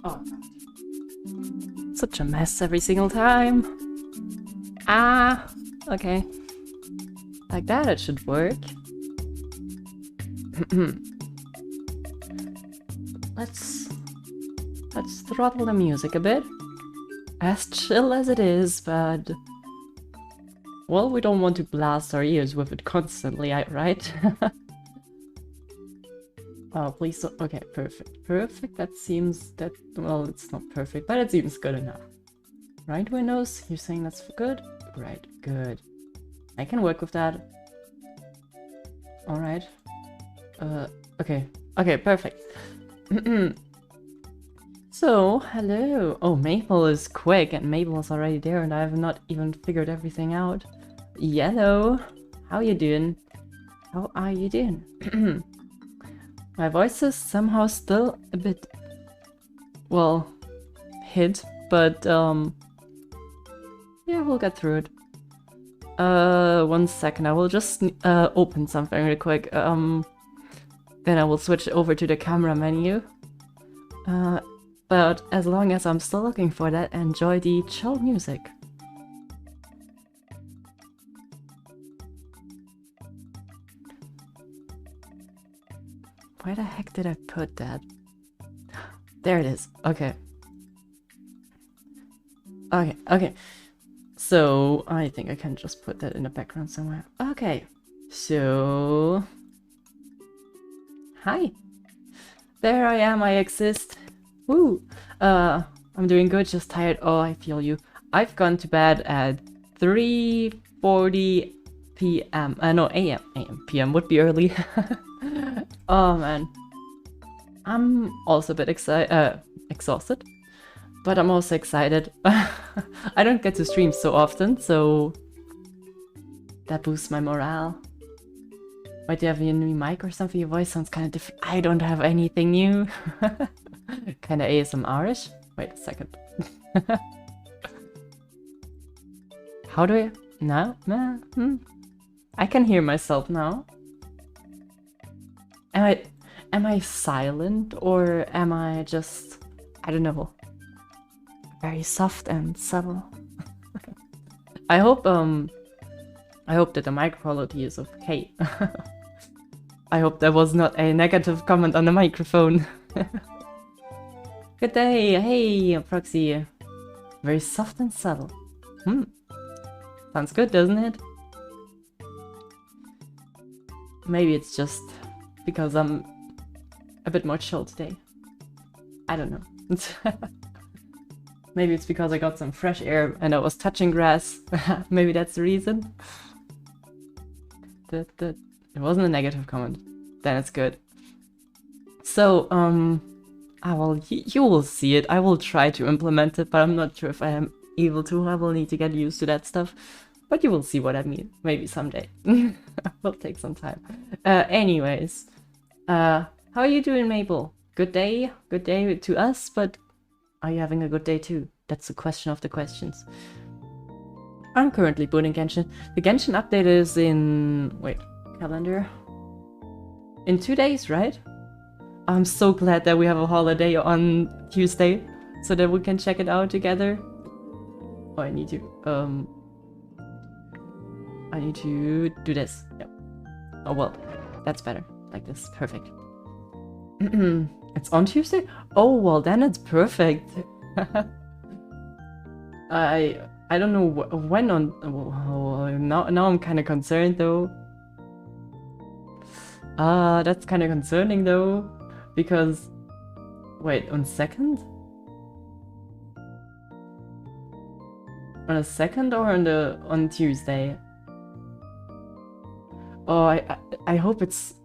Oh. Such a mess every single time. Ah, okay. Like that it should work. Let's throttle the music a bit. As chill as it is, but well, we don't want to blast our ears with it constantly, right? Oh, please don't. Okay, perfect. Perfect. That seems that, well, it's not perfect, but it seems good enough. Right, Windows? You're saying that's good? Right, good. I can work with that. Alright. Okay. Okay, perfect. So, hello. Oh, Maple is quick, and Maple is already there, and I have not even figured everything out. Yellow, how you doing? How are you doing? My voice is somehow still a bit, well, hit, but yeah, we'll get through it. 1 second, I will just open something real quick. Then I will switch over to the camera menu. But as long as I'm still looking for that, enjoy the chill music. Where the heck did I put that? There it is. Okay. Okay. So, I think I can just put that in the background somewhere. Okay. So... Hi. There I am, I exist. Woo! I'm doing good, just tired. Oh, I feel you. I've gone to bed at 3:40 p.m. No, a.m. PM would be early. Oh man. I'm also a bit exhausted, but I'm also excited. I don't get to stream so often, so that boosts my morale. Wait, do you have a new mic or something? Your voice sounds kind of different. I don't have anything new. Kind of ASMR-ish. Wait a second. How do I... No? I can hear myself now. Am I silent, or am I just... I don't know. Very soft and subtle. I hope that the mic quality is okay. I hope there was not a negative comment on the microphone. Good day, hey Proxy. Very soft and subtle. Sounds good, doesn't it? Maybe it's just because I'm a bit more chill today. I don't know. Maybe it's because I got some fresh air and I was touching grass. Maybe that's the reason. It wasn't a negative comment. Then it's good. So, you will see it. I will try to implement it, but I'm not sure if I am able to. I will need to get used to that stuff. But you will see what I mean. Maybe someday. Will take some time. Anyways. How are you doing, Maple? Good day? Good day to us, but are you having a good day too? That's the question of the questions. I'm currently booting Genshin. The Genshin update is in... Wait, calendar? In 2 days, right? I'm so glad that we have a holiday on Tuesday, so that we can check it out together. Oh, I need to do this. Yep. Oh well, that's better. Like this, perfect. It's on Tuesday? Oh well, then it's perfect. I don't know when on. Oh, now I'm kind of concerned though. That's kind of concerning though, because wait, on 2nd? On a 2nd or on Tuesday? Oh, I hope it's...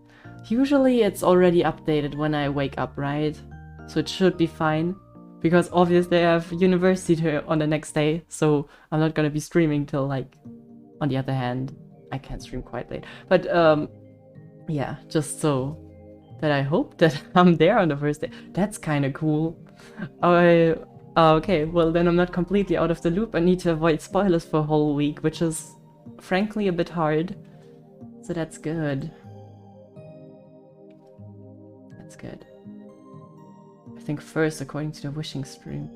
Usually it's already updated when I wake up, right? So it should be fine. Because obviously I have university on the next day, so I'm not gonna be streaming till like... On the other hand, I can't stream quite late. But yeah, just so that I hope that I'm there on the first day. That's kind of cool. Okay, well then I'm not completely out of the loop. I need to avoid spoilers for a whole week, which is frankly a bit hard. So that's good. That's good. I think first, according to the wishing stream.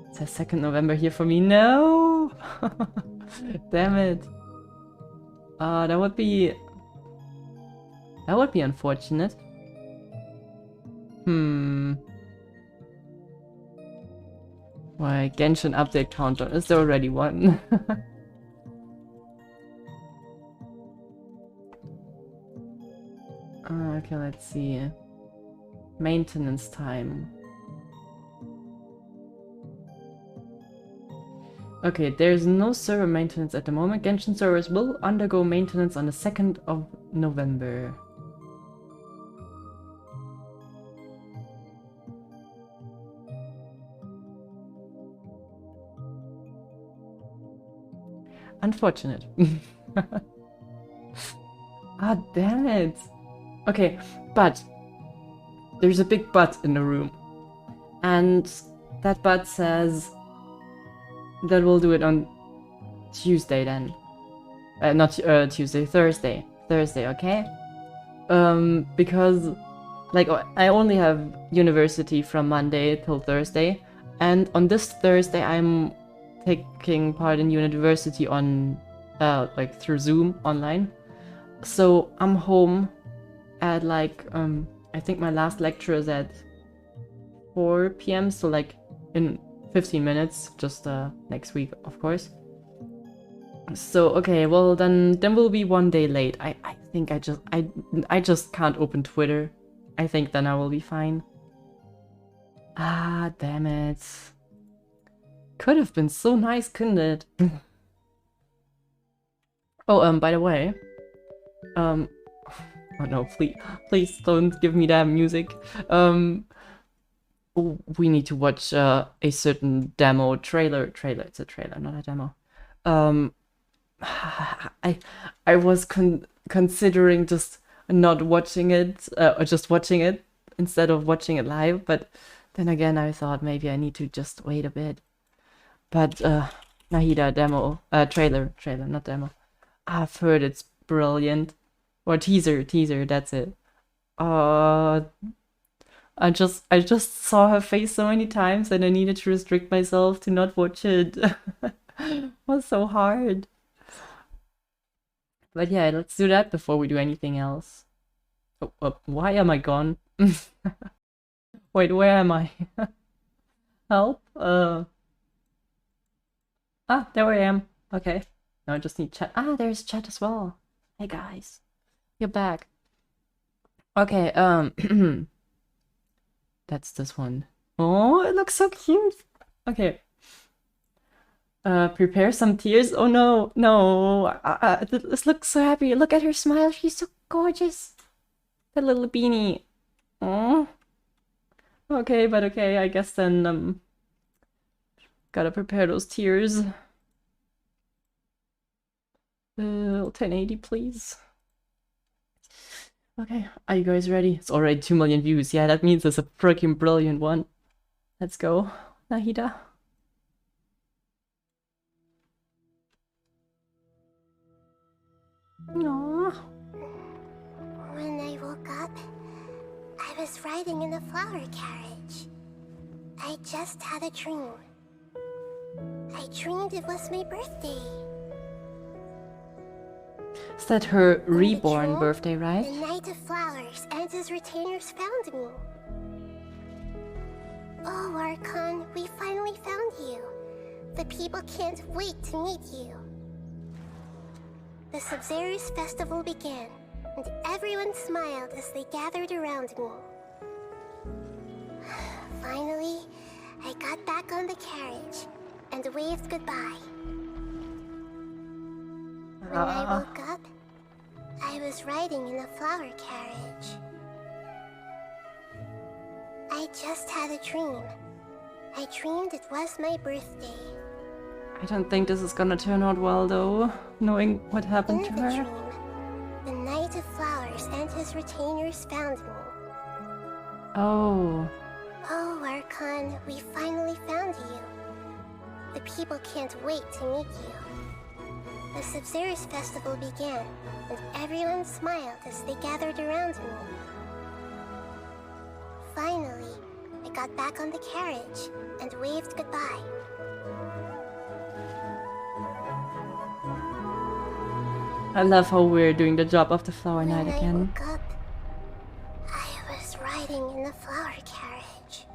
It says 2nd November here for me. No! Damn it. That would be unfortunate. Why, Genshin update countdown. Is there already one? Okay, let's see. Maintenance time. Okay, there's no server maintenance at the moment. Genshin servers will undergo maintenance on the 2nd of November. Unfortunate. Ah, damn it. Okay, but there's a big but in the room. And that but says that we'll do it on Tuesday then. Not Tuesday, Thursday. Thursday, okay? Because like I only have university from Monday till Thursday, and on this Thursday I'm taking part in university on like through Zoom online. So I'm home at like I think my last lecture is at 4 p.m. so like in 15 minutes, just next week, of course. So okay, well then we'll be one day late. I think I just can't open Twitter. I think then I will be fine. Ah, damn it. Could have been so nice, couldn't it? Oh, by the way, oh no, please don't give me that music. We need to watch a certain demo trailer. It's a trailer, not a demo. I was considering just not watching it, or just watching it instead of watching it live, but then again I thought maybe I need to just wait a bit. But Nahida demo, trailer, not demo. I've heard it's brilliant. Or teaser, that's it. I just saw her face so many times and I needed to restrict myself to not watch it. It was so hard. But yeah, let's do that before we do anything else. Oh, why am I gone? Wait, where am I? Help? Ah, there I am. Okay. Now I just need chat. Ah, there's chat as well. Hey guys. You're back. Okay, that's this one. Oh, it looks so cute. Okay. Prepare some tears. Oh no, no. This looks so happy. Look at her smile. She's so gorgeous. The little beanie. Oh. Okay, but okay. I guess then gotta prepare those tears. 1080, please. Okay, are you guys ready? It's already 2 million views. Yeah, that means it's a freaking brilliant one. Let's go, Nahida. Aww. When I woke up, I was riding in a flower carriage. I just had a dream. I dreamed it was my birthday. Is that her reborn birthday, right? The Knight of Flowers and his retainers found me. Oh, Archon, we finally found you. The people can't wait to meet you. The Sub-Zerus festival began, and everyone smiled as they gathered around me. Finally, I got back on the carriage and waved goodbye. When I woke up, I was riding in a flower carriage. I just had a dream. I dreamed it was my birthday. I don't think this is gonna turn out well though, knowing what happened to In the her. dream, the Knight of Flowers and his retainers found me. Oh. Oh, Archon, we finally found you. The people can't wait to meet you. The Sub-Zerus festival began, and everyone smiled as they gathered around me. Finally, I got back on the carriage and waved goodbye. I love how we're doing the job of the flower knight When I again. woke up, I was riding in the flower carriage.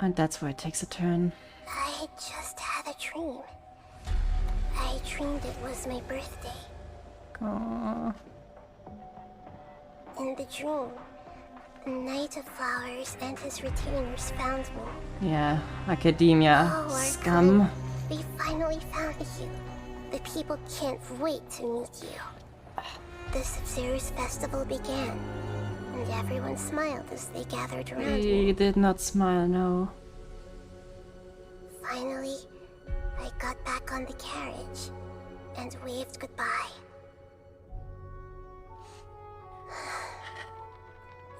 And that's where it takes a turn. I just had a dream. I dreamed it was my birthday. Aww. In the dream, the Knight of Flowers and his retainers found me. Yeah, academia. Oh, Scum. we finally found you. The people can't wait to meet you. The Sub-Zero's festival began, and everyone smiled as they gathered around me. He did not smile, no. Finally, I got back on the carriage and waved goodbye.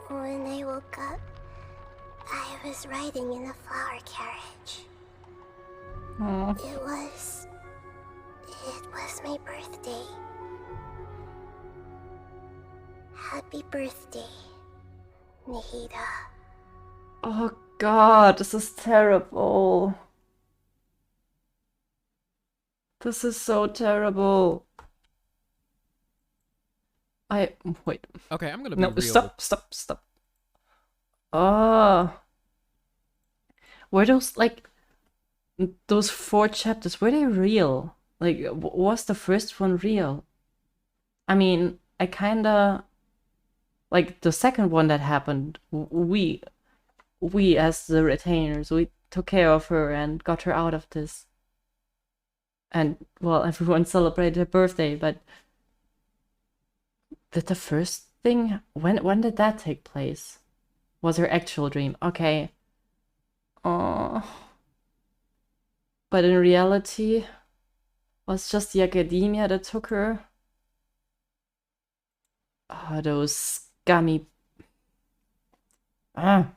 When I woke up, I was riding in a flower carriage. Aww. It was my birthday. Happy birthday, Nahida. Oh god, this is terrible. This is so terrible. Wait. Okay, I'm gonna be No, real. stop. Oh. Were those, like, those 4 chapters, were they real? Like, was the first one real? I mean, I kinda... Like, the second one that happened, we as the retainers, we took care of her and got her out of this. And, well, everyone celebrated her birthday, but... Did the first thing... When did that take place? Was her actual dream? Okay. Oh. But in reality, was just the academia that took her? Oh, those scummy... Ah.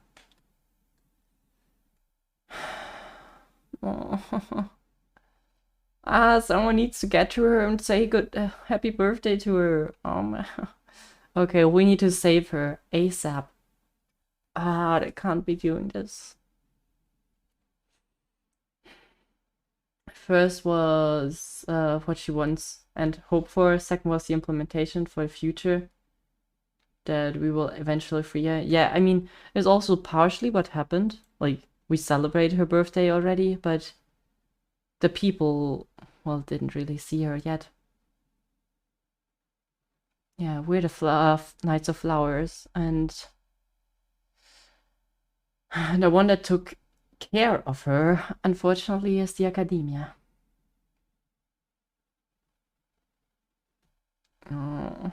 Oh. Ah, someone needs to get to her and say happy birthday to her. Oh man. Okay, we need to save her ASAP. Ah, they can't be doing this. First was what she wants and hope for. Second was the implementation for the future. That we will eventually free her. Yeah, I mean, it's also partially what happened. Like, we celebrated her birthday already, but the people, well, didn't really see her yet. Yeah, we're the Knights of Flowers, and the one that took care of her, unfortunately, is the Academia. Oh.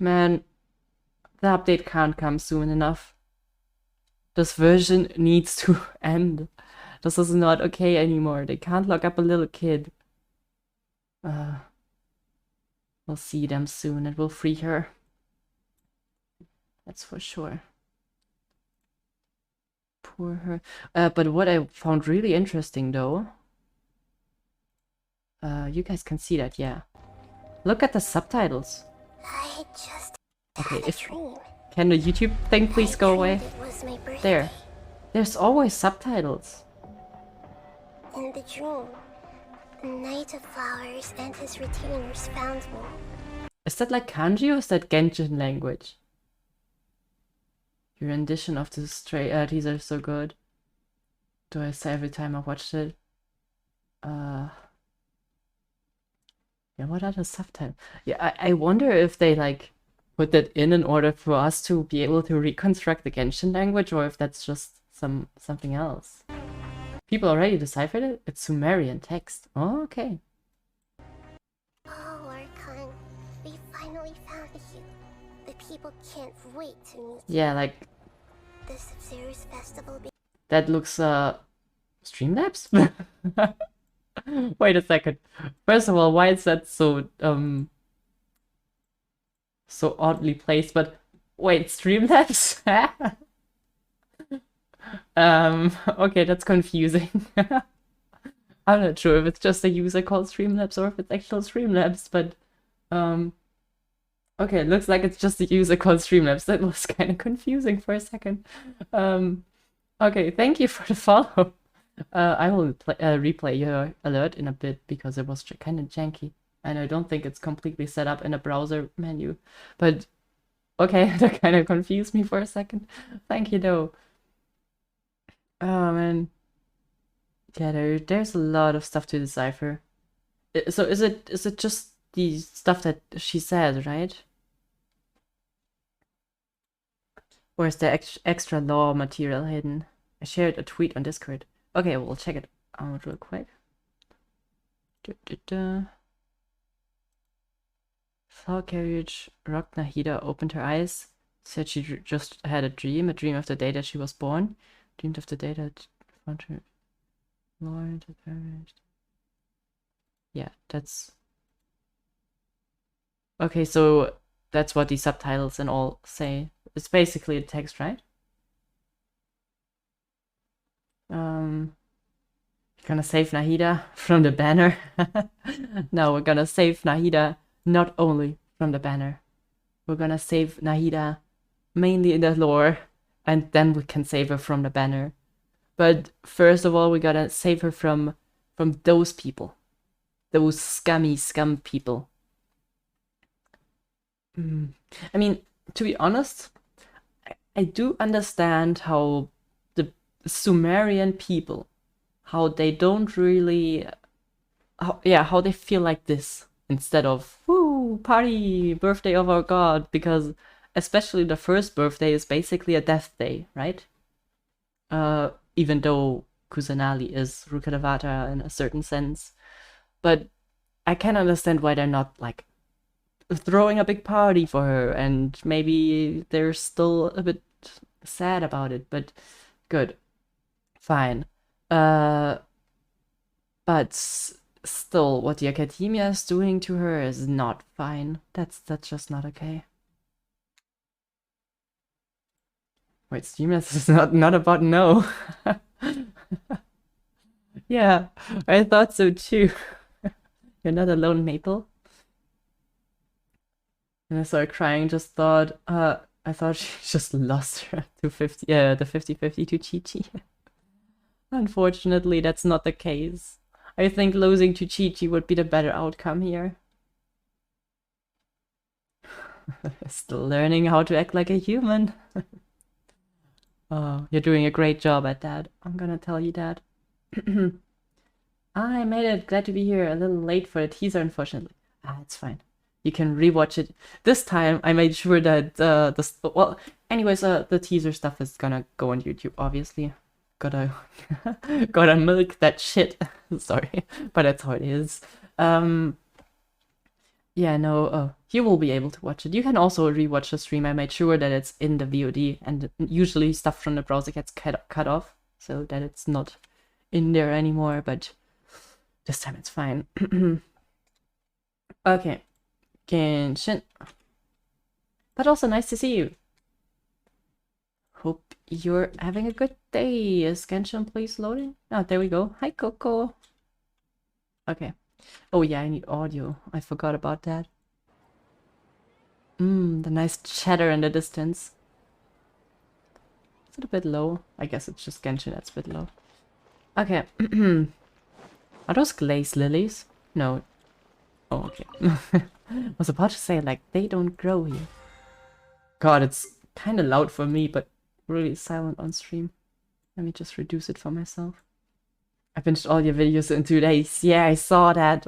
Man, the update can't come soon enough. This version needs to end. This is not okay anymore. They can't lock up a little kid. We'll see them soon and we'll free her. That's for sure. Poor her. But what I found really interesting though... you guys can see that, yeah. Look at the subtitles. I just Okay, had a dream. Can the YouTube thing please go away? It was my birthday. There. There's always subtitles. In the dream, the Knight of Flowers and his retainers found me. Is that like kanji or is that Genshin language? Your rendition of this teaser is so good. Do I say every time I watched it? Yeah, what are the subtitles? Yeah, I wonder if they like put that in order for us to be able to reconstruct the Genshin language, or if that's just something else. People already deciphered it? It's Sumerian text. Oh, okay. Oh, Archon, we finally found you. The people can't wait to meet you. Yeah, like The Sub-Zero's festival that looks Streamlabs? Wait a second. First of all, why is that so so oddly placed? But wait, Streamlabs? Okay, that's confusing. I'm not sure if it's just a user called Streamlabs or if it's actual Streamlabs, but Okay, looks like it's just a user called Streamlabs. That was kind of confusing for a second. Okay, thank you for the follow. I will replay your alert in a bit because it was kind of janky. And I don't think it's completely set up in a browser menu. But okay, that kind of confused me for a second. Thank you though. Oh man. Yeah, there's a lot of stuff to decipher. So is it just the stuff that she says, right? Or is there extra law material hidden? I shared a tweet on Discord. Okay, we'll check it out real quick. Flower carriage, rocked Nahida opened her eyes, said she just had a dream of the day that she was born. Dreamed of the day that found her Lord. Yeah, that's... Okay, so that's what the subtitles and all say. It's basically a text, right? Gonna save Nahida from the banner. No, we're gonna save Nahida not only from the banner. We're gonna save Nahida mainly in the lore, and then we can save her from the banner. But first of all, we gotta save her from those people. Those scum people. I mean, to be honest, I do understand how the Sumerian people, how they don't really, how they feel like this instead of, woo, party, birthday of our god, because especially the first birthday is basically a death day, right? Even though Kusanali is Rukkhadevata in a certain sense. But I can understand why they're not, like, throwing a big party for her, and maybe they're still a bit sad about it, but good. Fine. But still, what the academia is doing to her is not fine. That's just not okay. Wait, Streamlabs is not about no. Yeah, I thought so too. You're not alone, Maple. And I started crying, just thought, I thought she just lost her to 50, the 50-50 to Chi-Chi. Unfortunately, that's not the case. I think losing to Chi-Chi would be the better outcome here. Still learning how to act like a human. Oh, you're doing a great job at that. I'm gonna tell you that. I made it. Glad to be here. A little late for the teaser, unfortunately. It's fine. You can rewatch it. This time, I made sure that well, anyways, the teaser stuff is gonna go on YouTube, obviously. Gotta milk that shit. Sorry, but that's how it is. Yeah, no, you will be able to watch it. You can also rewatch the stream. I made sure that it's in the VOD, and usually stuff from the browser gets cut off, so that it's not in there anymore, but this time it's fine. Okay. Genshin. But also nice to see you. Hope you're having a good day. Is Genshin please loading? Oh, there we go. Hi, Coco. Okay. Oh yeah, I need audio. I forgot about that. The nice chatter in the distance. Is it a bit low? I guess it's just Genshin that's a bit low. Okay. Are those glaze lilies? No. Oh, okay. I was about to say, like, they don't grow here. God, it's kind of loud for me, but really silent on stream. Let me just reduce it for myself. I finished all your videos in 2 days. Yeah, I saw that.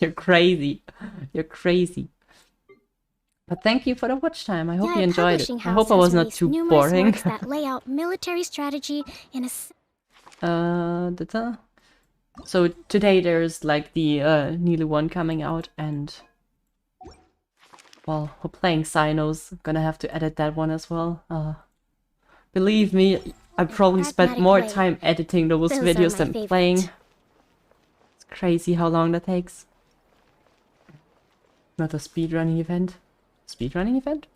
You're crazy. You're crazy. But thank you for the watch time. I hope you enjoyed it. I hope I was not too boring. That lay out military strategy in a... So today there's like the Neely one coming out, and well, we're playing Cynos. I'm gonna have to edit that one as well. Believe me, I probably spent more time editing those videos than playing. It's crazy how long that takes. Not a speedrunning event. Speedrunning event?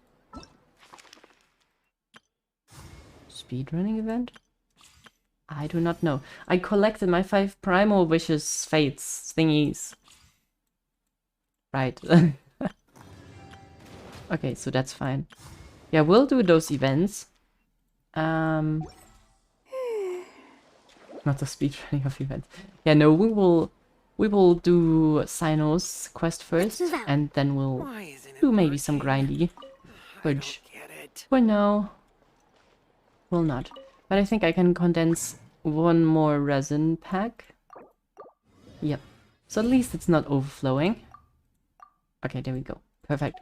Speedrunning event? I do not know. I collected my 5 primal wishes, fates, thingies. Right. Okay, so that's fine. Yeah, we'll do those events. Not the speedrunning of events. Yeah, no, we will do Cyno's quest first, and then we'll do maybe some grindy, which for now will not. But I think I can condense one more resin pack. Yep. So at least it's not overflowing. Okay, there we go. Perfect.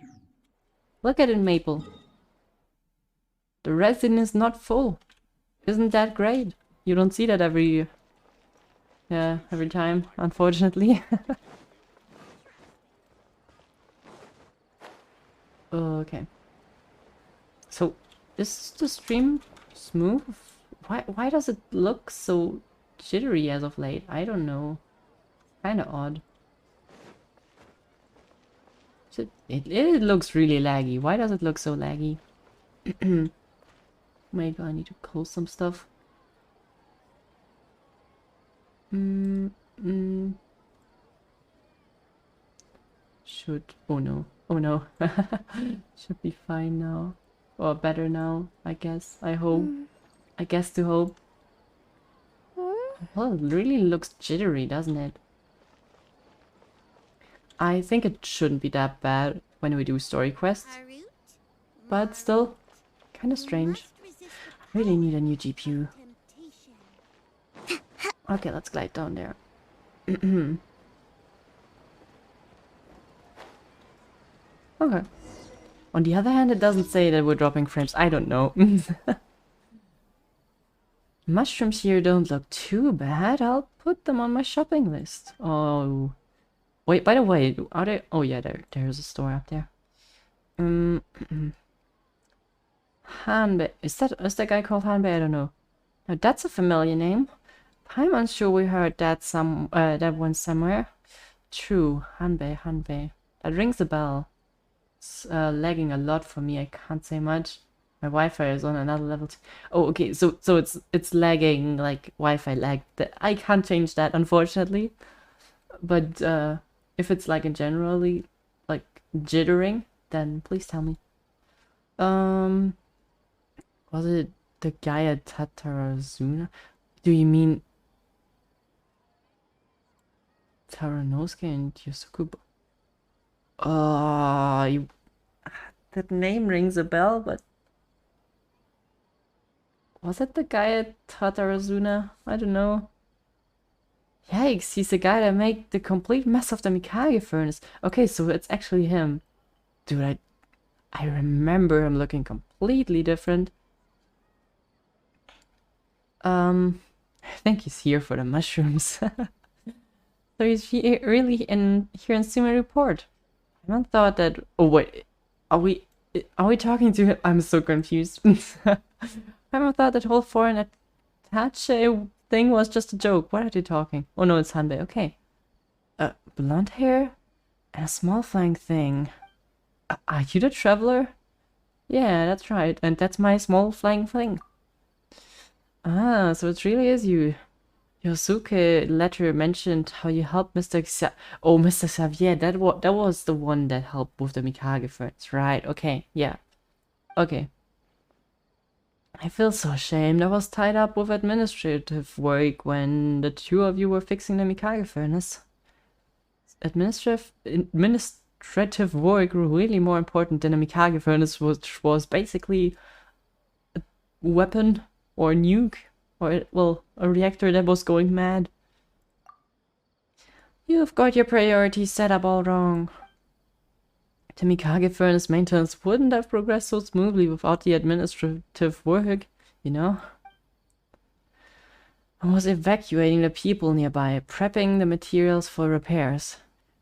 Look at it, Maple. The resin is not full. Isn't that great? You don't see that every time, unfortunately. Okay. So, is the stream smooth? Why does it look so jittery as of late? I don't know. Kinda odd. It looks really laggy. Why does it look so laggy? Maybe I need to close some stuff. Should... Oh no. Oh no. Should be fine now. Or better now, I guess. I hope. I guess to hope. Well, it really looks jittery, doesn't it? I think it shouldn't be that bad when we do story quests. But still, kinda strange. I really need a new GPU. Okay, let's glide down there. Okay. On the other hand, it doesn't say that we're dropping frames. I don't know. Mushrooms here don't look too bad. I'll put them on my shopping list. Oh. Wait, by the way, are they... Oh yeah, there's a store up there. Hanbei. Is that guy called Hanbei? I don't know. Now that's a familiar name. I'm unsure we heard that that one somewhere. True, Hanbei. That rings a bell. It's lagging a lot for me. I can't say much. My Wi-Fi is on another level. Oh, okay. So it's lagging like Wi-Fi lag. I can't change that, unfortunately. But if it's like in generally like jittering, then please tell me. Was it the guy at Tatarazuna? Do you mean Taranosuke and Yosukubo? That name rings a bell, but was it the guy at Tatarazuna? I don't know. Yikes, he's the guy that made the complete mess of the Mikage furnace. Okay, so it's actually him. Dude, I remember him looking completely different. I think he's here for the mushrooms. So he's really here in Sumo Report. I haven't thought that... Oh wait, are we talking to him? I'm so confused. I haven't thought that whole foreign attaché thing was just a joke. What are they talking? Oh no, it's Hanbei. Okay. Blonde hair and a small flying thing. Are you the traveler? Yeah, that's right. And that's my small flying thing. Ah, so it really is you. Yosuke letter mentioned how you helped Mr. Oh, Mr. Xavier, that was the one that helped with the Mikage furnace, right? Okay, yeah. Okay. I feel so ashamed. I was tied up with administrative work when the two of you were fixing the Mikage furnace. Administrative work really more important than a Mikage furnace, which was basically a weapon or a nuke. Or, well, a reactor that was going mad. You've got your priorities set up all wrong. The Mikage furnace maintenance wouldn't have progressed so smoothly without the administrative work, you know? I was evacuating the people nearby, prepping the materials for repairs,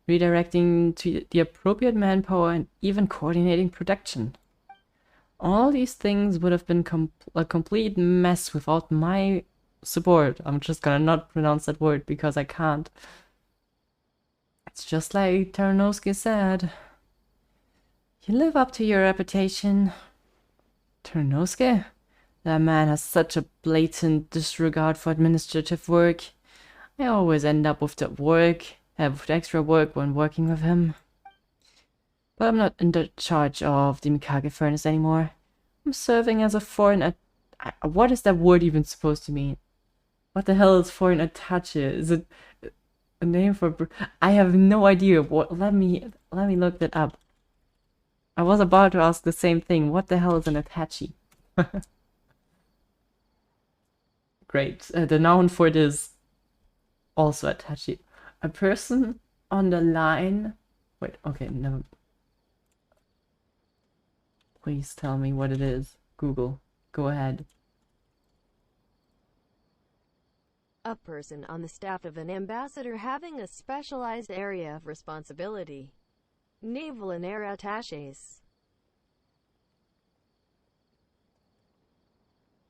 redirecting to the appropriate manpower, and even coordinating production. All these things would have been a complete mess without my support. I'm just gonna not pronounce that word because I can't. It's just like Taranosuke said. You live up to your reputation. Taranosuke? That man has such a blatant disregard for administrative work. I always end up with the extra work when working with him. But I'm not in the charge of the Mikage furnace anymore. I'm serving as a foreign what is that word even supposed to mean? What the hell is foreign attaché? Is it a name for... I have no idea. What? Let me look that up. I was about to ask the same thing. What the hell is an attaché? Great. The noun for it is also attaché. A person on the line... Wait, okay, no. Please tell me what it is. Google, go ahead. A person on the staff of an ambassador having a specialized area of responsibility. Naval and air attaches.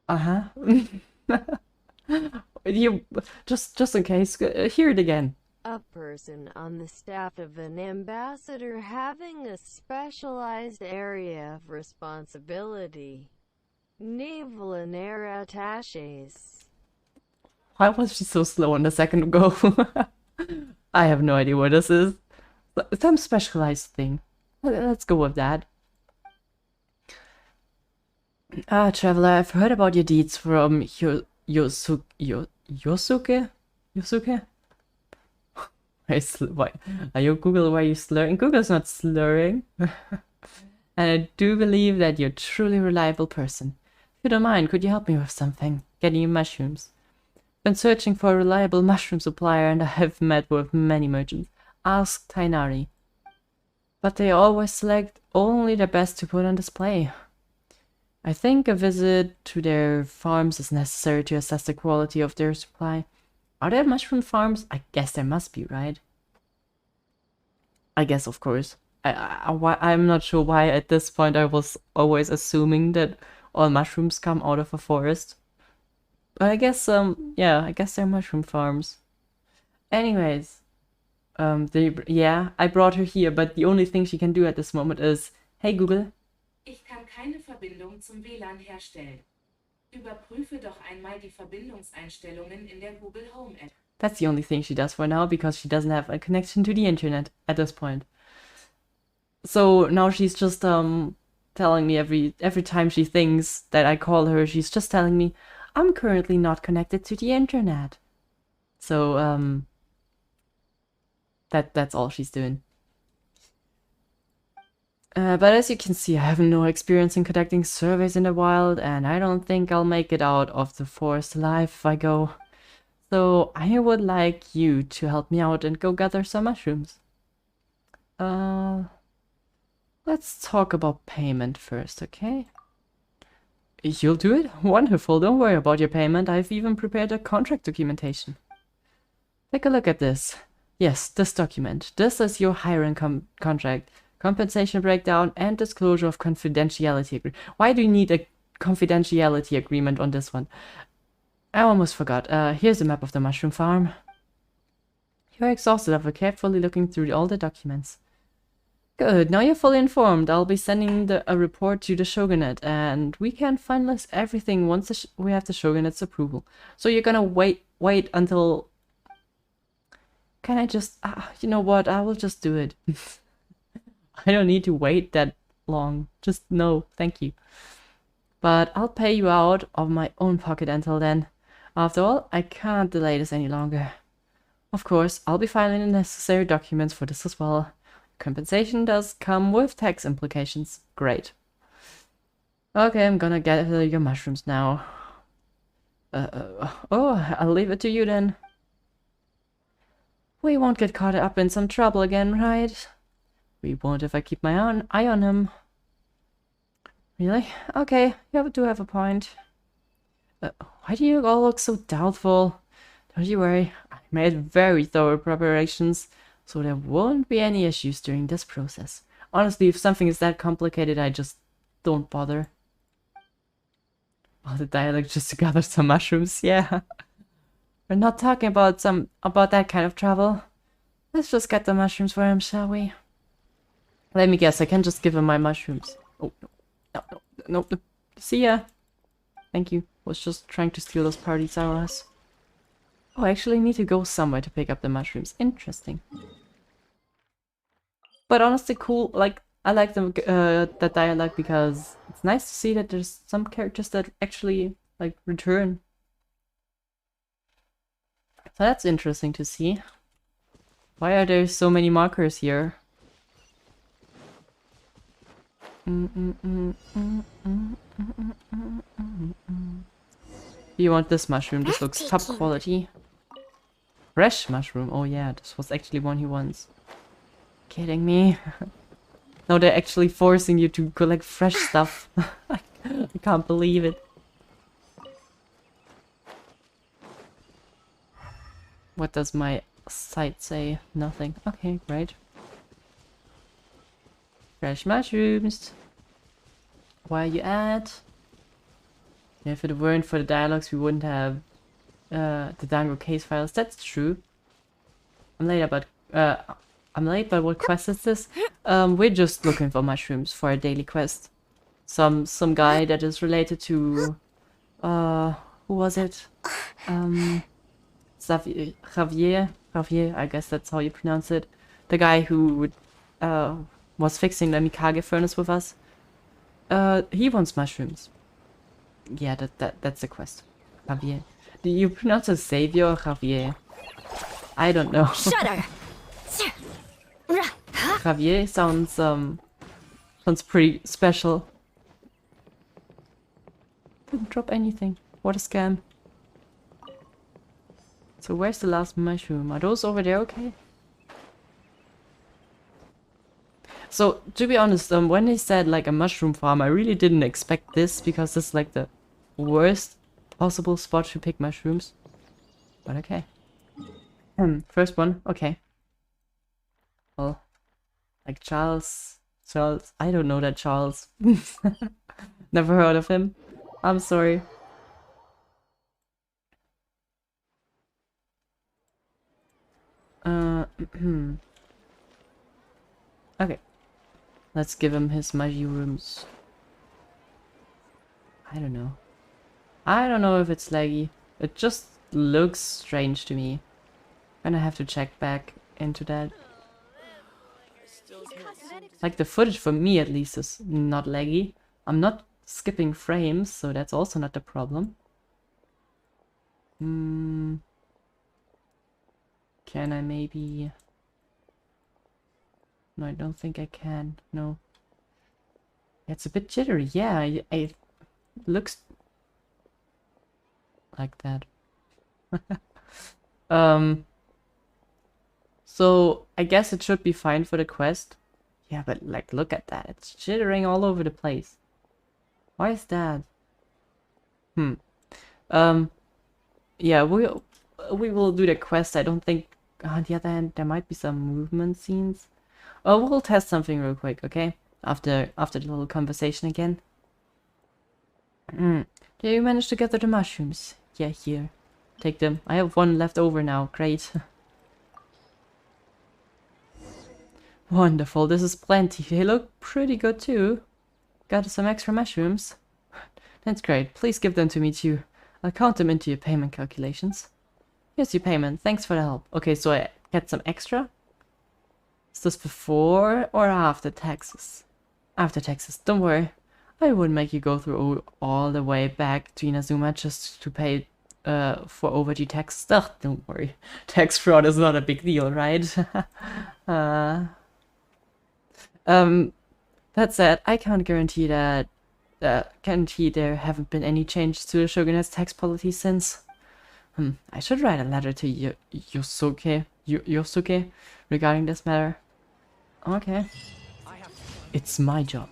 Uh-huh. You just in case, hear it again. A person on the staff of an ambassador having a specialized area of responsibility. Naval and air attaches. Why was she so slow on the second go? I have no idea what this is. Some specialized thing. Let's go with that. Ah, traveler, I've heard about your deeds from Yosuke? Yosuke? Why? Are you Google? Why are you slurring? Google's not slurring. And I do believe that you're a truly reliable person. If you don't mind, could you help me with something? Getting you mushrooms. Been searching for a reliable mushroom supplier and I have met with many merchants. Ask Tainari. But they always select only the best to put on display. I think a visit to their farms is necessary to assess the quality of their supply. Are there mushroom farms? I guess there must be, right? I guess, of course. I'm not sure why at this point I was always assuming that all mushrooms come out of a forest. But I guess, yeah, I guess they're mushroom farms. Anyways, yeah, I brought her here, but the only thing she can do at this moment is, hey Google. Ich kann keine Verbindung zum WLAN herstellen. Überprüfe doch einmal die Verbindungseinstellungen in der Google Home App. That's the only thing she does for now, because she doesn't have a connection to the internet at this point. So now she's just, telling me every time she thinks that I call her, she's just telling me, I'm currently not connected to the internet. So, that's all she's doing. But as you can see, I have no experience in conducting surveys in the wild, and I don't think I'll make it out of the forest alive if I go. So I would like you to help me out and go gather some mushrooms. Let's talk about payment first, okay? You'll do it? Wonderful, don't worry about your payment. I've even prepared a contract documentation. Take a look at this. Yes, this document. This is your hiring contract. Compensation breakdown and disclosure of confidentiality agreement. Why do you need a confidentiality agreement on this one? I almost forgot. Here's a map of the mushroom farm. You're exhausted after carefully looking through all the documents. Good, now you're fully informed. I'll be sending a report to the Shogunate, and we can finalize everything once we have the Shogunate's approval. So you're gonna wait until... Can I just... you know what, I will just do it. I don't need to wait that long. Just no, thank you. But I'll pay you out of my own pocket until then. After all, I can't delay this any longer. Of course, I'll be filing the necessary documents for this as well. Compensation does come with tax implications. Great. Okay, I'm gonna gather your mushrooms now. Oh, I'll leave it to you then. We won't get caught up in some trouble again, right? We won't if I keep my eye on him. Really? Okay, you do have a point. Why do you all look so doubtful? Don't you worry, I made very thorough preparations, so there won't be any issues during this process. Honestly, if something is that complicated, I just don't bother. All the dialect just to gather some mushrooms, yeah. We're not talking about that kind of travel. Let's just get the mushrooms for him, shall we? Let me guess, I can just give him my mushrooms. Oh, no. See ya. Thank you. Was just trying to steal those party sauras. Oh, I actually need to go somewhere to pick up the mushrooms. Interesting. But honestly, cool. Like, I like that dialogue because it's nice to see that there's some characters that actually like return. So that's interesting to see. Why are there so many markers here? Do you want this mushroom? This looks top quality. Fresh mushroom. Oh yeah, this was actually one he wants. Kidding me? No, they're actually forcing you to collect fresh stuff. I can't believe it. What does my site say? Nothing. Okay, great. Fresh mushrooms. Where are you at? Yeah, if it weren't for the dialogues, we wouldn't have the Dango case files. That's true. I'm late, but what quest is this? We're just looking for mushrooms for a daily quest. Some guy that is related to who was it? Javier, I guess that's how you pronounce it. The guy who was fixing the Mikage furnace with us. He wants mushrooms. Yeah, that's the quest. Javier. Do you pronounce it Xavier or Javier? I don't know. Shudder. Javier sounds pretty special. Didn't drop anything. What a scam. So where's the last mushroom? Are those over there okay? So, to be honest, when they said like a mushroom farm, I really didn't expect this because this is like the worst possible spot to pick mushrooms. But okay. First one, okay. Well, like Charles, I don't know that Charles. Never heard of him. I'm sorry. Okay. Let's give him his mushrooms. I don't know. I don't know if it's laggy. It just looks strange to me. Gonna have to check back into that. Like the footage for me at least is not laggy. I'm not skipping frames, so that's also not the problem. Can I maybe... No, I don't think I can. No. It's a bit jittery. Yeah, it looks like that. So I guess it should be fine for the quest. Yeah, but like, look at that. It's jittering all over the place. Why is that? Yeah, we will do the quest. I don't think... On the other hand, there might be some movement scenes. Oh, we'll test something real quick, okay? After the little conversation again. Did you manage to gather the mushrooms? Yeah, here. Take them. I have one left over now. Great. Wonderful. This is plenty. They look pretty good too. Got some extra mushrooms. That's great. Please give them to me too. I'll count them into your payment calculations. Here's your payment. Thanks for the help. Okay, so I get some extra. Is this before or after taxes? After taxes. Don't worry. I wouldn't make you go through all the way back to Inazuma just to pay for overdue tax. Ugh, don't worry. Tax fraud is not a big deal, right? That said, I can't guarantee that there haven't been any changes to the Shogunate's tax policy since. I should write a letter to Yosuke regarding this matter. Okay. It's my job.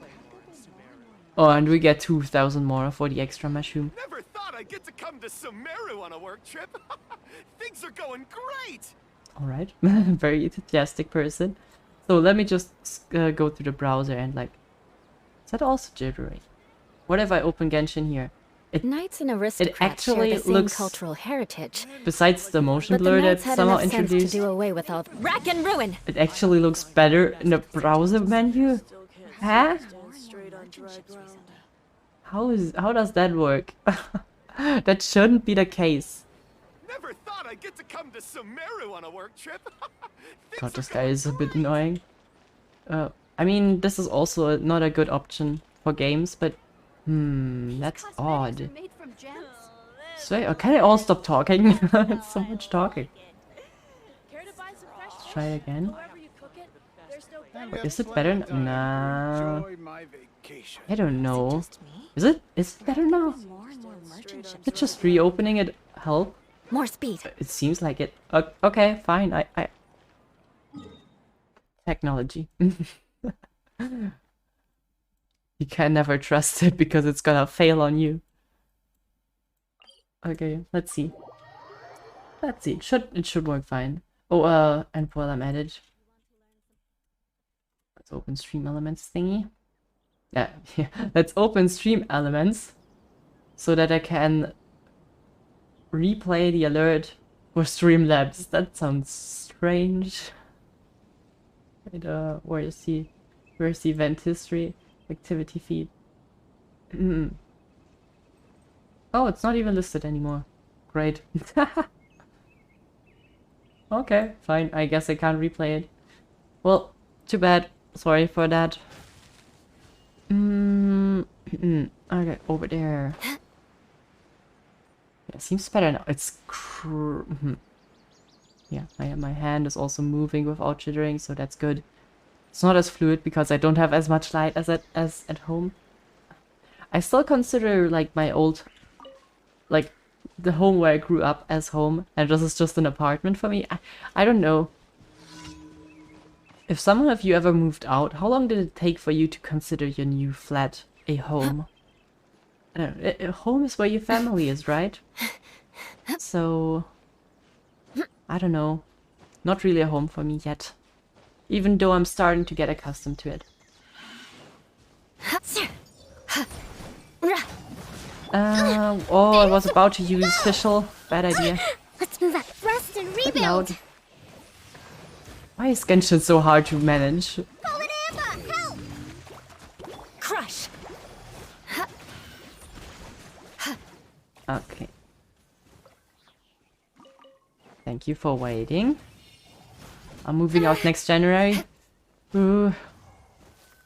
Oh, and we get 2,000 more for the extra mushroom. Never thought I'd get to come to Sumeru on a work trip. Things are going great. Alright, very enthusiastic person. So let me just go through the browser and like... Is that also jittery? What if I open Genshin here? Knights and aristocrats actually share the same looks- cultural heritage. Besides the motion But the blur knights that's had somehow enough sense to introduced, do away with all the rack and ruin. it actually looks better in the browser menu. Huh? How does that work? That shouldn't be the case. Never thought I'd get to come to Sumeru on a work trip. God, this guy is a bit annoying. I mean, this is also not a good option for games, but that's odd. So, can I all stop talking? It's so much talking. Let's try again. Wait, is it better? Nah. I don't know. Is it better now? Did just reopening it help? More speed. It seems like it. Okay, fine. I technology. You can never trust it because it's gonna fail on you. Okay, let's see. Let's see. It should work fine. Oh, and while I'm at it, let's open Stream Elements thingy. Yeah, let's open Stream Elements so that I can replay the alert for Streamlabs. That sounds strange. Wait, where's the event history? Activity feed. Oh, it's not even listed anymore. Great. Okay, fine. I guess I can't replay it. Well, too bad. Sorry for that. Okay, over there. Yeah, seems better now. It's yeah, my hand is also moving without jittering, so that's good. It's not as fluid because I don't have as much light as at home. I still consider like my old, like the home where I grew up as home, and this is just an apartment for me. I don't know. If someone of you ever moved out, how long did it take for you to consider your new flat a home? I don't know, a home is where your family is, right? So, I don't know. Not really a home for me yet. Even though I'm starting to get accustomed to it. Oh, I was about to use Fischl. Bad idea. Let's move out. Rest and Bit rebuild. loud. Why is Genshin so hard to manage? Call it Amber. Help! Crush. Okay. Thank you for waiting. I'm moving out next January. Ooh,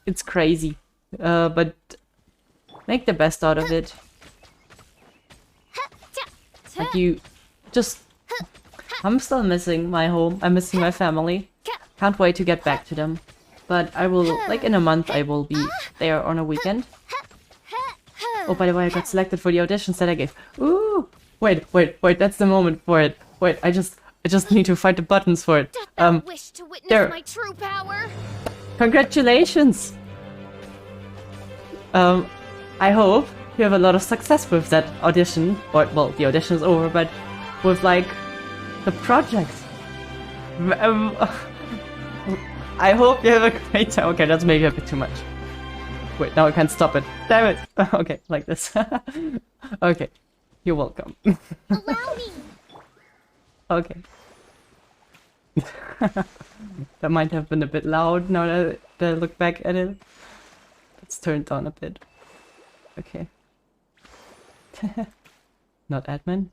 it's crazy. But make the best out of it. Like you just... I'm still missing my home. I'm missing my family. Can't wait to get back to them. But I will, like in a month, I will be there on a weekend. Oh, by the way, I got selected for the auditions that I gave. Ooh! Wait, that's the moment for it. Wait, I just need to find the buttons for it. Wish to witness there. my true power. Congratulations! I hope you have a lot of success with that audition. Or, well, the audition is over, but with, like, the project. I hope you have a great time. Okay, that's maybe a bit too much. Wait, now I can't stop it. Damn it! Okay, like this. Okay, you're welcome. Allow me. Okay. That might have been a bit loud now that I look back at it. Let's turn it down a bit. Okay. Not admin.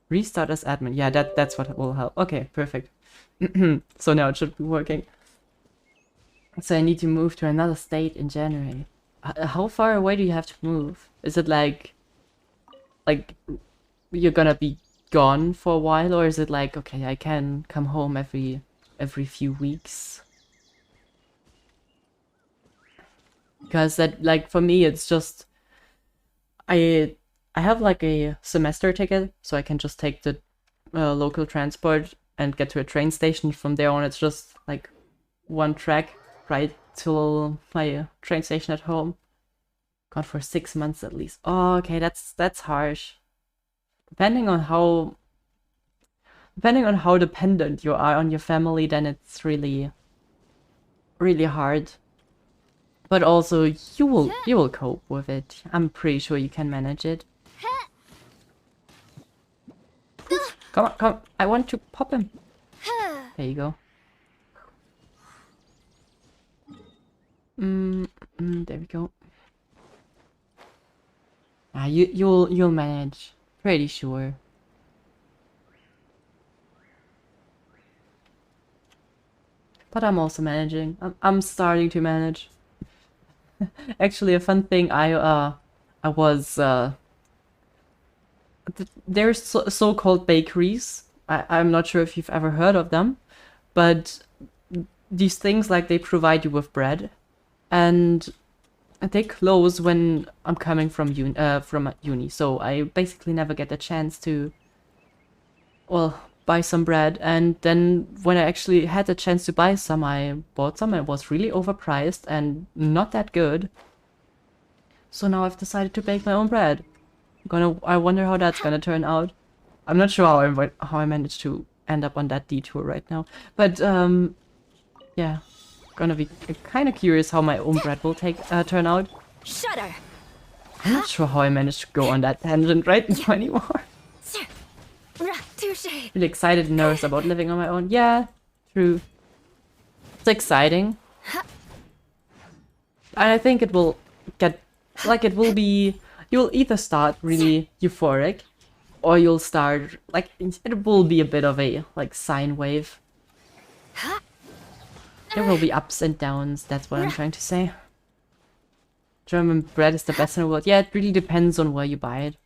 Restart as admin. Yeah, that's what will help. Okay, perfect. So now it should be working. So I need to move to another state in January. How far away do you have to move? Is it like you're gonna be gone for a while, or is it like, okay, I can come home every few weeks? Because that, like, for me, it's just I have like a semester ticket, so I can just take the local transport and get to a train station. From there on, it's just like one track right till my train station at home. God, for 6 months at least. Oh, okay, that's harsh. Depending on how dependent you are on your family, then it's really, really hard. But also, you will cope with it. I'm pretty sure you can manage it. Come on, I want to pop him. There you go. There we go. Ah, you'll manage. Pretty sure. But I'm also managing. I'm starting to manage. Actually, a fun thing, I was there's so-called bakeries. I'm not sure if you've ever heard of them, but these things, like, they provide you with bread, and they close when I'm coming from uni. So I basically never get the chance to, well, buy some bread. And then when I actually had the chance to buy some, I bought some, and it was really overpriced and not that good. So now I've decided to bake my own bread. I wonder how that's gonna turn out. I'm not sure how I managed to end up on that detour right now. But yeah, gonna be kind of curious how my own bread will turn out. Shudder. I'm not sure how I managed to go on that tangent right now anymore. Touche. Really excited and nervous about living on my own. Yeah, true. It's exciting. And I think it will get, like, it will be, you'll either start really euphoric, or you'll start, like, it will be a bit of a, like, sine wave. There will be ups and downs, that's what I'm trying to say. German bread is the best in the world. Yeah, it really depends on where you buy it.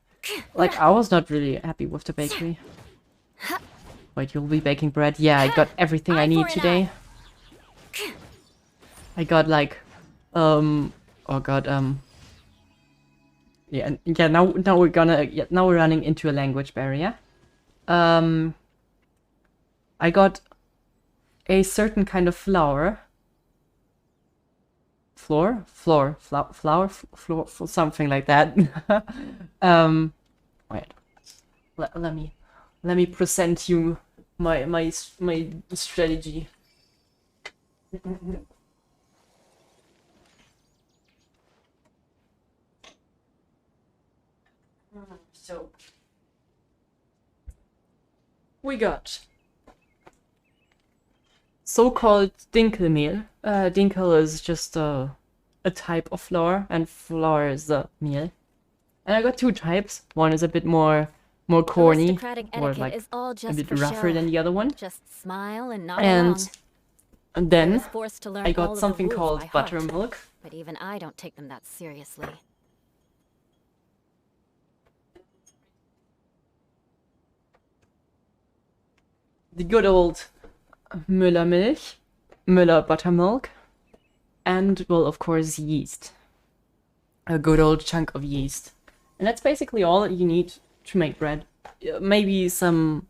Like, I was not really happy with the bakery. Wait, you'll be baking bread? Yeah, I got everything I need today. I got, like, oh god, yeah, now we're running into a language barrier. I got a certain kind of flour, something like that. Wait, let me present you my strategy. So we got so-called Dinkelmehl. Dinkel is just a type of flour, and flour is the meal. And I got two types. One is a bit more corny, Aristocratic or etiquette like is all a just bit for rougher show. than the other one. Just smile and nod along. And I then was forced to learn I all got of the something rules called by heart, buttermilk. but even I don't take them that seriously. The good old Müllermilch, Müller buttermilk, and, well, of course, yeast. A good old chunk of yeast. And that's basically all that you need to make bread. Maybe some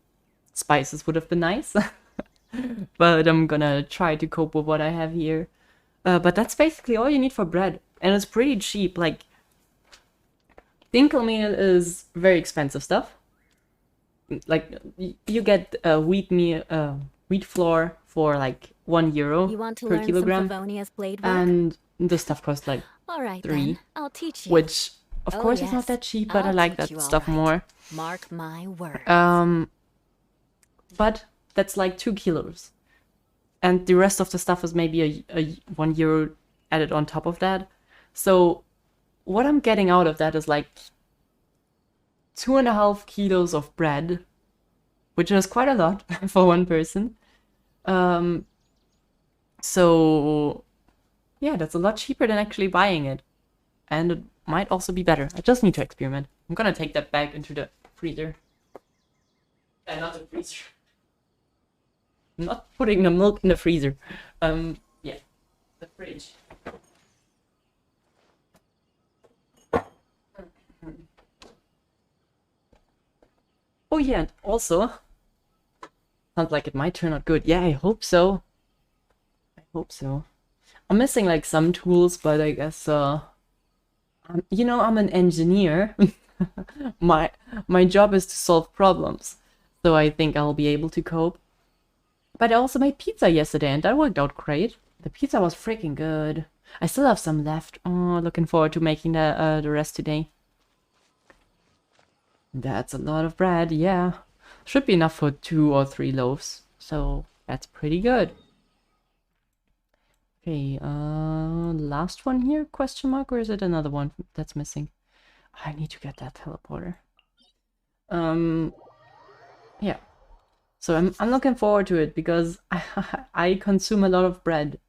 spices would have been nice, but I'm gonna try to cope with what I have here. But that's basically all you need for bread, and it's pretty cheap. Like, Dinkelmehl is very expensive stuff. Like, you get wheat flour for like €1 You want to per learn kilogram, some Favonia's blade work? and the stuff costs like All right, 3, then. I'll teach you. which of Oh, course is not yes. that cheap, but I I'll like teach that you all stuff right. more. Mark my words. But that's like 2 kilos, and the rest of the stuff is maybe a €1 added on top of that. So what I'm getting out of that is like 2.5 kilos of bread, which is quite a lot for one person. So yeah, that's a lot cheaper than actually buying it, and it might also be better. I just need to experiment. I'm gonna take that back into the freezer. Not the freezer. I'm not putting the milk in the freezer. Yeah, the fridge. Oh yeah, and also, sounds like it might turn out good. Yeah, I hope so. I hope so. I'm missing like some tools, but I guess you know, I'm an engineer. my job is to solve problems, so I think I'll be able to cope. But I also made pizza yesterday, and that worked out great. The pizza was freaking good. I still have some left. Oh, looking forward to making the rest today. That's a lot of bread, yeah. Should be enough for 2 or 3 loaves, so that's pretty good. Okay, last one here, question mark, or is it another one that's missing? I need to get that teleporter. Yeah. So I'm looking forward to it because I consume a lot of bread.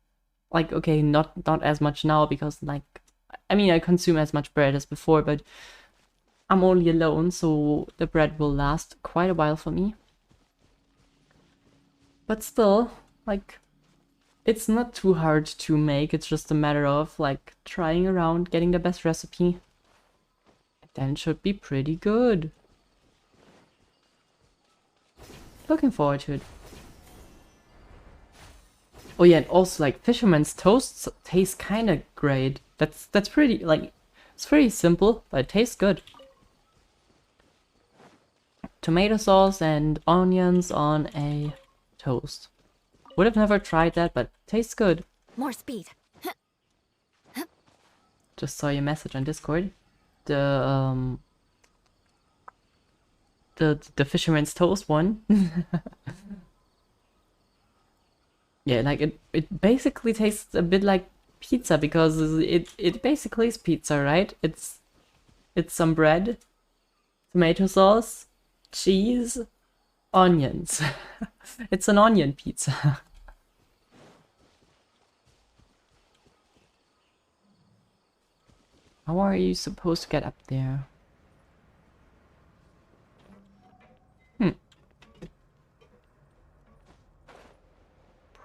Like, okay, not as much now because, like, I mean, I consume as much bread as before, but I'm only alone, so the bread will last quite a while for me. But still, like, it's not too hard to make. It's just a matter of, like, trying around, getting the best recipe. Then it should be pretty good. Looking forward to it. Oh yeah, and also, like, fisherman's toast tastes kind of great. That's pretty, like, it's pretty simple, but it tastes good. Tomato sauce and onions on a toast. Would have never tried that, but tastes good. More speed. Just saw your message on Discord. The fisherman's toast one. Yeah, like it basically tastes a bit like pizza because it basically is pizza, right? It's some bread, tomato sauce, cheese, onions. It's an onion pizza. How are you supposed to get up there?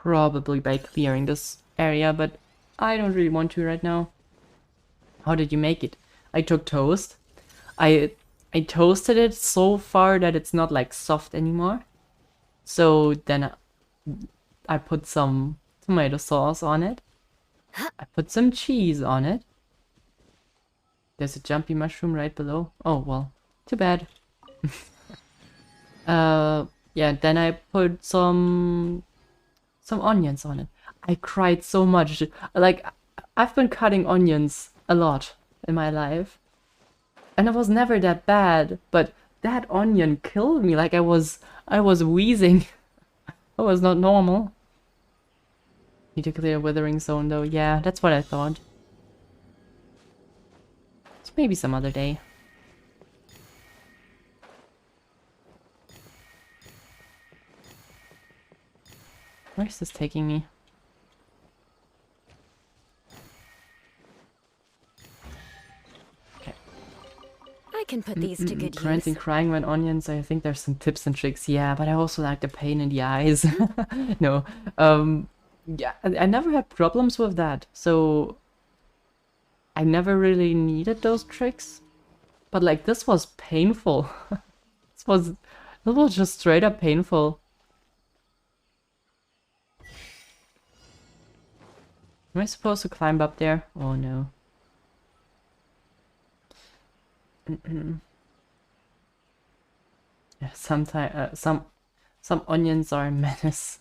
Probably by clearing this area, but I don't really want to right now. How did you make it? I took toast. I toasted it so far that it's not like soft anymore. So then I put some tomato sauce on it. I put some cheese on it. There's a jumpy mushroom right below. Oh, well, too bad. Yeah, then I put some onions on it. I cried so much. Like, I've been cutting onions a lot in my life. And it was never that bad, but that onion killed me. Like, I was wheezing. That was not normal. Need to clear a withering zone though. Yeah, that's what I thought. So maybe some other day. Where is this taking me? Okay. I can put these to good use. Preventing crying when onions. I think there's some tips and tricks. Yeah, but I also like the pain in the eyes. No. Yeah, I never had problems with that. So I never really needed those tricks. But like this was painful. This was just straight up painful. Am I supposed to climb up there? Oh no. Yeah, sometimes some onions are a menace.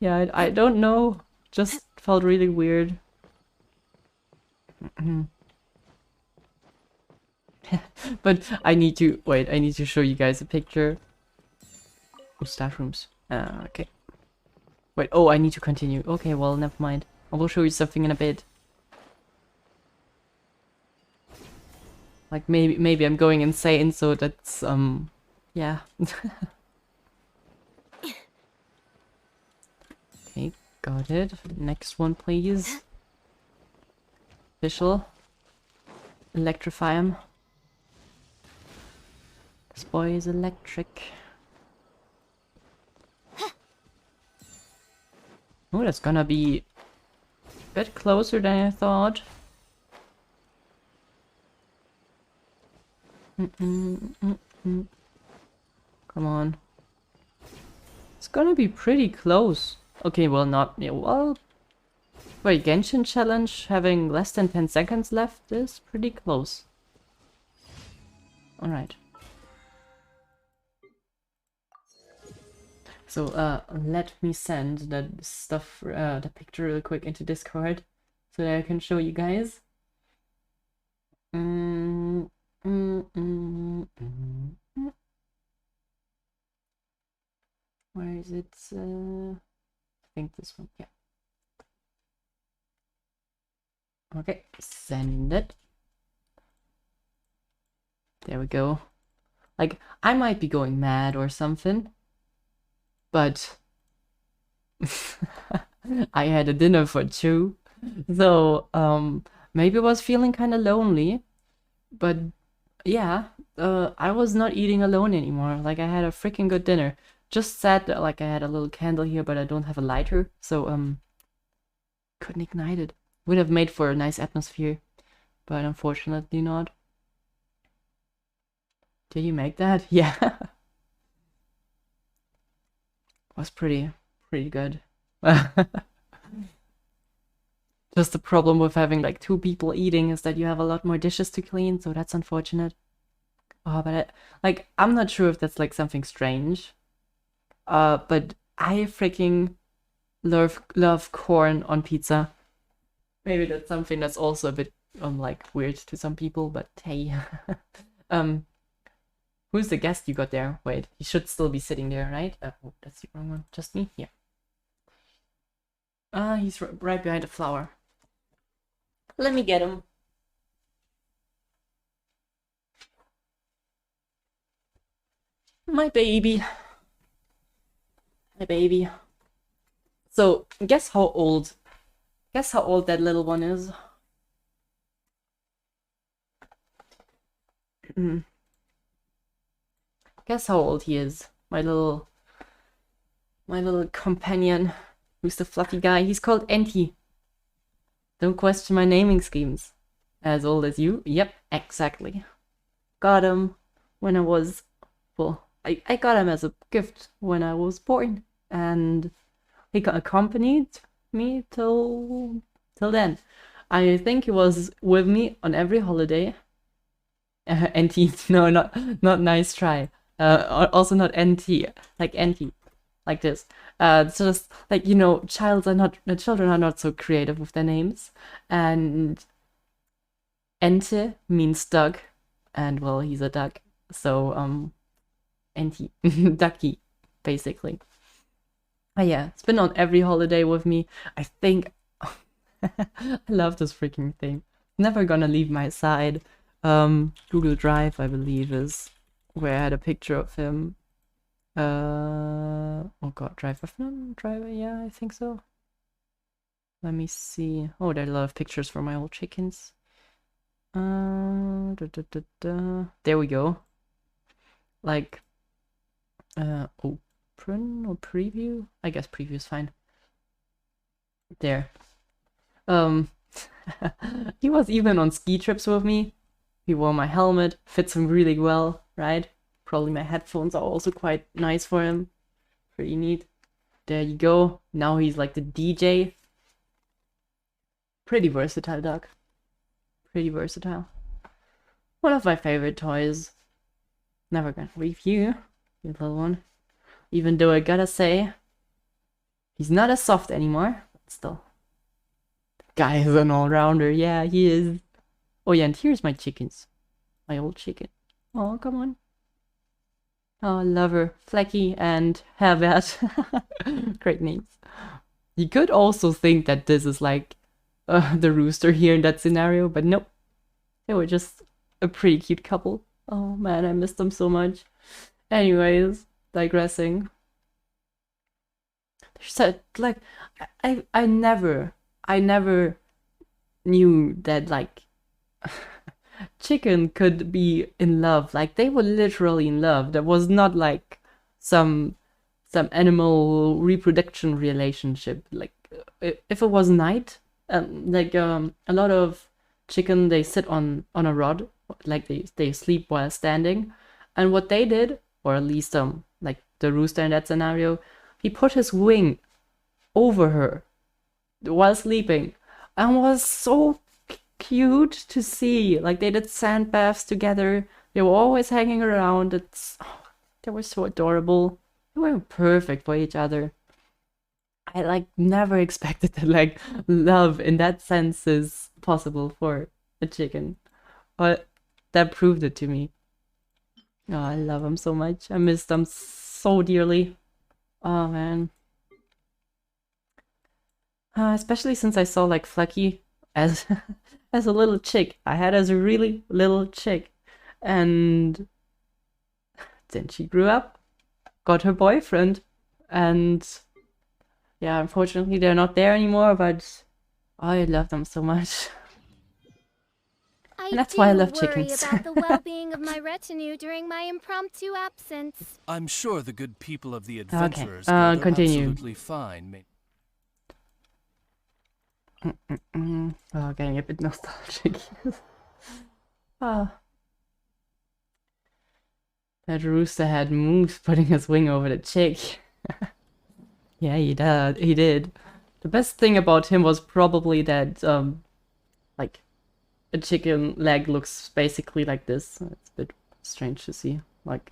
Yeah, I don't know. Just felt really weird. But I need to wait. I need to show you guys a picture. Oh, stash rooms. Okay. Wait, oh, I need to continue. Okay, well, never mind. I will show you something in a bit. Like, maybe I'm going insane, so that's, yeah. Okay, got it. Next one, please. Official. Electrify him. This boy is electric. Oh, that's gonna be a bit closer than I thought. Come on. It's gonna be pretty close. Okay, well, not... Yeah, well... Wait, Genshin challenge having less than 10 seconds left is pretty close. Alright. So, let me send that stuff, the picture real quick into Discord so that I can show you guys. Where is it? I think this one, yeah. Okay, send it. There we go. Like, I might be going mad or something, but I had a dinner for two, so maybe I was feeling kind of lonely, but yeah, I was not eating alone anymore. Like, I had a freaking good dinner. Just sad that like I had a little candle here, but I don't have a lighter, so couldn't ignite it. Would have made for a nice atmosphere, but unfortunately not. Did you make that? Yeah. Was pretty good. Just the problem with having like two people eating is that you have a lot more dishes to clean, so that's unfortunate. Oh, but I'm not sure if that's like something strange. But I freaking love corn on pizza. Maybe that's something that's also a bit like weird to some people, but hey. Who's the guest you got there? Wait, he should still be sitting there, right? Oh, that's the wrong one. Just me? Yeah. He's right behind the flower. Let me get him. My baby. My baby. So, guess how old that little one is? Guess how old he is. My little companion, who's the fluffy guy. He's called Enti. Don't question my naming schemes. As old as you? Yep, exactly. Got him when I was, well, I got him as a gift when I was born, and he accompanied me till then. I think he was with me on every holiday. Enti, no, not nice try. Also not NT, like NT, like this. Just like, children are not so creative with their names, and Ente means duck, and well, he's a duck, so NT, ducky, basically. Yeah, it's been on every holiday with me. I think I love this freaking thing. Never gonna leave my side. Google Drive, I believe, is where I had a picture of him. Oh god, Drive, yeah, I think so. Let me see. Oh, there are a lot of pictures from my old chickens. There we go. Like, open or preview? I guess preview is fine. There. He was even on ski trips with me. He wore my helmet, fits him really well, right? Probably my headphones are also quite nice for him. Pretty neat. There you go. Now he's like the DJ. Pretty versatile dog. Pretty versatile. One of my favorite toys. Never gonna leave you, you little one. Even though I gotta say, he's not as soft anymore, but still. The guy is an all-rounder. Yeah, he is. Oh yeah, and here's my chickens. My old chicken. Oh, come on. Oh, Lover, Flecky, and Herbert. Great names. You could also think that this is like the rooster here in that scenario, but nope. They were just a pretty cute couple. Oh man, I missed them so much. Anyways, digressing. There's like, I never knew that like chicken could be in love. Like, they were literally in love. There was not like some animal reproduction relationship. Like, if it was night, a lot of chicken, they sit on a rod, like they sleep while standing. And what they did, or at least like the rooster in that scenario, he put his wing over her while sleeping, and was so cute to see. Like, they did sand baths together. They were always hanging around. They were so adorable. They were perfect for each other. I like never expected that like love in that sense is possible for a chicken, but that proved it to me. Oh, I love them so much. I miss them so dearly. Oh man. Especially since I saw like Flecky as as a little chick. I had as a really little chick, and then she grew up, got her boyfriend, And yeah, unfortunately they're not there anymore, but I love them so much. I And that's why I love worry chickens. about the well-being of my retinue during my impromptu absence. I'm sure the good people of the Okay, Adventurers Guild are continue. absolutely fine. Oh, getting a bit nostalgic. Ah. That rooster had moose putting his wing over the chick. Yeah, he did. He did. The best thing about him was probably that, like, a chicken leg looks basically like this. It's a bit strange to see, like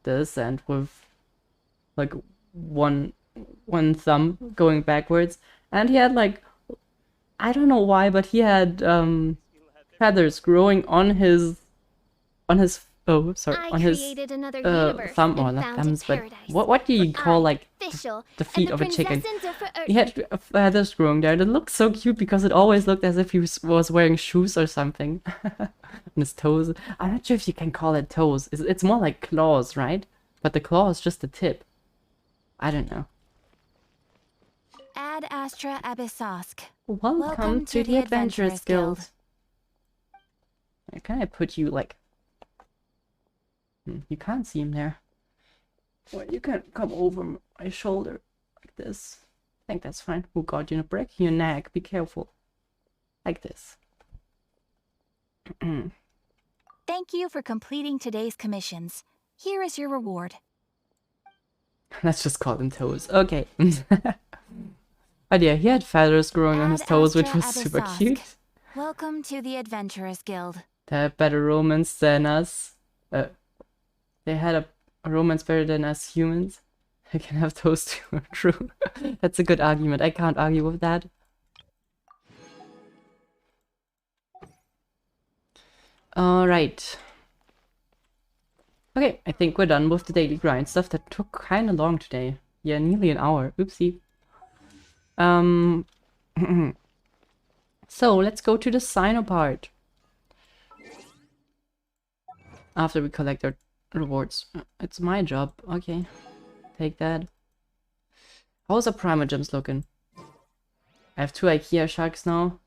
this, and with like one thumb going backwards. And he had like, I don't know why, but he had feathers growing on his oh, sorry, I on his created another universe thumb, or and not founded thumbs, but paradise. what do you call like Official, the feet and of the a chicken? princess and He had feathers growing there. It looked so cute because it always looked as if he was wearing shoes or something. On his toes. I'm not sure if you can call it toes. It's more like claws, right? But the claw is just the tip. I don't know. Ad Astra Abyssosk. Welcome to the Adventurers Guild. Can I put you like... You can't see him there. Well, you can come over my shoulder like this. I think that's fine. Oh god, you're gonna break your neck. Be careful. Like this. Thank you for completing today's commissions. Here is your reward. Let's just call them toes. Okay. But yeah, he had feathers growing on his toes, which was super cute. Welcome to the Adventurers Guild. They had better romance than us. They had a romance better than us humans. They can have those too. True. That's a good argument. I can't argue with that. Alright. Okay, I think we're done with the daily grind stuff. That took kinda long today. Yeah, nearly an hour. Oopsie. So, let's go to the Cyno part. After we collect our rewards. It's my job. Okay. Take that. How's our Primogems looking? I have 2 IKEA sharks now.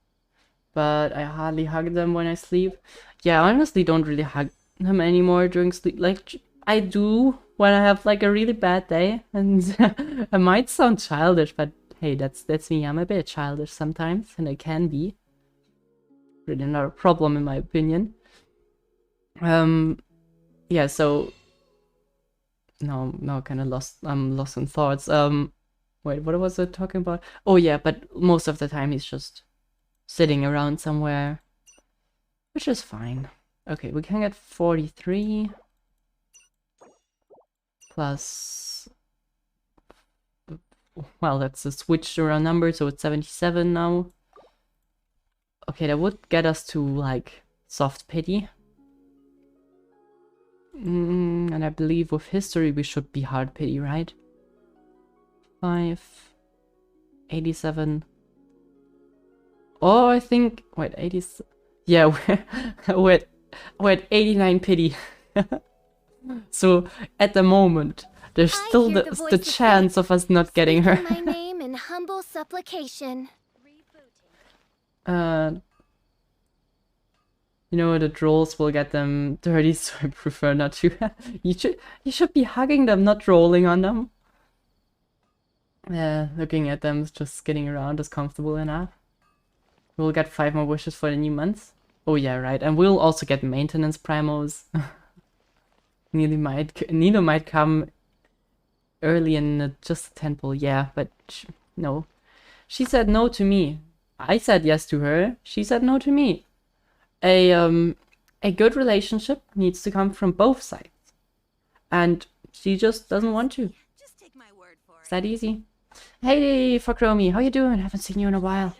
But I hardly hug them when I sleep. Yeah, I honestly don't really hug them anymore during sleep. Like, I do when I have like a really bad day. And I might sound childish, but hey, that's me. I'm a bit childish sometimes, and I can be. Really not a problem in my opinion. Yeah, so now kind of lost. I'm lost in thoughts. Wait, what was I talking about? Oh yeah, but most of the time he's just sitting around somewhere, which is fine. Okay, we can get 43 plus. Well, that's a switched around number, so it's 77 now. Okay, that would get us to like soft pity. And I believe with history we should be hard pity, right? 5, 87. Oh, I think... Wait, 80... Yeah, we're at 89 pity. So, at the moment, there's still the chance of us not getting her. my name in humble supplication. You know, the trolls will get them dirty, so I prefer not to. You should be hugging them, not rolling on them. Looking at them, just getting around is comfortable enough. We'll get 5 more wishes for the new month. Oh yeah, right. And we'll also get maintenance primos. Neither might come early in just a temple, yeah, but no. She said no to me. I said yes to her. She said no to me. A good relationship needs to come from both sides. And she just doesn't want to. Just take my word for It's that easy. Hey, for Chromie, how you doing? Haven't seen you in a while.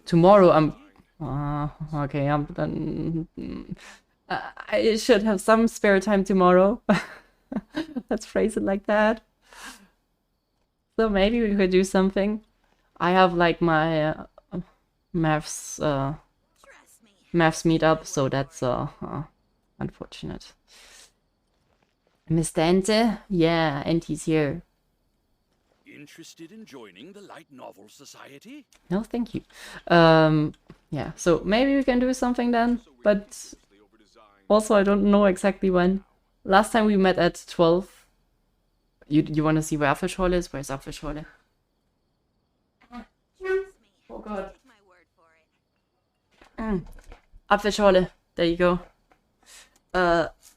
Tomorrow I'm... okay, I'm done. I should have some spare time tomorrow. Let's phrase it like that. So maybe we could do something. I have like my maths meetup, so that's unfortunate. Mr. Ente? Yeah, Ente's here. Interested in joining the Light Novel Society? No, thank you. Yeah, so maybe we can do something then, but also I don't know exactly when. Last time we met at 12. You want to see where Apfelschorle is? Where's Apfelschorle? Oh god. Apfelschorle. There you go.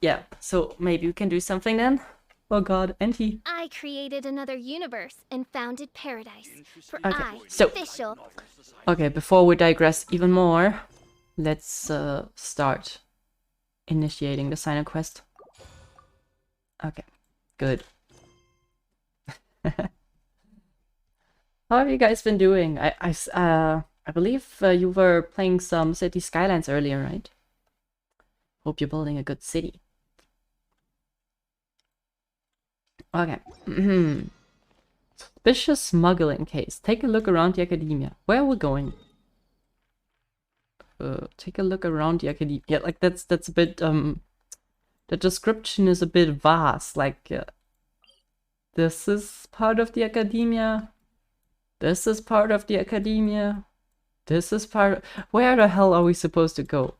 Yeah, so maybe we can do something then. Oh god, Ente. I created another universe and founded paradise. For Okay, I, so- official. Okay, before we digress even more, let's start initiating the Cyno quest. Okay, good. How have you guys been doing? I believe you were playing some City Skylines earlier, right? Hope you're building a good city. Okay. Suspicious smuggling case. Take a look around the academia. Where are we going? Take a look around the academia. Yeah, like that's a bit the description is a bit vast. Like this is part of the academia. This is part of the academia. This is part. Where the hell are we supposed to go?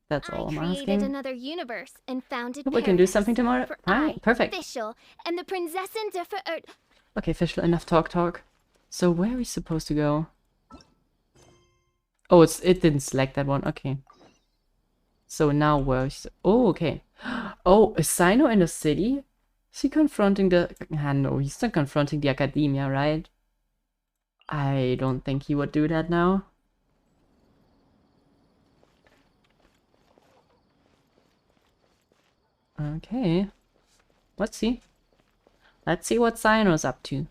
That's all I'm I created asking. another universe and founded We can do paradise. something tomorrow. For Alright, I, perfect. official, and the Prinzessin de Okay, official, enough talk. So where are we supposed to go? Oh, it didn't select that one. Okay. So now where's... Oh, okay. Oh, is Cyno in the city? Is he confronting the... Ah, no, he's not confronting the academia, right? I don't think he would do that now. Okay. Let's see. Let's see what Cyno's up to.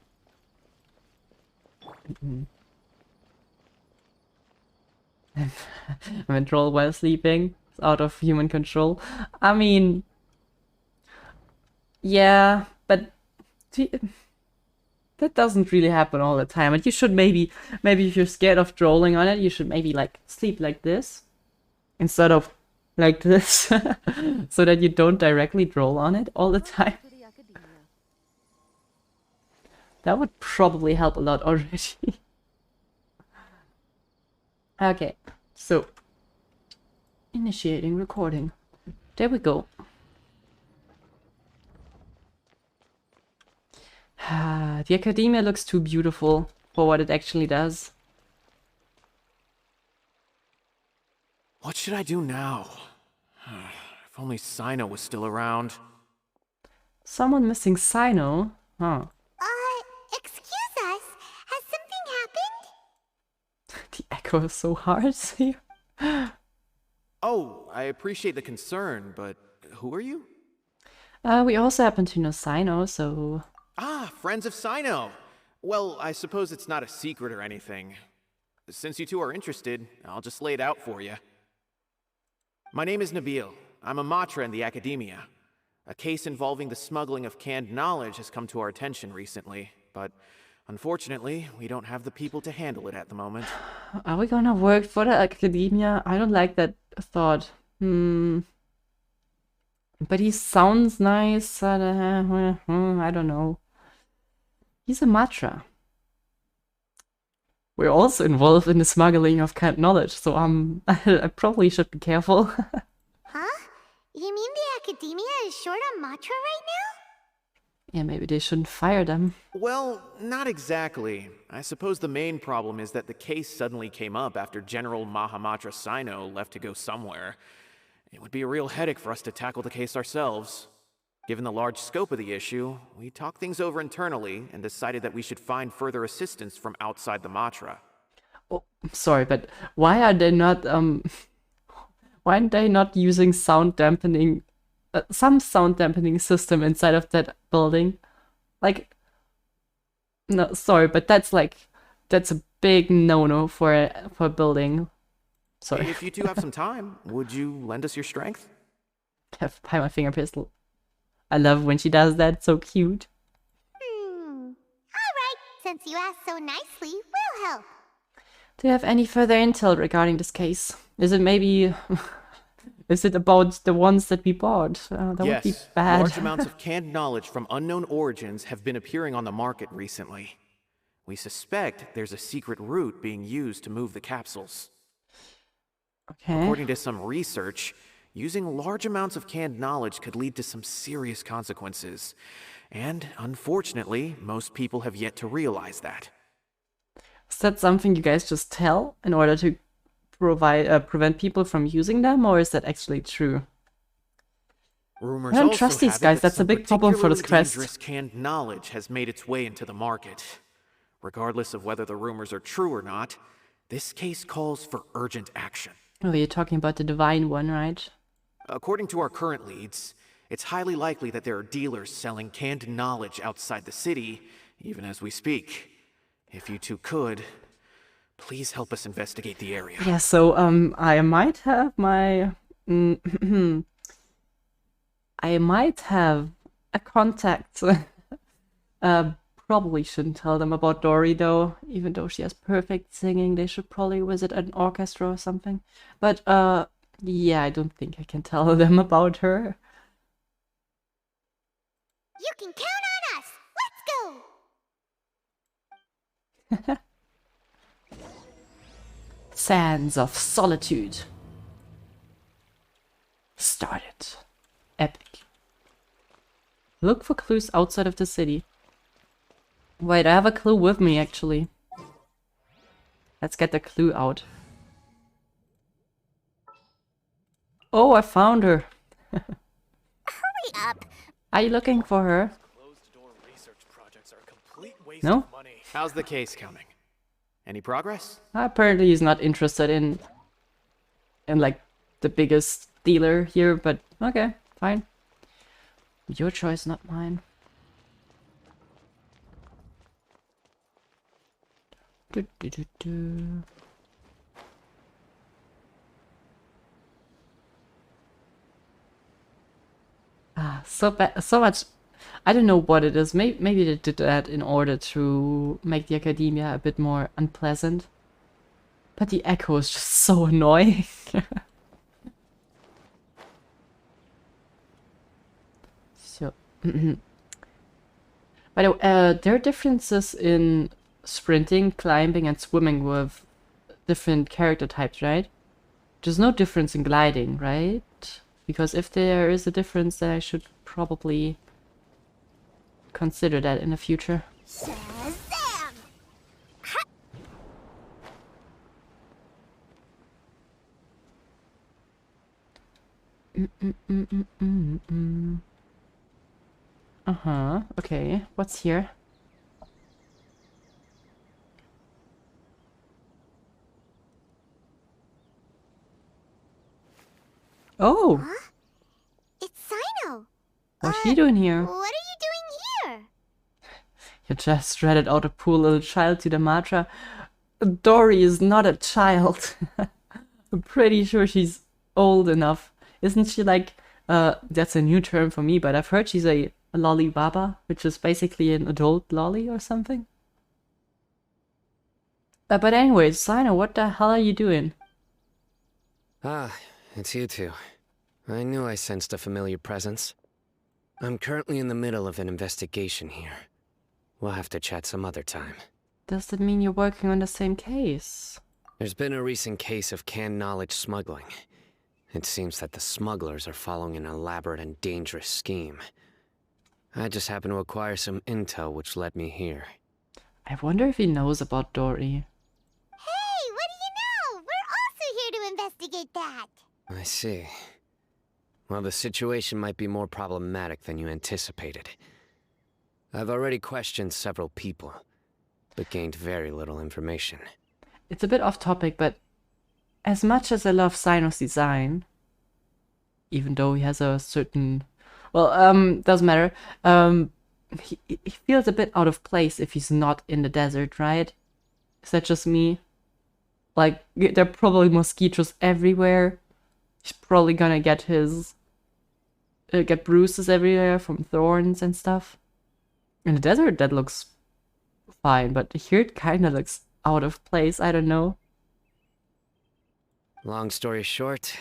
I'm troll while sleeping. It's out of human control. I mean... Yeah, but... That doesn't really happen all the time. And you should maybe if you're scared of trolling on it, you should maybe like sleep like this. Instead of like this. So that you don't directly troll on it all the time. That would probably help a lot already. Okay, so initiating recording. There we go. The academia looks too beautiful for what it actually does. What should I do now? If only Cyno was still around. Someone missing Cyno? Huh. excuse us. Has something happened? The echo is so hard here. Oh, I appreciate the concern, but who are you? We also happen to know Cyno, so... Ah, friends of Cyno. Well, I suppose it's not a secret or anything. Since you two are interested, I'll just lay it out for you. My name is Nabil. I'm a matra in the academia. A case involving the smuggling of canned knowledge has come to our attention recently, but unfortunately, we don't have the people to handle it at the moment. Are we gonna work for the academia? I don't like that thought. But he sounds nice. I don't know. He's a matra. We're also involved in the smuggling of canned knowledge, so I probably should be careful. Huh? You mean the academia is short on matra right now? Yeah, maybe they shouldn't fire them. Well, not exactly. I suppose the main problem is that the case suddenly came up after General Mahamatra Cyno left to go somewhere. It would be a real headache for us to tackle the case ourselves. Given the large scope of the issue, we talked things over internally and decided that we should find further assistance from outside the Matra. Oh, sorry, but why are they not why aren't they not using sound dampening, some sound dampening system inside of that building? Like, no, sorry, but that's a big no-no for a building. Sorry. If you two have some time, would you lend us your strength? Have by my finger pistol. I love when she does that. It's so cute. Alright, since you asked so nicely, we'll help. Do you have any further intel regarding this case? Is it maybe Is it about the ones that we bought? That would be Yes, bad. large amounts of canned knowledge from unknown origins have been appearing on the market recently. We suspect there's a secret route being used to move the capsules. Okay. According to some research, using large amounts of canned knowledge could lead to some serious consequences. And unfortunately, most people have yet to realize that. Is that something you guys just tell in order to prevent people from using them, or is that actually true? Rumors I don't also trust these have it guys. that That's a some big problem for this particularly quest. dangerous canned knowledge has made its way into the market. Regardless of whether the rumors are true or not, this case calls for urgent action. Oh, you're talking about the divine one, right? According to our current leads, it's highly likely that there are dealers selling canned knowledge outside the city, even as we speak. If you two could, please help us investigate the area. Yeah, so I might have my I might have a contact. Probably shouldn't tell them about Dory though, even though she has perfect singing. They should probably visit an orchestra or something. But yeah, I don't think I can tell them about her. You can count on us! Let's go! Sands of Solitude. Started. Epic. Look for clues outside of the city. Wait, I have a clue with me, actually. Let's get the clue out. Oh, I found her. Hurry up! Are you looking for her? Closed-door research projects are a complete waste No? of money. How's the case coming? Any progress? Apparently he's not interested in like the biggest dealer here, but okay, fine. Your choice, not mine. Do, do, do, do. Ah, so bad, so much. I don't know what it is. Maybe they did that in order to make the academia a bit more unpleasant. But the echo is just so annoying. So, by the way, there are differences in sprinting, climbing, and swimming with different character types, right? There's no difference in gliding, right? Because if there is a difference, then I should probably consider that in the future. Shazam! Uh-huh, okay. What's here? Oh! Huh? It's Cyno! What's he doing here? What are you doing here? You just dreaded out a poor little child to the Matra. Dory is not a child. I'm pretty sure she's old enough. Isn't she like, that's a new term for me, but I've heard she's a lolly baba, which is basically an adult lolly or something. But anyways, Cyno, what the hell are you doing? Ah, it's you two. I knew I sensed a familiar presence. I'm currently in the middle of an investigation here. We'll have to chat some other time. Does that mean you're working on the same case? There's been a recent case of canned knowledge smuggling. It seems that the smugglers are following an elaborate and dangerous scheme. I just happened to acquire some intel which led me here. I wonder if he knows about Dory. Hey, what do you know? We're also here to investigate that. I see. Well, the situation might be more problematic than you anticipated. I've already questioned several people, but gained very little information. It's a bit off topic, but as much as I love Cyno's design, even though he has a certain... Well, doesn't matter. He feels a bit out of place if he's not in the desert, right? Is that just me? Like, there are probably mosquitoes everywhere. He's probably gonna get his... get bruises everywhere from thorns and stuff. In the desert, that looks fine, but here it kinda looks out of place, I don't know. Long story short,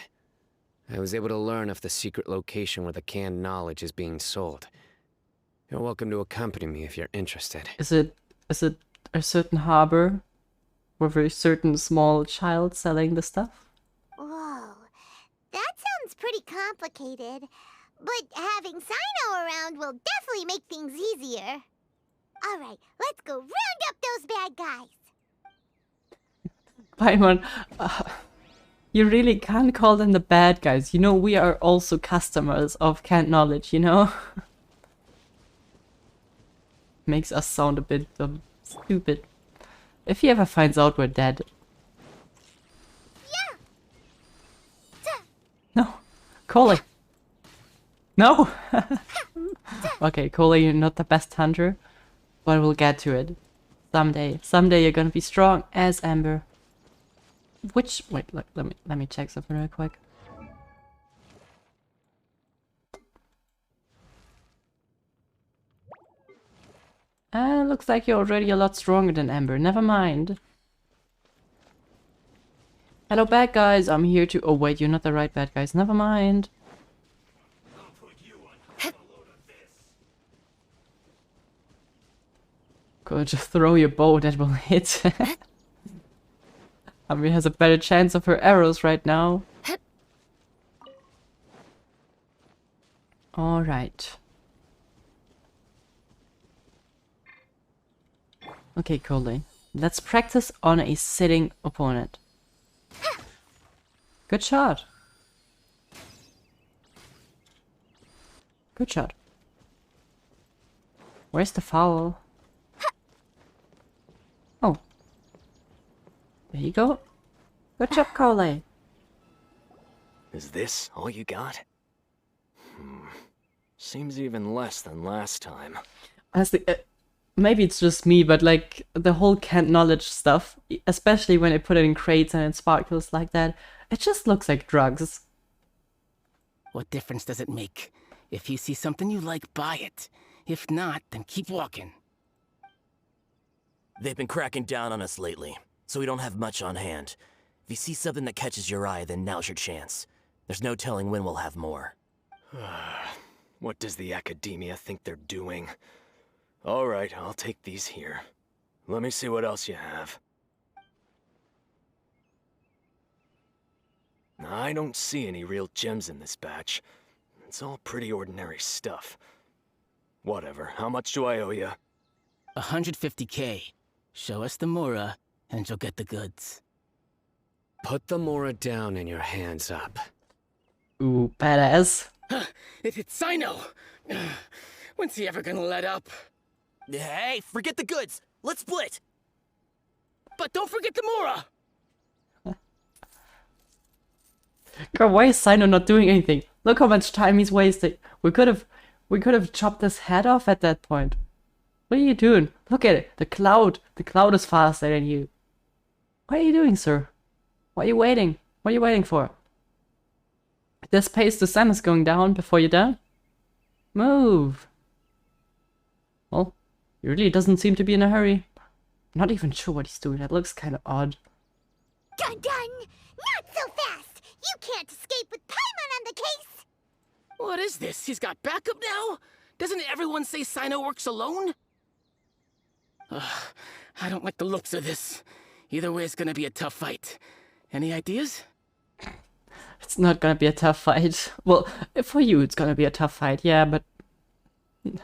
I was able to learn of the secret location where the canned knowledge is being sold. You're welcome to accompany me if you're interested. Is it a certain harbor with a certain small child selling the stuff? Whoa, that sounds pretty complicated. But having Cyno around will definitely make things easier. Alright, let's go round up those bad guys. Paimon, you really can't call them the bad guys. You know, we are also customers of canned knowledge, you know? Makes us sound a bit stupid. If he ever finds out we're dead. Yeah. No. Coley. No! Okay, Coley, you're not the best hunter, but we'll get to it. Someday. Someday you're gonna be strong as Amber. Which... Wait, let me check something real quick. Looks like you're already a lot stronger than Amber. Never mind. Hello, bad guys. I'm here to... Oh, wait, you're not the right bad guys. Never mind. Go just throw your bow, that will hit. Amber has a better chance of her arrows right now. Alright. Okay, Coley. Let's practice on a sitting opponent. Good shot. Good shot. Where's the foul? Oh. There you go. Good job, Coley. Is this all you got? Seems even less than last time. Honestly, maybe it's just me, but like the whole canned knowledge stuff, especially when they put it in crates and it sparkles like that, it just looks like drugs. What difference does it make? If you see something you like, buy it. If not, then keep walking. They've been cracking down on us lately, so we don't have much on hand. If you see something that catches your eye, then now's your chance. There's no telling when we'll have more. What does the academia think they're doing? Alright, I'll take these here. Let me see what else you have. I don't see any real gems in this batch. It's all pretty ordinary stuff. Whatever, how much do I owe you? 150K. Show us the Mora, and you'll get the goods. Put the Mora down and your hands up. Ooh, badass. It's Cyno! When's he ever gonna let up? Hey, forget the goods! Let's split! But don't forget the Mora! God, why is Cyno not doing anything? Look how much time he's wasting. We could have chopped his head off at that point. What are you doing? Look at it. The cloud is faster than you. What are you doing, sir? Why are you waiting? What are you waiting for? At this pace, the sun is going down before you're done. Move. Well, he really doesn't seem to be in a hurry. I'm not even sure what he's doing. That looks kind of odd. Dun dun! Not so fast! You can't escape with Paimon on the case! What is this? He's got backup now? Doesn't everyone say Cyno works alone? I don't like the looks of this. Either way, it's gonna be a tough fight. Any ideas? It's not gonna be a tough fight. Well, for you it's gonna be a tough fight, yeah, but...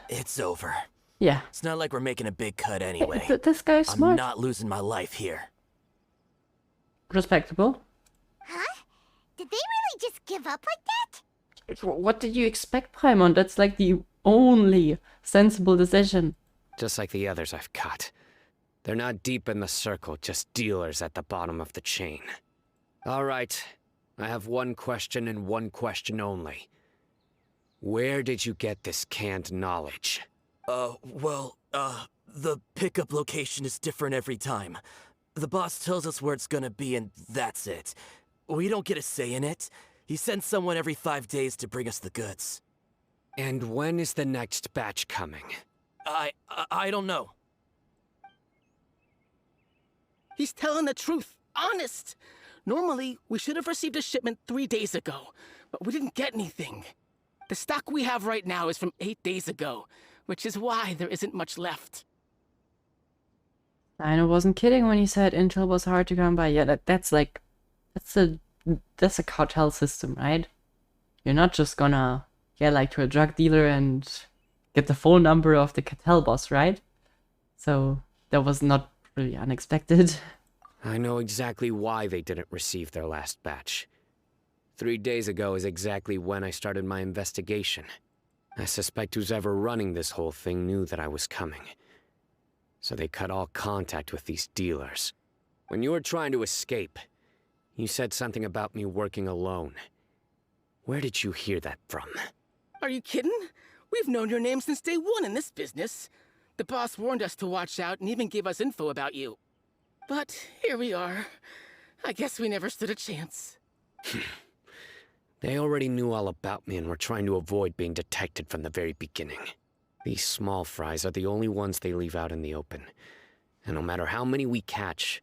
It's over. Yeah. It's not like we're making a big cut anyway. This guy's smart. I'm not losing my life here. Respectable. Huh? Did they really just give up like that? What did you expect, Paimon? That's like the only sensible decision. Just like the others I've cut. They're not deep in the circle, just dealers at the bottom of the chain. Alright, I have one question and one question only. Where did you get this canned knowledge? The pickup location is different every time. The boss tells us where it's gonna be and that's it. We don't get a say in it. He sends someone every 5 days to bring us the goods. And when is the next batch coming? I don't know. He's telling the truth. Honest. Normally, we should have received a shipment 3 days ago. but we didn't get anything. The stock we have right now is from 8 days ago, which is why there isn't much left. Cyno wasn't kidding when he said intel was hard to come by. Yeah, that's a cartel system, right? You're not just gonna get like to a drug dealer and get the phone number of the cartel boss, right? So that was not really unexpected. I know exactly why they didn't receive their last batch. 3 days ago is exactly when I started my investigation. I suspect who's ever running this whole thing knew that I was coming. So they cut all contact with these dealers. When you were trying to escape, you said something about me working alone. Where did you hear that from? Are you kidding? We've known your name since day one in this business. The boss warned us to watch out and even gave us info about you. But here we are. I guess we never stood a chance. They already knew all about me and were trying to avoid being detected from the very beginning. These small fries are the only ones they leave out in the open. And no matter how many we catch,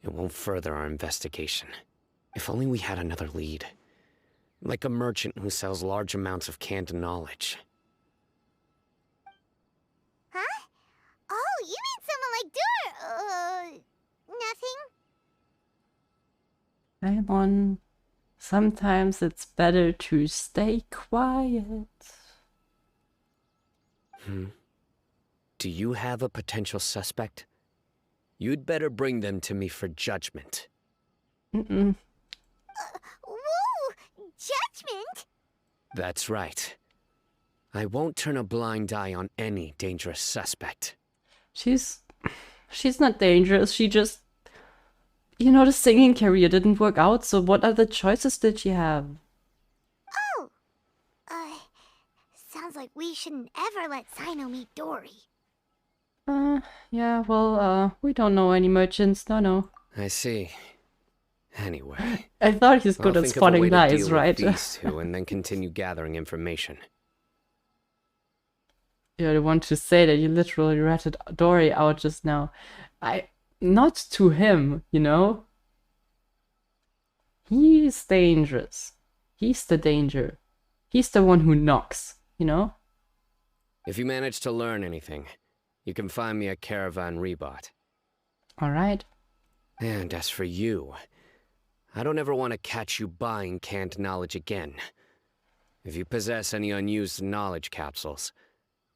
it won't further our investigation. If only we had another lead. Like a merchant who sells large amounts of canned knowledge. Huh? Oh, you mean someone like nothing? Paimon, sometimes it's better to stay quiet. Do you have a potential suspect? You'd better bring them to me for judgment. Whoa! Judgment? That's right. I won't turn a blind eye on any dangerous suspect. She's not dangerous, she just... You know, the singing career didn't work out, so what other choices did she have? Oh! Sounds like we shouldn't ever let Cyno meet Dory. Yeah, well, we don't know any merchants, no. I see. Anyway... I thought he's good I'll at think of a way spotting to lies, deal with right? these two and then continue gathering information. Yeah, I want to say that you literally ratted Dory out just now. Not to him, you know? He's dangerous. He's the danger. He's the one who knocks, you know? If you manage to learn anything, you can find me a Caravan Rebot. Alright. And as for you, I don't ever want to catch you buying canned knowledge again. If you possess any unused knowledge capsules,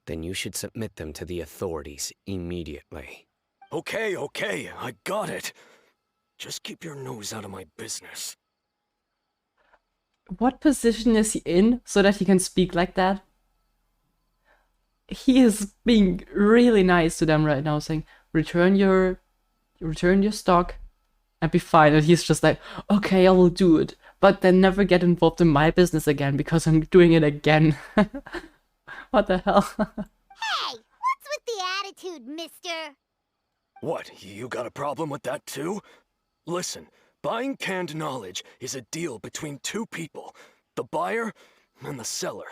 then you should submit them to the authorities immediately. Okay, I got it. Just keep your nose out of my business. What position is he in so that he can speak like that? He is being really nice to them right now, saying, return your stock and be fine. And he's just like, okay, I will do it. But then never get involved in my business again because I'm doing it again. What the hell? Hey, what's with the attitude, mister? What, you got a problem with that too? Listen, buying canned knowledge is a deal between two people, the buyer and the seller.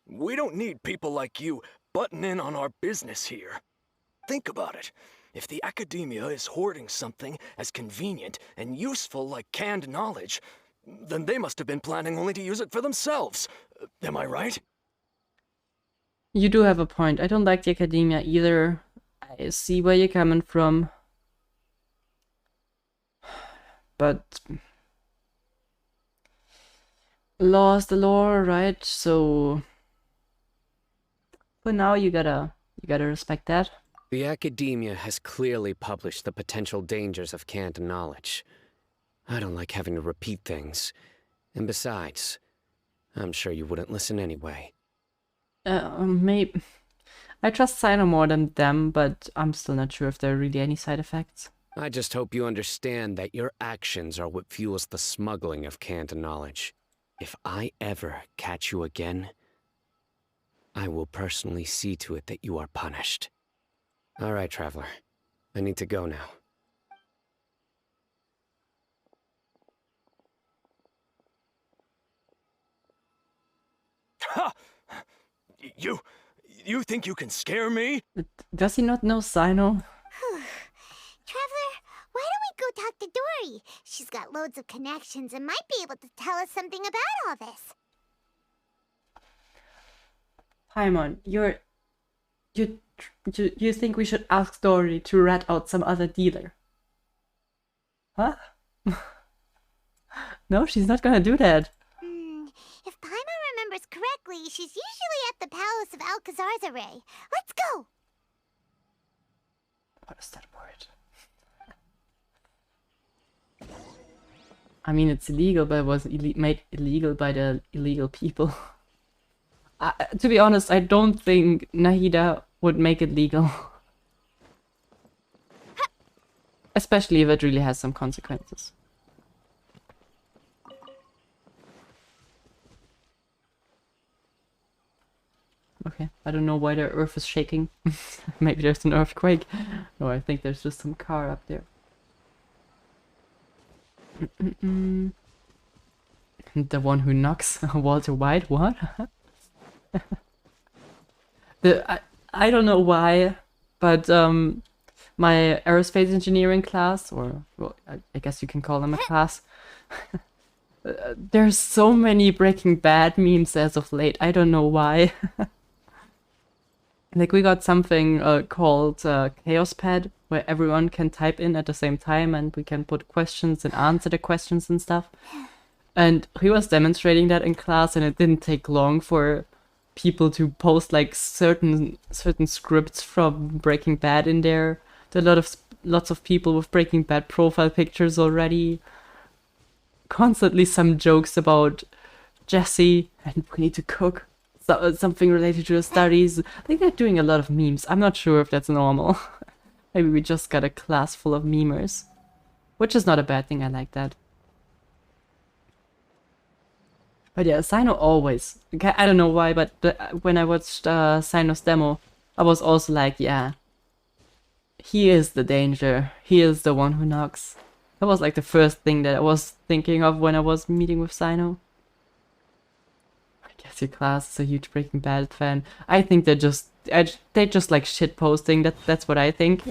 We don't need people like you butting in on our business here. Think about it. If the academia is hoarding something as convenient and useful like canned knowledge, then they must have been planning only to use it for themselves. Am I right? You do have a point. I don't like the academia either. I see where you're coming from. But law is the law, right? So for now you gotta respect that. The academia has clearly published the potential dangers of canned knowledge. I don't like having to repeat things. And besides, I'm sure you wouldn't listen anyway. Maybe. I trust Cyno more than them, but I'm still not sure if there are really any side effects. I just hope you understand that your actions are what fuels the smuggling of canned knowledge. If I ever catch you again, I will personally see to it that you are punished. All right, Traveler. I need to go now. Ha! You think you can scare me? Does he not know Cyno? Traveler, why don't we go talk to Dory? She's got loads of connections and might be able to tell us something about all this. Paimon, you think we should ask Dory to rat out some other dealer? Huh? No, she's not gonna do that. If Paimon remembers correctly, she's usually at the Palace of Alcazar's array. Let's go! What is that word? I mean, it's illegal, but it was made illegal by the illegal people. To be honest, I don't think Nahida would make it legal. Especially if it really has some consequences. Okay, I don't know why the earth is shaking. Maybe there's an earthquake. No, I think there's just some car up there. The one who knocks. Walter White, what? I don't know why, but my aerospace engineering class, or well, I guess you can call them a class, there's so many Breaking Bad memes as of late. I don't know why. Like, we got something called Chaos Pad, where everyone can type in at the same time and we can put questions and answer the questions and stuff. And he was demonstrating that in class, and it didn't take long for people to post like certain scripts from Breaking Bad in there. There are lots of people with Breaking Bad profile pictures already. Constantly some jokes about Jesse and we need to cook. Something related to the studies. I think they're doing a lot of memes. I'm not sure if that's normal. Maybe we just got a class full of memers. Which is not a bad thing, I like that. But yeah, Cyno always. I don't know why, but when I watched Cyno's demo, I was also like, yeah. He is the danger. He is the one who knocks. That was like the first thing that I was thinking of when I was meeting with Cyno. I guess your class is a huge Breaking Bad fan. I think they just like shit posting. That's what I think.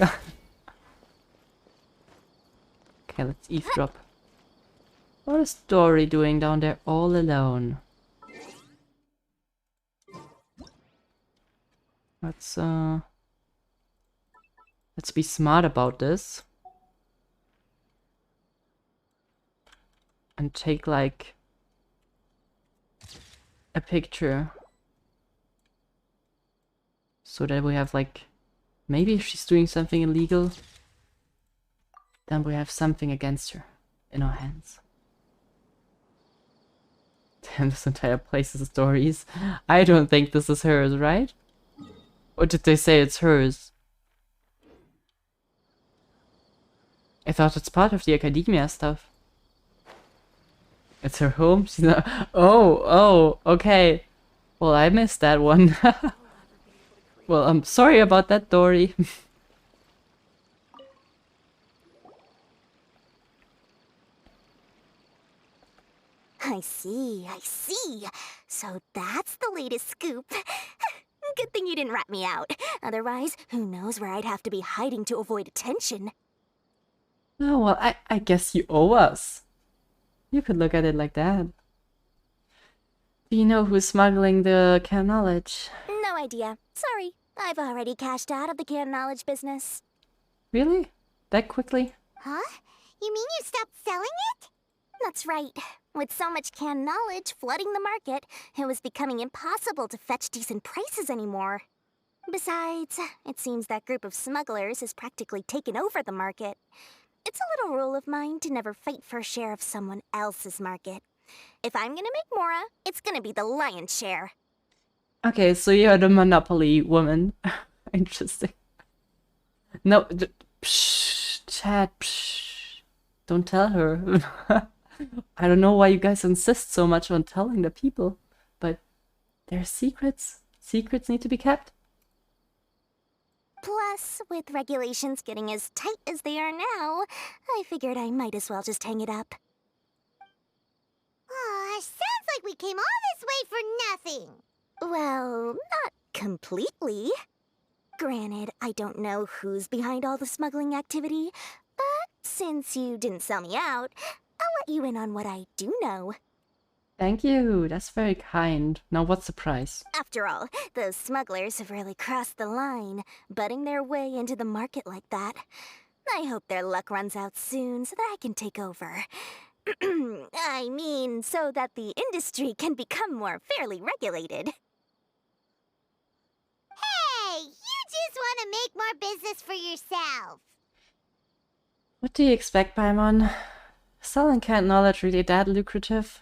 Okay, let's eavesdrop. What is Dory doing down there all alone? Let's be smart about this. And take like a picture. So that we have like, maybe if she's doing something illegal, then we have something against her in our hands. Damn, this entire place is stories. I don't think this is hers, right? Or did they say it's hers? I thought it's part of the academia stuff. It's her home? She's not... Oh, okay. Well, I missed that one. Well, I'm sorry about that, Dory. I see. So that's the latest scoop. Good thing you didn't rat me out. Otherwise, who knows where I'd have to be hiding to avoid attention. Oh, well, I guess you owe us. You could look at it like that. Do you know who's smuggling the canned knowledge? No idea. Sorry. I've already cashed out of the canned knowledge business. Really? That quickly? Huh? You mean you stopped selling it? That's right. With so much canned knowledge flooding the market, it was becoming impossible to fetch decent prices anymore. Besides, it seems that group of smugglers has practically taken over the market. It's a little rule of mine to never fight for a share of someone else's market. If I'm gonna make Mora, it's gonna be the lion's share. Okay, so you're the monopoly woman. Interesting. No, psh, Chad, psh. Don't tell her. I don't know why you guys insist so much on telling the people, but they're secrets. Secrets need to be kept. Plus, with regulations getting as tight as they are now, I figured I might as well just hang it up. Aw, sounds like we came all this way for nothing. Well, not completely. Granted, I don't know who's behind all the smuggling activity, but since you didn't sell me out, let you in on what I do know. Thank you, that's very kind. Now what's the price? After all, those smugglers have really crossed the line, butting their way into the market like that. I hope their luck runs out soon so that I can take over. I mean, so that the industry can become more fairly regulated. Hey, you just want to make more business for yourself. What do you expect, Paimon? Selling canned knowledge really that lucrative?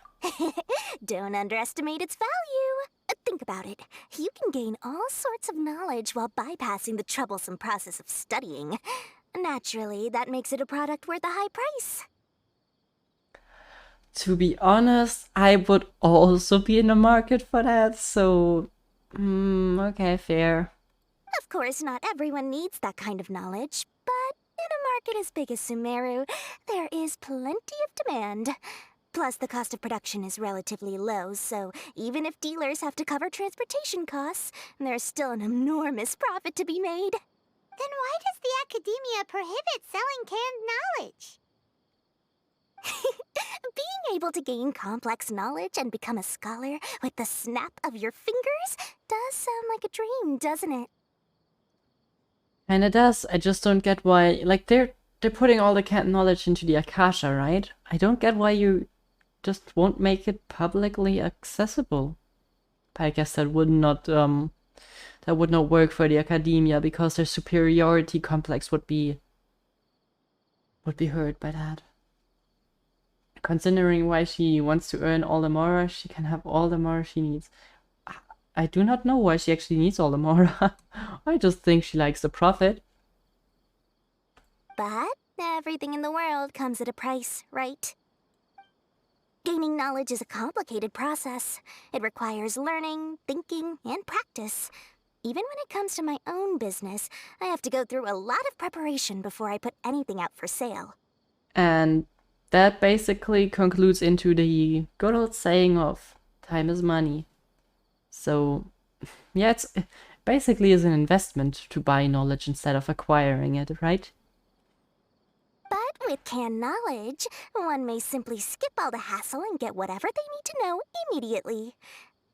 Don't underestimate its value. Think about it. You can gain all sorts of knowledge while bypassing the troublesome process of studying. Naturally, that makes it a product worth a high price. To be honest, I would also be in the market for that, so... okay, fair. Of course, not everyone needs that kind of knowledge, but in a market as big as Sumeru, there is plenty of demand. Plus, the cost of production is relatively low, so even if dealers have to cover transportation costs, there's still an enormous profit to be made. Then why does the academia prohibit selling canned knowledge? Being able to gain complex knowledge and become a scholar with the snap of your fingers does sound like a dream, doesn't it? And it does, I just don't get why... Like, they're putting all the canned knowledge into the Akasha, right? I don't get why you just won't make it publicly accessible. But I guess that would not work for the academia because their superiority complex would be hurt by that. Considering why she wants to earn all the Mora, she can have all the Mora she needs. I do not know why she actually needs all the Mora. I just think she likes the profit. But everything in the world comes at a price, right? Gaining knowledge is a complicated process. It requires learning, thinking, and practice. Even when it comes to my own business, I have to go through a lot of preparation before I put anything out for sale. And that basically concludes into the good old saying of time is money. So, yeah, it's basically is an investment to buy knowledge instead of acquiring it, right? But with canned knowledge, one may simply skip all the hassle and get whatever they need to know immediately.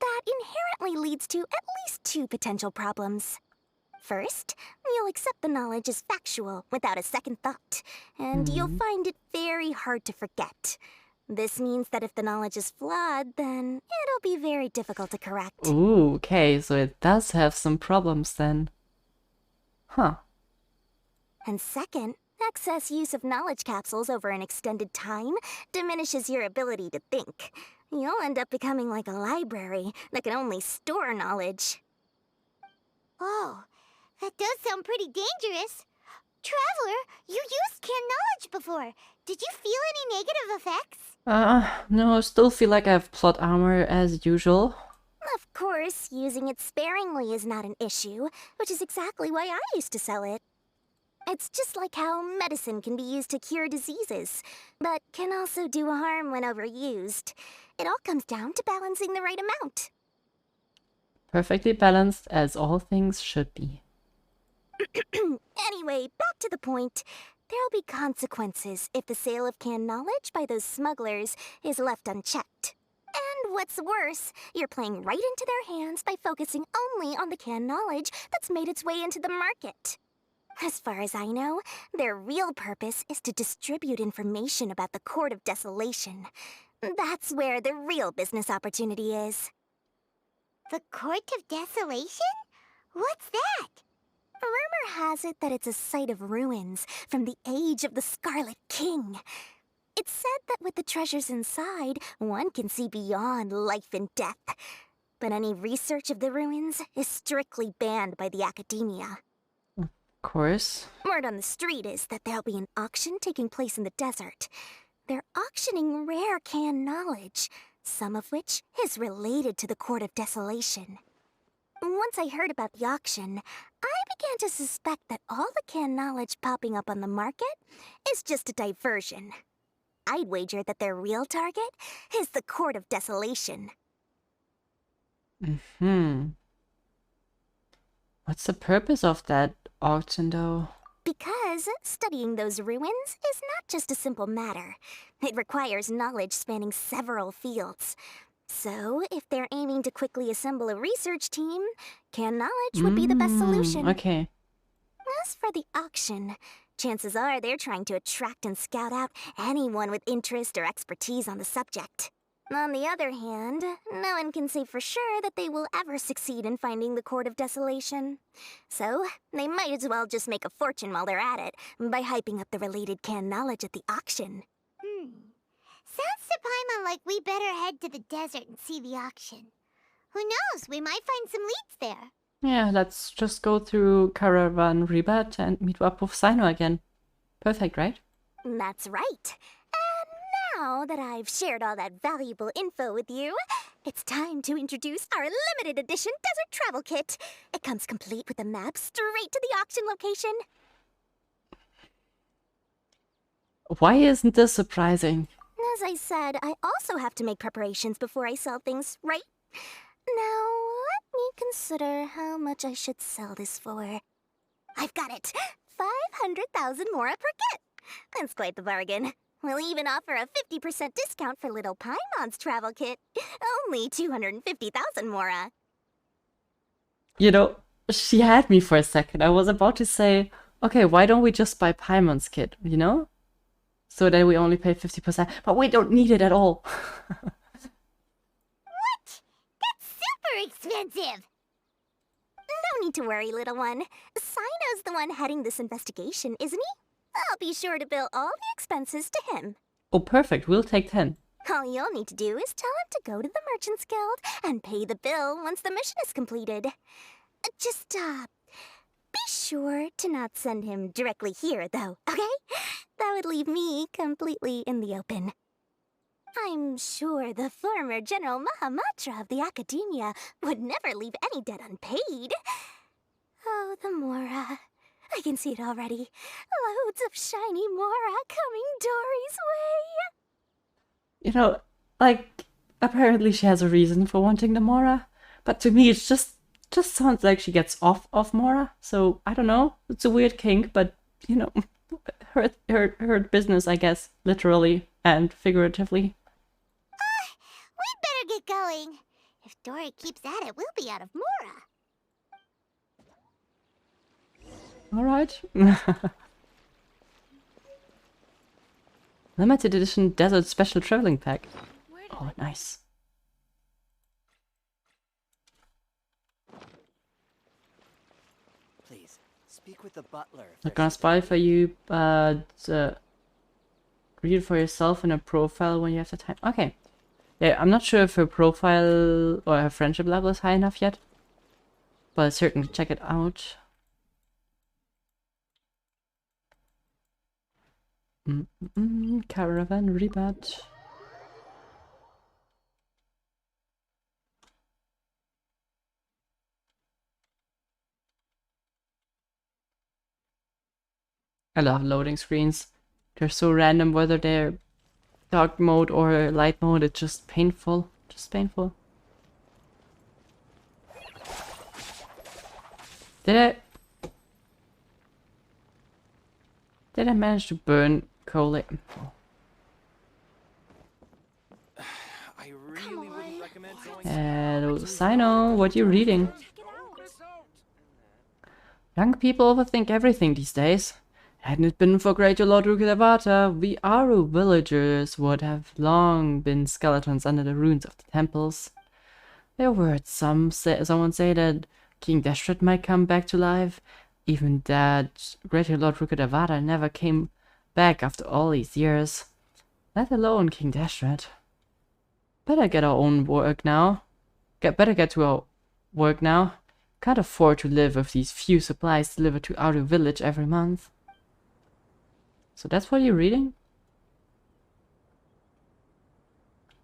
That inherently leads to at least two potential problems. First, you'll accept the knowledge as factual without a second thought, and you'll find it very hard to forget. This means that if the knowledge is flawed, then it'll be very difficult to correct. Ooh, okay, so it does have some problems then. Huh. And second, excess use of knowledge capsules over an extended time diminishes your ability to think. You'll end up becoming like a library that can only store knowledge. Oh, that does sound pretty dangerous. Traveler, you used canned knowledge before. Did you feel any negative effects? No, I still feel like I have plot armor as usual. Of course, using it sparingly is not an issue, which is exactly why I used to sell it. It's just like how medicine can be used to cure diseases, but can also do harm when overused. It all comes down to balancing the right amount. Perfectly balanced, as all things should be. Anyway, back to the point. There'll be consequences if the sale of canned knowledge by those smugglers is left unchecked. And what's worse, you're playing right into their hands by focusing only on the canned knowledge that's made its way into the market. As far as I know, their real purpose is to distribute information about the Court of Desolation. That's where the real business opportunity is. The Court of Desolation? What's that? Rumor has it that it's a site of ruins from the age of the Scarlet King. It's said that with the treasures inside, one can see beyond life and death. But any research of the ruins is strictly banned by the academia. Of course. Word on the street is that there'll be an auction taking place in the desert. They're auctioning rare canned knowledge, some of which is related to the Court of Desolation. Once I heard about the auction, I began to suspect that all the canned knowledge popping up on the market is just a diversion. I'd wager that their real target is the Court of Desolation. What's the purpose of that auction, though? Because studying those ruins is not just a simple matter. It requires knowledge spanning several fields. So, if they're aiming to quickly assemble a research team, can knowledge would be the best solution. Okay. As for the auction, chances are they're trying to attract and scout out anyone with interest or expertise on the subject. On the other hand, no one can say for sure that they will ever succeed in finding the Court of Desolation. So, they might as well just make a fortune while they're at it by hyping up the related canned knowledge at the auction. Sounds to Paimon like we better head to the desert and see the auction. Who knows, we might find some leads there. Yeah, let's just go through Caravan Ribat and meet up with Cyno again. Perfect, right? That's right. And now that I've shared all that valuable info with you, it's time to introduce our limited edition desert travel kit. It comes complete with a map straight to the auction location. Why isn't this surprising? As I said, I also have to make preparations before I sell things, right? Now, let me consider how much I should sell this for. I've got it! 500,000 mora per kit! That's quite the bargain. We'll even offer a 50% discount for little Paimon's travel kit. Only 250,000 mora. You know, she had me for a second. I was about to say, okay, why don't we just buy Paimon's kit, you know? So that we only pay 50%, but we don't need it at all. What? That's super expensive! No need to worry, little one. Cyno's the one heading this investigation, isn't he? I'll be sure to bill all the expenses to him. Oh, perfect. We'll take 10. All you'll need to do is tell him to go to the Merchants Guild and pay the bill once the mission is completed. Just, be sure to not send him directly here, though, okay? That would leave me completely in the open. I'm sure the former General Mahamatra of the Academia would never leave any debt unpaid. Oh, the Mora. I can see it already. Loads of shiny Mora coming Dory's way. You know, like, apparently she has a reason for wanting the Mora, but to me it's just sounds like she gets off of Mora, so I don't know. It's a weird kink, but, you know, her business, I guess, literally and figuratively. We'd better get going. If Dory keeps at it, we'll be out of Mora. Alright. Limited edition desert special traveling pack. Oh, nice. Please, speak with the butler. Not gonna spy for you, but read it for yourself in a profile when you have the time. Okay. Yeah, I'm not sure if her profile or her friendship level is high enough yet, but I'll certainly check it out. Caravan Ribat. I love loading screens. They're so random whether they're dark mode or light mode. It's just painful. Just painful. Did I manage to burn coal? I really wouldn't recommend going. Hello, Cyno, what are you reading? Young people overthink everything these days. Hadn't it been for Great Lord Rukadavata, we Aru villagers would have long been skeletons under the ruins of the temples. There were someone say that King Deshret might come back to life, even that Great Lord Rukadavata never came back after all these years. Let alone King Deshret. Better get our own work now. Better get to our work now. Can't afford to live with these few supplies delivered to Aru village every month. So that's what you're reading?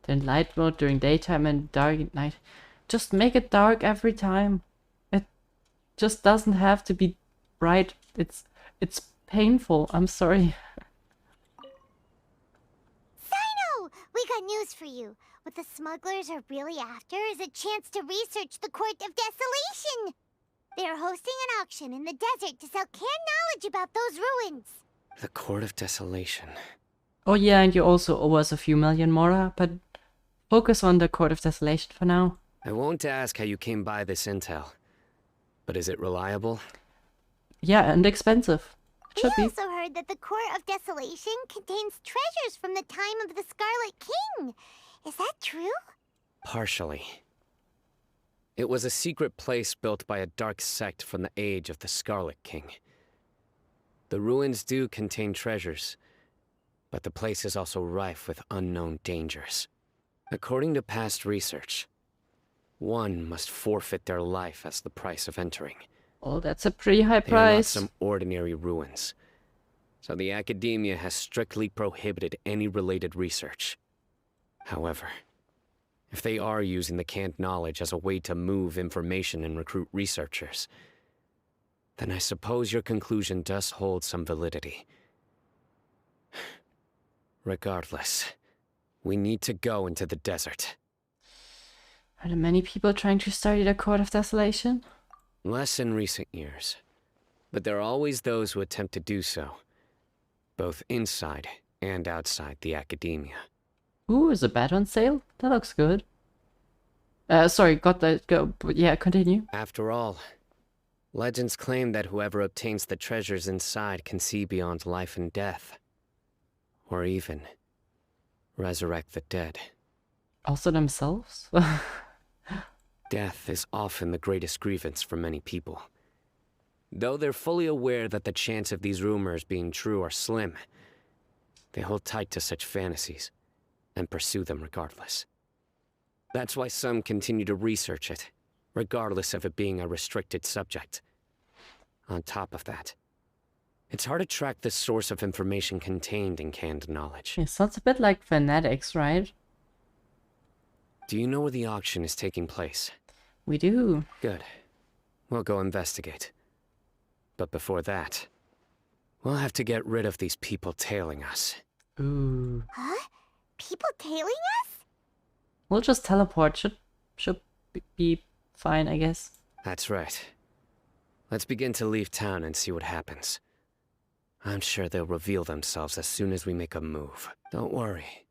Then light mode during daytime and dark at night. Just make it dark every time. It just doesn't have to be bright. It's painful. I'm sorry. Cyno! We got news for you. What the smugglers are really after is a chance to research the Court of Desolation. They're hosting an auction in the desert to sell canned knowledge about those ruins. The Court of Desolation. Oh yeah, and you also owe us a few million, Mora, but focus on the Court of Desolation for now. I won't ask how you came by this intel, but is it reliable? Yeah, and expensive. Should We be. also heard that the Court of Desolation contains treasures from the time of the Scarlet King. Is that true? Partially. It was a secret place built by a dark sect from the age of the Scarlet King. The ruins do contain treasures, but the place is also rife with unknown dangers. According to past research, one must forfeit their life as the price of entering. Oh, that's a pretty high They are not price. some ordinary ruins, so the Academia has strictly prohibited any related research. However, if they are using the canned knowledge as a way to move information and recruit researchers, then I suppose your conclusion does hold some validity. Regardless, we need to go into the desert. Are there many people trying to study the Court of Desolation? Less in recent years, but there are always those who attempt to do so, both inside and outside the Academia. Ooh, is a bat on sale? That looks good. Sorry, got that go, but yeah, continue. After all, legends claim that whoever obtains the treasures inside can see beyond life and death, or even resurrect the dead. Also themselves? Death is often the greatest grievance for many people. Though they're fully aware that the chance of these rumors being true are slim, they hold tight to such fantasies and pursue them regardless. That's why some continue to research it, regardless of it being a restricted subject. On top of that, it's hard to track the source of information contained in canned knowledge. It sounds a bit like fanatics, right? Do you know where the auction is taking place? We do. Good. We'll go investigate. But before that, we'll have to get rid of these people tailing us. Ooh. Huh? People tailing us? We'll just teleport. Should be fine, I guess. That's right. Let's begin to leave town and see what happens. I'm sure they'll reveal themselves as soon as we make a move. Don't worry.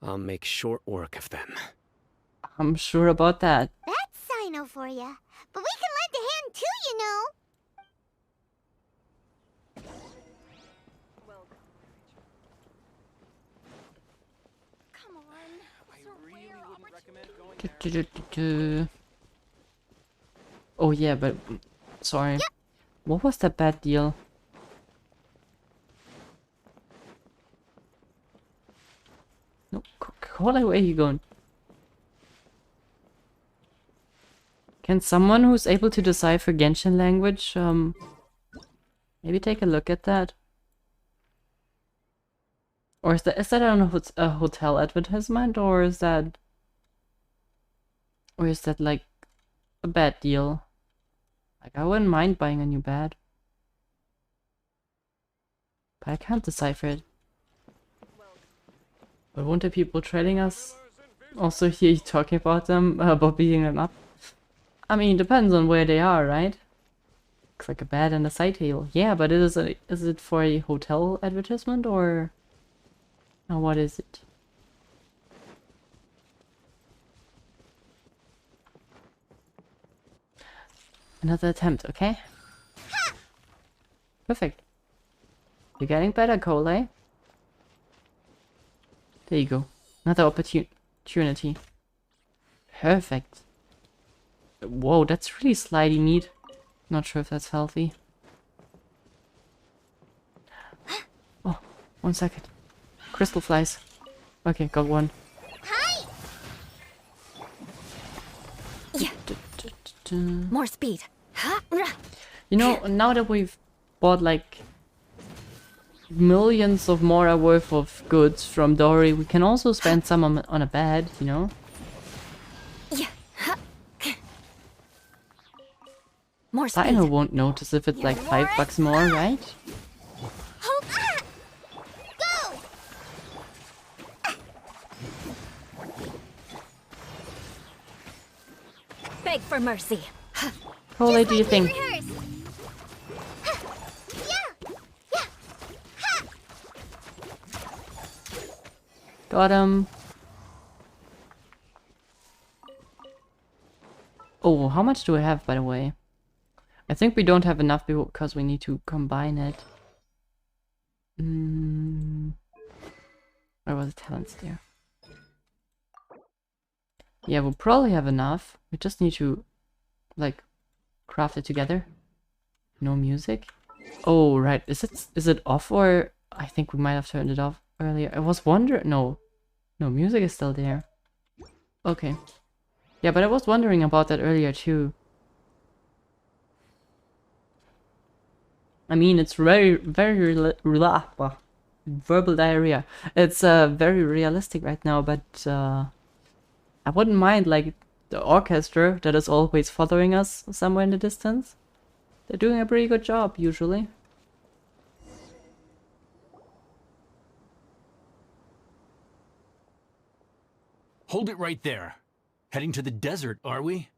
I'll make short work of them. I'm sure about that. That's Cyno for ya. But we can lend a hand too, you know. Come on. I really wouldn't recommend going Oh yeah, but sorry. What was that bad deal? No, Cola, where are you going? Can someone who's able to decipher Genshin language, maybe take a look at that? Or is that on a hotel advertisement, or is that like a bad deal? Like, I wouldn't mind buying a new bed, but I can't decipher it. But won't there be people trailing us? Also hear you talking about them, about beating them up. I mean, depends on where they are, right? Looks like a bed and a side table. Yeah, but is it for a hotel advertisement, or what is it? Another attempt, okay? Perfect. You're getting better, Cole. There you go. Another opportunity. Perfect. Whoa, that's really slidey meat. Not sure if that's healthy. Oh, 1 second. Crystal flies. Okay, got one. Hi. Yeah. More speed. You know, now that we've bought like millions of Mora worth of goods from Dory, we can also spend some on a bed, you know? Yeah. More speed. Cyno won't notice if it's like $5 more, right? Go! Beg for mercy. How late do you think? Got him. Oh, how much do I have, by the way? I think we don't have enough because we need to combine it. Where was the talents there? Yeah, we'll probably have enough. We just need to, like, craft it together. No music. Oh, right. Is it off, or I think we might have turned it off earlier. I was wondering. No, music is still there. Okay. Yeah, but I was wondering about that earlier too. I mean, it's very verbal diarrhea. It's very realistic right now, but I wouldn't mind like the orchestra that is always following us somewhere in the distance. They're doing a pretty good job usually. Hold it right there. Heading to the desert, are we?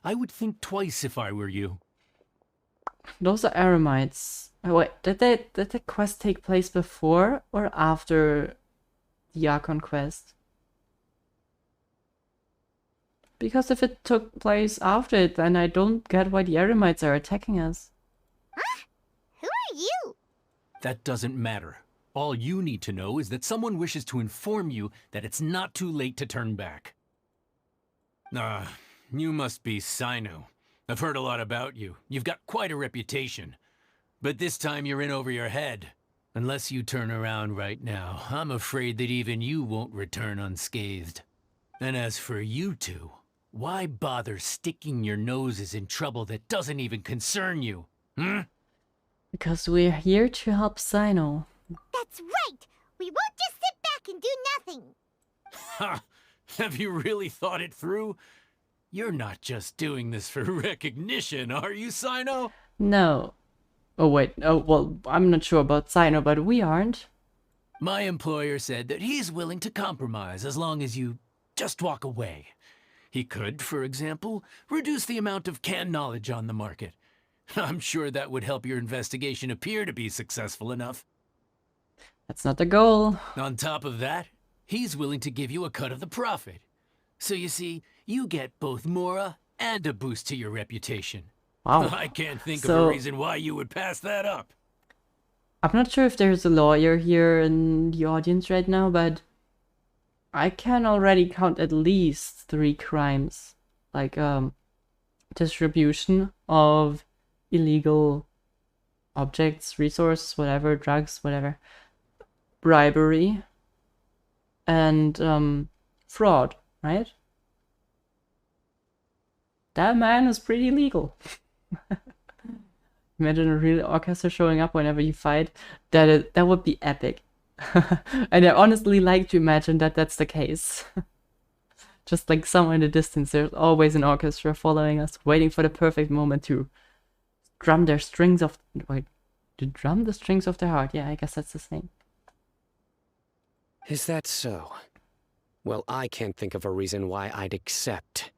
I would think twice if I were you. Those are Aramites. Oh, wait, did the quest take place before or after the Archon quest? Because if it took place after it, then I don't get why the Aramites are attacking us. Huh? Who are you? That doesn't matter. All you need to know is that someone wishes to inform you that it's not too late to turn back. You must be Cyno. I've heard a lot about you. You've got quite a reputation. But this time you're in over your head. Unless you turn around right now, I'm afraid that even you won't return unscathed. And as for you two, why bother sticking your noses in trouble that doesn't even concern you? Because we're here to help Cyno. That's right! We won't just sit back and do nothing! Ha! Have you really thought it through? You're not just doing this for recognition, are you, Cyno? No. Oh wait, oh well, I'm not sure about Cyno, but we aren't. My employer said that he's willing to compromise as long as you just walk away. He could, for example, reduce the amount of canned knowledge on the market. I'm sure that would help your investigation appear to be successful enough. That's not the goal. On top of that, he's willing to give you a cut of the profit. So you see, you get both Mora and a boost to your reputation. Wow. I can't think of a reason why you would pass that up. I'm not sure if there's a lawyer here in the audience right now, but I can already count at least 3 crimes. Like, distribution of illegal objects, resources, whatever, drugs, whatever. Bribery. And, fraud, right? That man is pretty legal. Imagine a real orchestra showing up whenever you fight. That would be epic. And I honestly like to imagine that that's the case. Just like somewhere in the distance, there's always an orchestra following us, waiting for the perfect moment to drum their strings of... Wait, to drum the strings of their heart. Yeah, I guess that's the same. Is that so? Well, I can't think of a reason why I'd accept.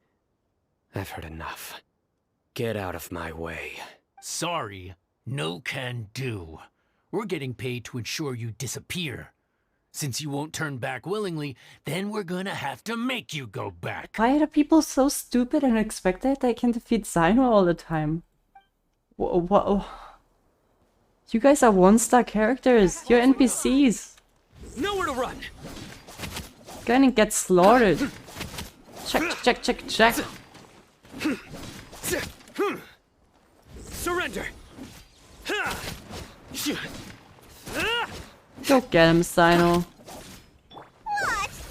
I've heard enough. Get out of my way. Sorry, no can do. We're getting paid to ensure you disappear. Since you won't turn back willingly, then we're gonna have to make you go back. Why are the people so stupid and expect that they can defeat Cyno all the time? What? You guys are 1-star characters. You're NPCs. Nowhere to run. Gonna get slaughtered. Check. Surrender. Go get him, Cyno.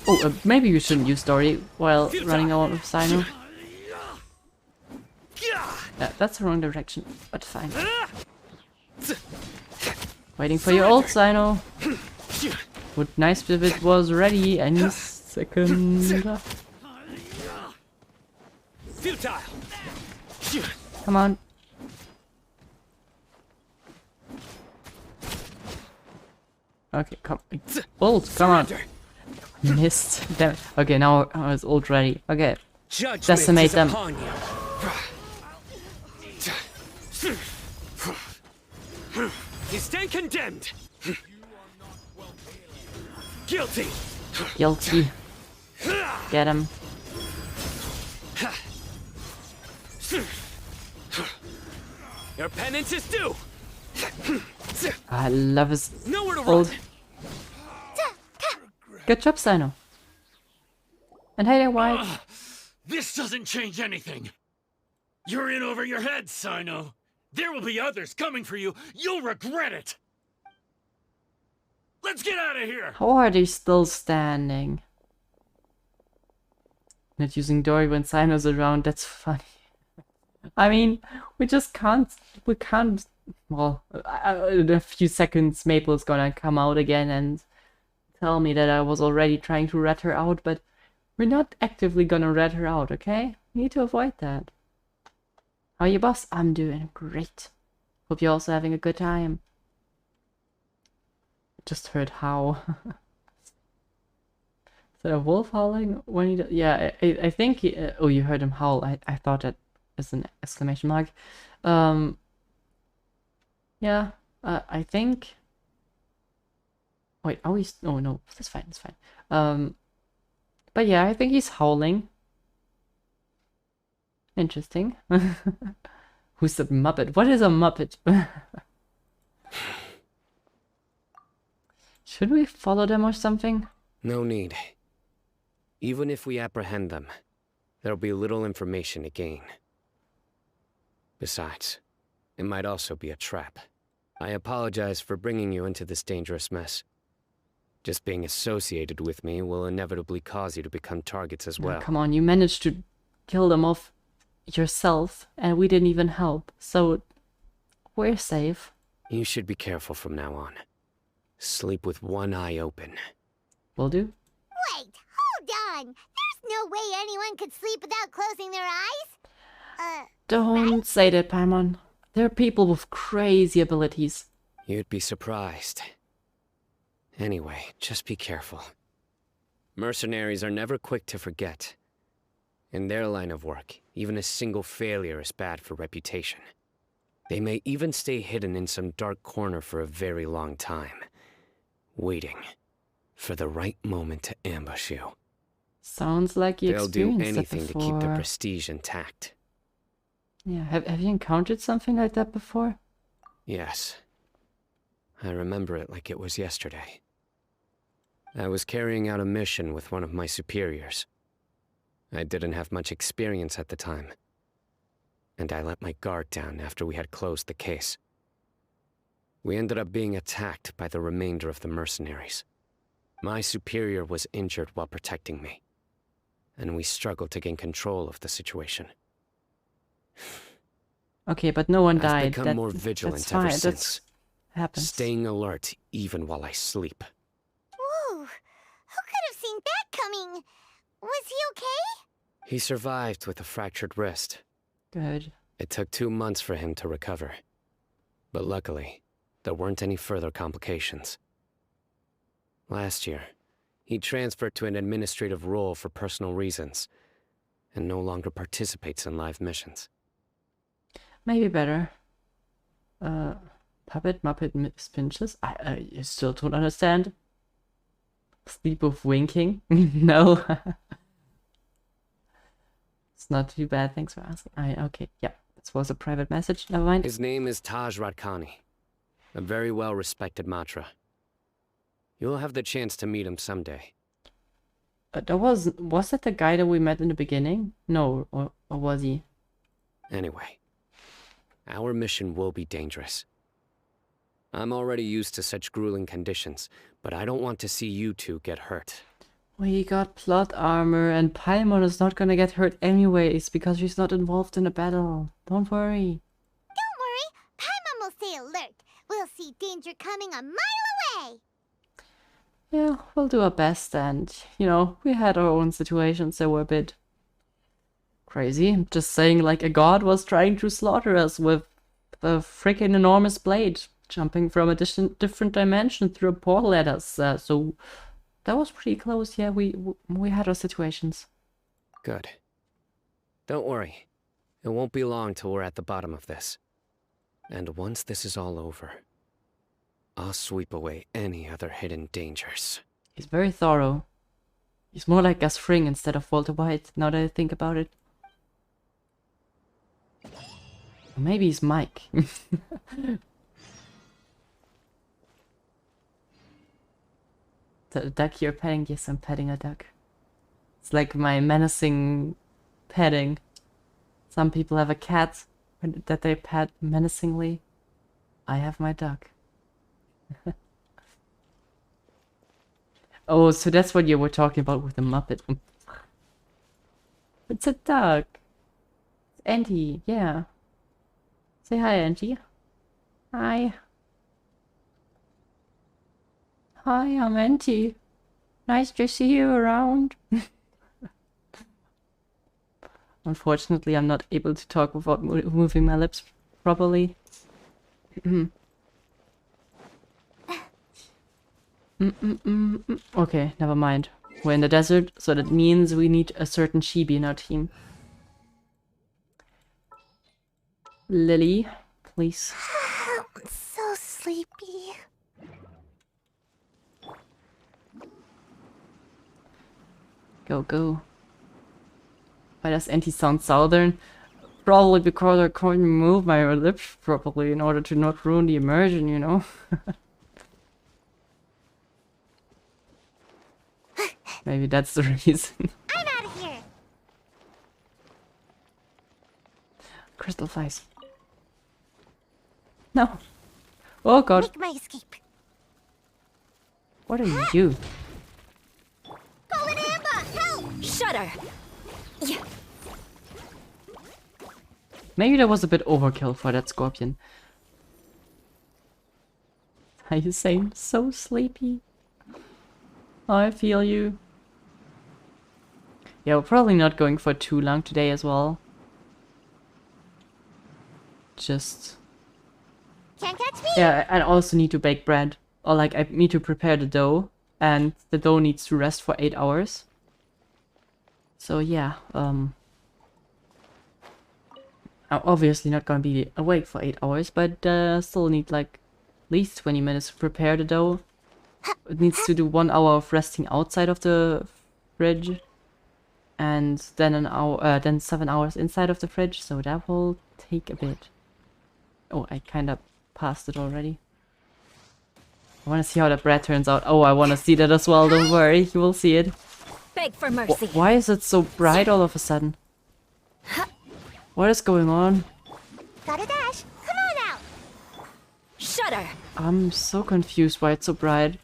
Oh, maybe you shouldn't use story while running out of Cyno. Yeah, that's the wrong direction, but fine. Waiting for your ult, Cyno. Would nice if it was ready any second. Futile. Come on. Okay, come. Ult, come on. Missed. Damn it. Okay, now it's ult ready. Okay. Decimate them. You stand condemned. Guilty. Guilty. Get him. Your penance is due. I love his Nowhere to old. run. Good job, Cyno. And hey there, White. This doesn't change anything. You're in over your head, Cyno. There will be others coming for you. You'll regret it. Let's get out of here. How are they still standing? Not using Dory when Cyno's around, that's funny. I mean, we can't, well, in a few seconds Maple's gonna come out again and tell me that I was already trying to rat her out, but we're not actively gonna rat her out, okay? We need to avoid that. How are you, boss? I'm doing great. Hope you're also having a good time. Just heard how. Is that a wolf howling? When he yeah, I think he, oh, you heard him howl. I thought that is an exclamation mark. Yeah, I think. Wait, are we? Oh no, that's fine. That's fine. But yeah, I think he's howling. Interesting. Who's the Muppet? What is a Muppet? Should we follow them or something? No need. Even if we apprehend them, there'll be little information to gain. Besides, it might also be a trap. I apologize for bringing you into this dangerous mess. Just being associated with me will inevitably cause you to become targets as well. Oh, come on, you managed to kill them off yourself, and we didn't even help, so we're safe. You should be careful from now on. Sleep with one eye open. Will do. Wait, hold on! There's no way anyone could sleep without closing their eyes? Don't say that, Paimon. There are people with crazy abilities. You'd be surprised. Anyway, just be careful. Mercenaries are never quick to forget. In their line of work, even a single failure is bad for reputation. They may even stay hidden in some dark corner for a very long time, waiting for the right moment to ambush you. Sounds like you They'll do experienced anything that to before. keep their prestige intact. Yeah, have you encountered something like that before? Yes. I remember it like it was yesterday. I was carrying out a mission with one of my superiors. I didn't have much experience at the time, and I let my guard down after we had closed the case. We ended up being attacked by the remainder of the mercenaries. My superior was injured while protecting me, and we struggled to gain control of the situation. Okay, but no one I've died. become more vigilant that's ever fine. since, Happens. staying alert even while I sleep. Whoa! Who could have seen that coming? Was he okay? He survived with a fractured wrist. Good. It took 2 months for him to recover. But luckily, there weren't any further complications. Last year, he transferred to an administrative role for personal reasons, and no longer participates in live missions. Maybe better. Puppet, Muppet, Spinches? I still don't understand. Sleep of winking? No. It's not too bad, thanks for asking. Okay, yeah, this was a private message, never mind. His name is Taj Radkani, a very well-respected Matra. You'll have the chance to meet him someday. Was that the guy that we met in the beginning? No, or was he? Anyway, our mission will be dangerous. I'm already used to such grueling conditions, but I don't want to see you two get hurt. We got plot armor, and Paimon is not gonna get hurt anyways, because she's not involved in a battle. Don't worry. Don't worry, Paimon will stay alert. We'll see danger coming a mile away. Yeah, we'll do our best, and, you know, we had our own situations that were a bit crazy. I'm just saying, like, a god was trying to slaughter us with a freaking enormous blade, jumping from a different dimension through a portal at us, so that was pretty close. Yeah, we had our situations. Good. Don't worry. It won't be long till we're at the bottom of this. And once this is all over, I'll sweep away any other hidden dangers. He's very thorough. He's more like Gus Fring instead of Walter White, now that I think about it. Or maybe he's Mike. The duck you're petting? Yes, I'm petting a duck. It's like my menacing petting. Some people have a cat that they pet menacingly. I have my duck. Oh, so that's what you were talking about with the Muppet. It's a duck. It's Auntie, yeah. Say hi, Auntie. Hi. Hi, I'm Auntie. Nice to see you around. Unfortunately, I'm not able to talk without moving my lips properly. Okay, never mind. We're in the desert, so that means we need a certain chibi in our team. Lily, please. I'm so sleepy. Go, go. Why does Auntie sound southern? Probably because I couldn't move my lips properly in order to not ruin the immersion, you know? Maybe that's the reason. I'm out of here. Crystal flies. No. Oh god. Make my escape. What are you? Golden Amber, help! Shudder! Yeah. Maybe that was a bit overkill for that scorpion. Are you saying so sleepy? I feel you. Yeah, we're probably not going for too long today as well. Just... Can't catch me? Yeah, I also need to bake bread. Or like, I need to prepare the dough. And the dough needs to rest for 8 hours. So yeah, I'm obviously not gonna be awake for 8 hours, but still need like at least 20 minutes to prepare the dough. It needs to do 1 hour of resting outside of the fridge. And then an hour, then 7 hours inside of the fridge, so that will take a bit. Oh, I kind of passed it already. I want to see how the bread turns out. Oh, I want to see that as well. Don't worry, you will see it. Beg for mercy. Why is it so bright all of a sudden? What is going on? Gotta dash. Come on out. Shudder. I'm so confused why it's so bright.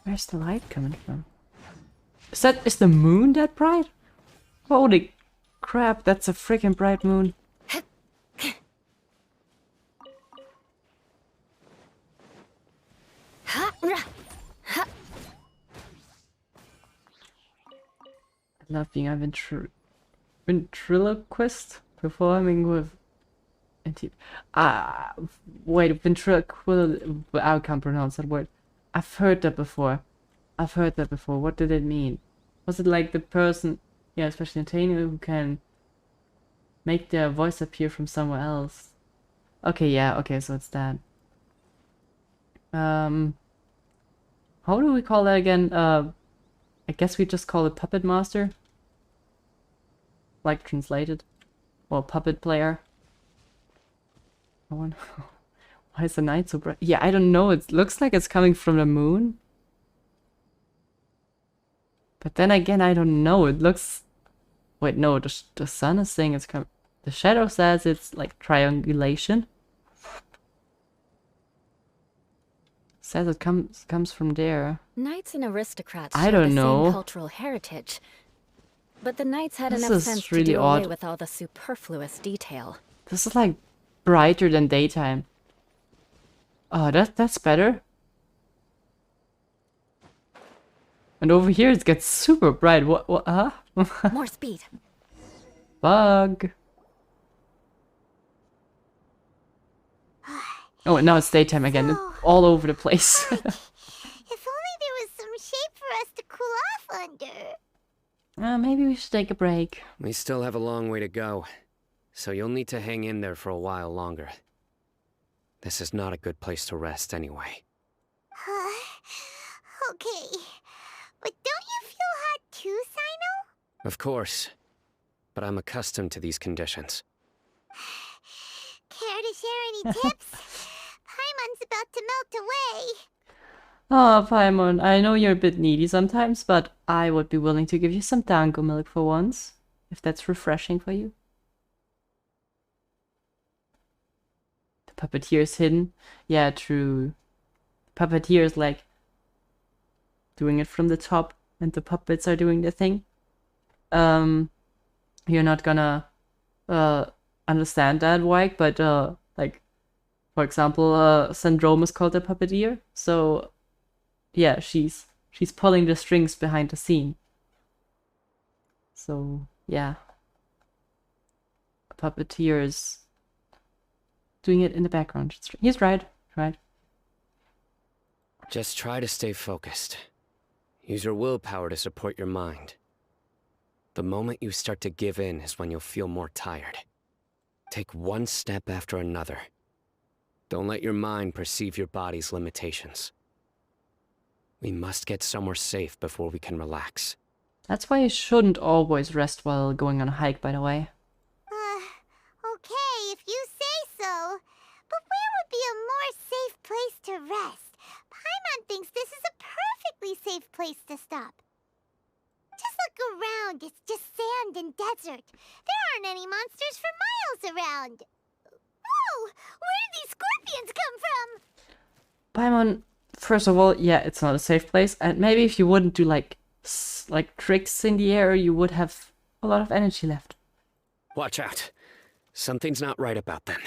Where's the light coming from? Is the moon that bright? Holy crap, that's a freaking bright moon. I love being a ventriloquist performing with... wait, ventriloquist... I can't pronounce that word. I've heard that before. What did it mean? Was it like the person, yeah, especially in Cyno, who can make their voice appear from somewhere else? Okay, yeah, okay, so it's that. How do we call that again? I guess we just call it Puppet Master. Like translated. Or Puppet Player. Why is the night so bright? Yeah, I don't know, it looks like it's coming from the moon. But then again, I don't know. It looks... Wait, no, the sun is saying it's coming... The shadow says it's like triangulation. Says it comes from there. Knights and aristocrats I share don't the know. same cultural heritage. But the knights had This enough is sense really to do odd. away with all the superfluous detail. This is like brighter than daytime. Oh, that's better. And over here it gets super bright. What, huh? More speed. Bug. Oh, and now it's daytime again. It's all over the place. If only there was some shade for us to cool off under. Maybe we should take a break. We still have a long way to go, so you'll need to hang in there for a while longer. This is not a good place to rest anyway. Okay. But don't you feel hot too, Cyno? Of course. But I'm accustomed to these conditions. Care to share any tips? Paimon's about to melt away. Oh, Paimon, I know you're a bit needy sometimes, but I would be willing to give you some dango milk for once, if that's refreshing for you. The puppeteer is hidden. Yeah, true. The puppeteer is like doing it from the top, and the puppets are doing the thing. You're not gonna understand that, Wyke, but like, for example, Syndrome is called a puppeteer, so yeah, she's pulling the strings behind the scene. So yeah, a puppeteer is doing it in the background. He's right, right. Just try to stay focused. Use your willpower to support your mind. The moment you start to give in is when you'll feel more tired. Take one step after another. Don't let your mind perceive your body's limitations. We must get somewhere safe before we can relax. That's why you shouldn't always rest while going on a hike, by the way. Okay, if you say so. But where would be a more safe place to rest? Paimon thinks this is a perfectly safe place to stop. Just look around, it's just sand and desert. There aren't any monsters for miles around. Whoa! Where did these scorpions come from? Paimon, first of all, yeah, it's not a safe place, and maybe if you wouldn't do like tricks in the air, you would have a lot of energy left. Watch out. Something's not right about them.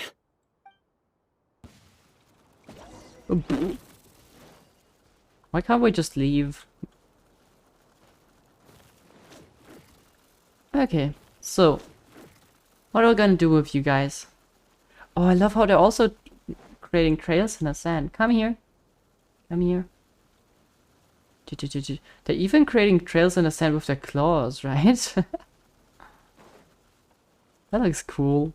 Why can't we just leave? Okay, so what are we gonna do with you guys? Oh, I love how they're also creating trails in the sand. Come here. Come here. They're even creating trails in the sand with their claws, right? That looks cool.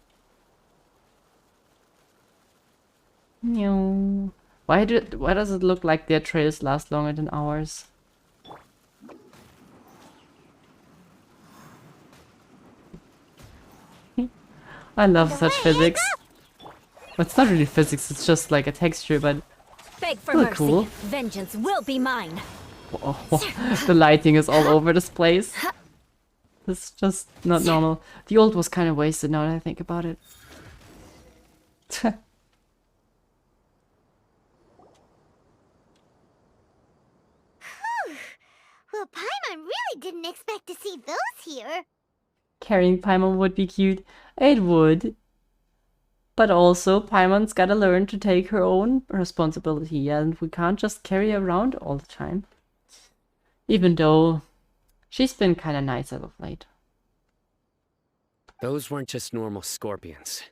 Why does it look like their trails last longer than ours? I love such physics. Well, it's not really physics, it's just like a texture, but Beg for really mercy. cool. Vengeance will be mine. Oh, the lighting is all over this place. It's just not normal. The old was kind of wasted now that I think about it. Well, Paimon really didn't expect to see those here. Carrying Paimon would be cute. It would. But also, Paimon's gotta learn to take her own responsibility, and we can't just carry her around all the time. Even though she's been kinda nice as of late. Those weren't just normal scorpions.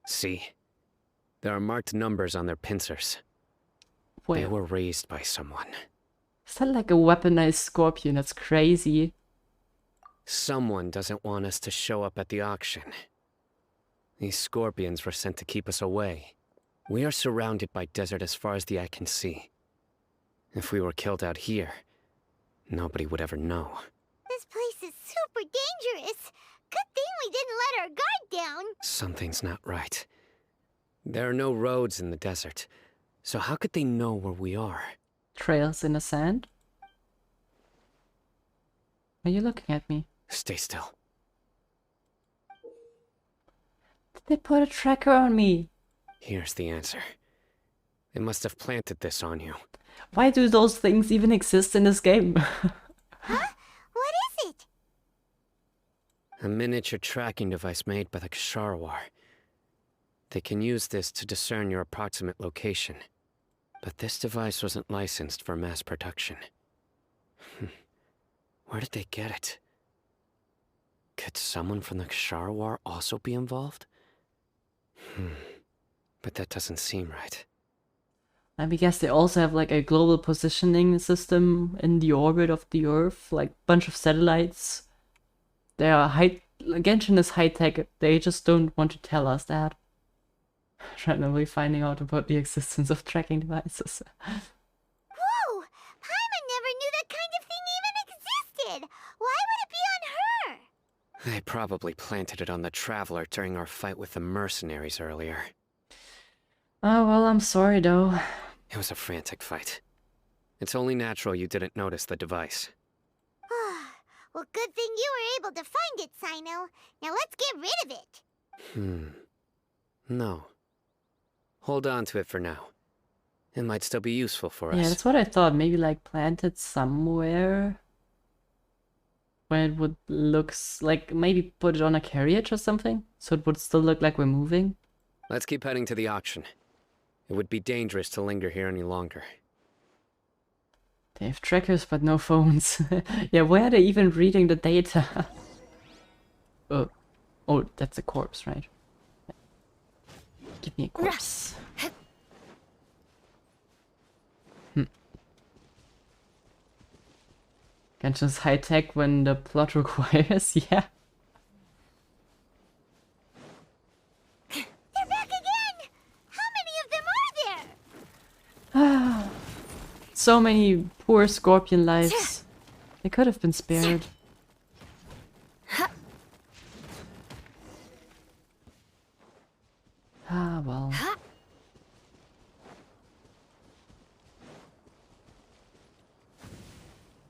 See? There are marked numbers on their pincers. Wait. They were raised by someone. Is that like a weaponized scorpion? That's crazy. Someone doesn't want us to show up at the auction. These scorpions were sent to keep us away. We are surrounded by desert as far as the eye can see. If we were killed out here, nobody would ever know. This place is super dangerous. Good thing we didn't let our guard down. Something's not right. There are no roads in the desert, so how could they know where we are? Trails in the sand? Are you looking at me? Stay still. Did they put a tracker on me? Here's the answer. They must have planted this on you. Why do those things even exist in this game? Huh? What is it? A miniature tracking device made by the Ksharawar. They can use this to discern your approximate location. But this device wasn't licensed for mass production. Where did they get it? Could someone from the Ksharawar also be involved? But that doesn't seem right. I guess they also have like a global positioning system in the orbit of the Earth, like a bunch of satellites. They are Genshin is high tech. They just don't want to tell us that. randomly finding out about the existence of tracking devices. Whoa! Paimon never knew that kind of thing even existed! Why would it be on her? They probably planted it on the Traveler during our fight with the mercenaries earlier. Oh, well, I'm sorry, though. It was a frantic fight. It's only natural you didn't notice the device. Well, good thing you were able to find it, Cyno. Now let's get rid of it. No. Hold on to it for now. It might still be useful for us. Yeah, that's what I thought. Maybe like planted somewhere where it would like maybe put it on a carriage or something, so it would still look like we're moving. Let's keep heading to the auction. It would be dangerous to linger here any longer. They have trackers but no phones. Yeah, where are they even reading the data? Oh, that's a corpse, right? Give me a corpse. Genshin's high tech when the plot requires, yeah. They're back again! How many of them are there? So many poor scorpion lives. They could have been spared. Ah, well.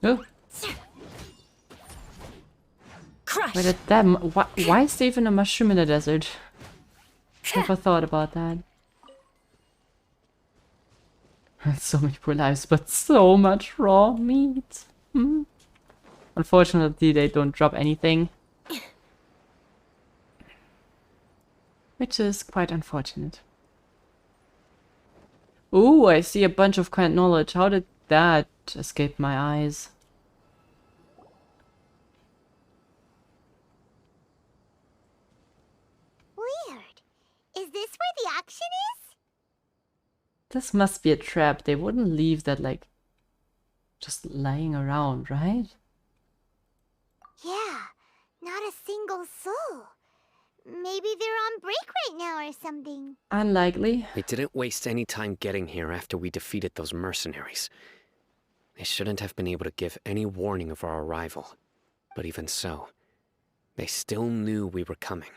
Oh. Wait, at them. Why is there even a mushroom in the desert? Never thought about that. So many poor lives, but so much raw meat. Unfortunately, they don't drop anything. Which is quite unfortunate. Ooh, I see a bunch of current knowledge. How did that escape my eyes? Weird. Is this where the auction is? This must be a trap. They wouldn't leave that, like, just lying around, right? Yeah, not a single soul. Maybe they're on break right now or something. Unlikely. They didn't waste any time getting here after we defeated those mercenaries. They shouldn't have been able to give any warning of our arrival. But even so, they still knew we were coming.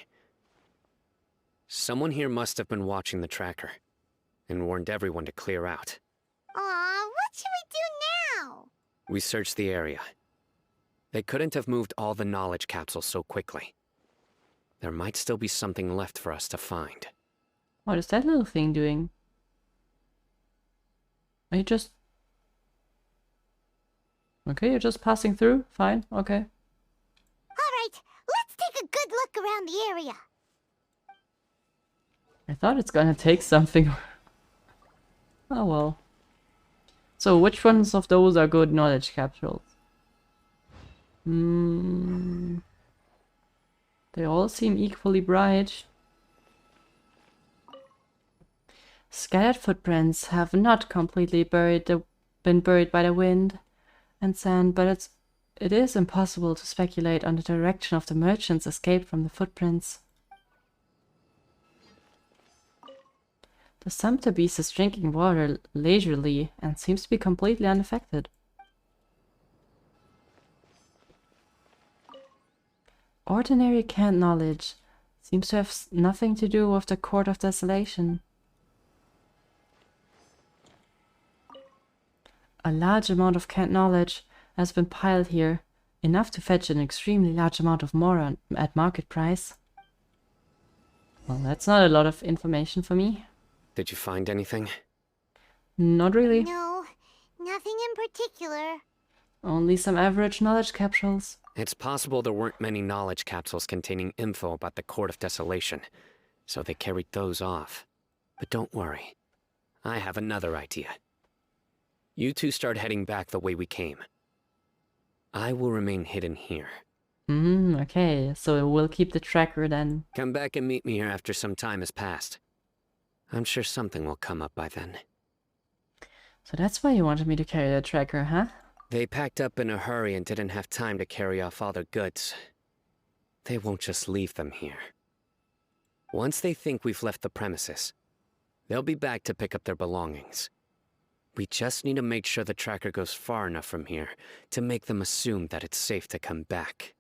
Someone here must have been watching the tracker and warned everyone to clear out. Aw, what should we do now? We searched the area. They couldn't have moved all the knowledge capsules so quickly. There might still be something left for us to find. What is that little thing doing? Are you just... Okay, you're just passing through? Fine, okay. Alright, let's take a good look around the area. I thought it's gonna take something. Oh well. So, which ones of those are good knowledge capsules? They all seem equally bright. Scattered footprints have not completely been buried by the wind and sand, but it is impossible to speculate on the direction of the merchants escaped from the footprints. The sumpter beast is drinking water leisurely and seems to be completely unaffected. Ordinary canned knowledge seems to have nothing to do with the Court of Desolation. A large amount of canned knowledge has been piled here, enough to fetch an extremely large amount of more at market price. Well, that's not a lot of information for me. Did you find anything? Not really. No, nothing in particular. Only some average knowledge capsules. It's possible there weren't many knowledge capsules containing info about the Court of Desolation, so they carried those off. But don't worry. I have another idea. You two start heading back the way we came. I will remain hidden here. Okay, so we'll keep the tracker then. Come back and meet me here after some time has passed. I'm sure something will come up by then. So that's why you wanted me to carry the tracker, huh? They packed up in a hurry and didn't have time to carry off all their goods. They won't just leave them here. Once they think we've left the premises, They'll be back to pick up their belongings. We just need to make sure the tracker goes far enough from here to make them assume that it's safe to come back.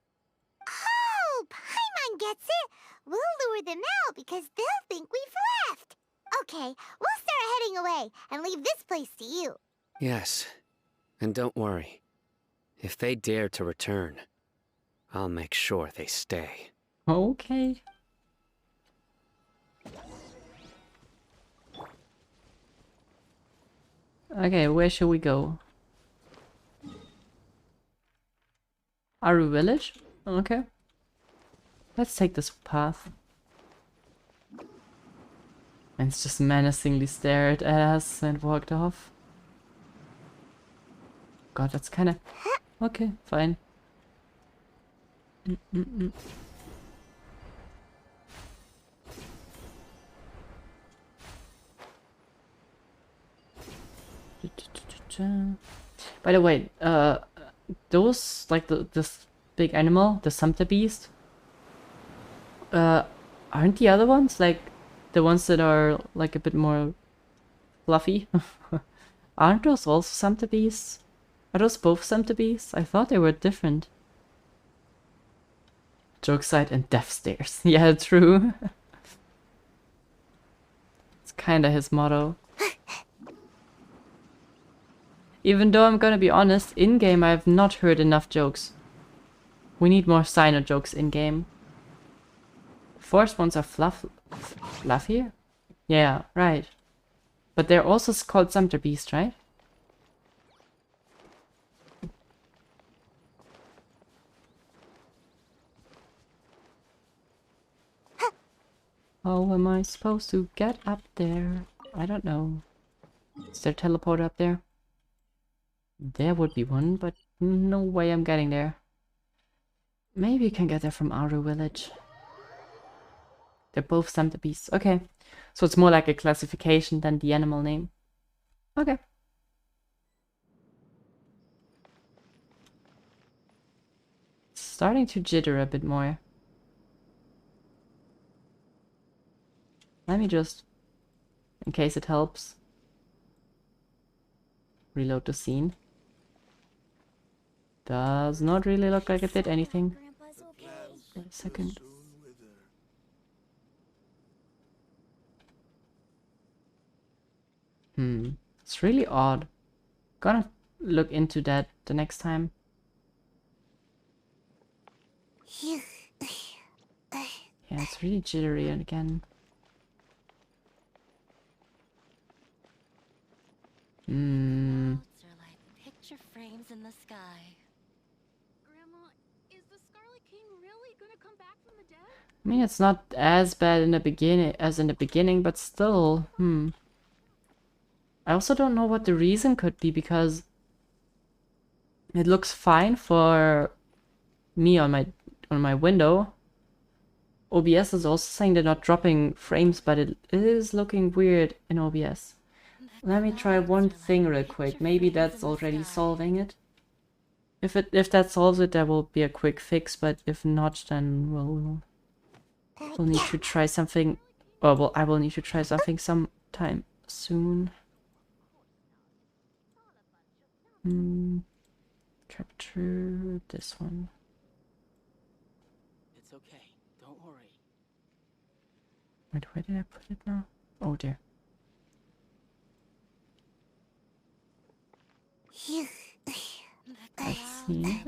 Oh, Paimon gets it. We'll lure them out because they'll think we've left. Okay, we'll start heading away and leave this place to you. Yes, and don't worry. If they dare to return, I'll make sure they stay. Okay. Okay, where should we go? Aru village? Okay. Let's take this path. And it's just menacingly stared at us and walked off. God, that's kinda... Okay, fine. By the way, those, like this big animal, the sumpter beast, aren't the other ones, like, the ones that are, like, a bit more fluffy? Aren't those also sumpter beasts? Are those both sumpter beasts? I thought they were different. Joke side and death stairs. Yeah, true. It's kinda his motto. Even though I'm gonna be honest, in-game I have not heard enough jokes. We need more Cyno jokes in-game. Forest ones are fluffier? Yeah, right. But they're also called Sumpter Beast, right? How am I supposed to get up there? I don't know. Is there a teleporter up there? There would be one, but no way I'm getting there. Maybe you can get there from Aru village. They're both Sumpter Beasts. Okay. So it's more like a classification than the animal name. Okay. It's starting to jitter a bit more. Let me just, in case it helps, reload the scene. Does not really look like it did anything. Wait a second. It's really odd. Gonna look into that the next time. Yeah, it's really jittery again. Picture frames in the sky. Grandma, is the Scarlet King really gonna come back from the dead? I mean, it's not as bad in the beginning, but still, I also don't know what the reason could be, because it looks fine for me on my window. OBS is also saying they're not dropping frames, but it is looking weird in OBS. Let me try one thing real quick. Maybe that's already solving it. If that solves it, there will be a quick fix, but if not, then we'll need to try something. Oh, well, I will need to try something sometime soon. Capture this one. It's okay. Don't worry. Wait, where did I put it now? Oh, there. Let's see.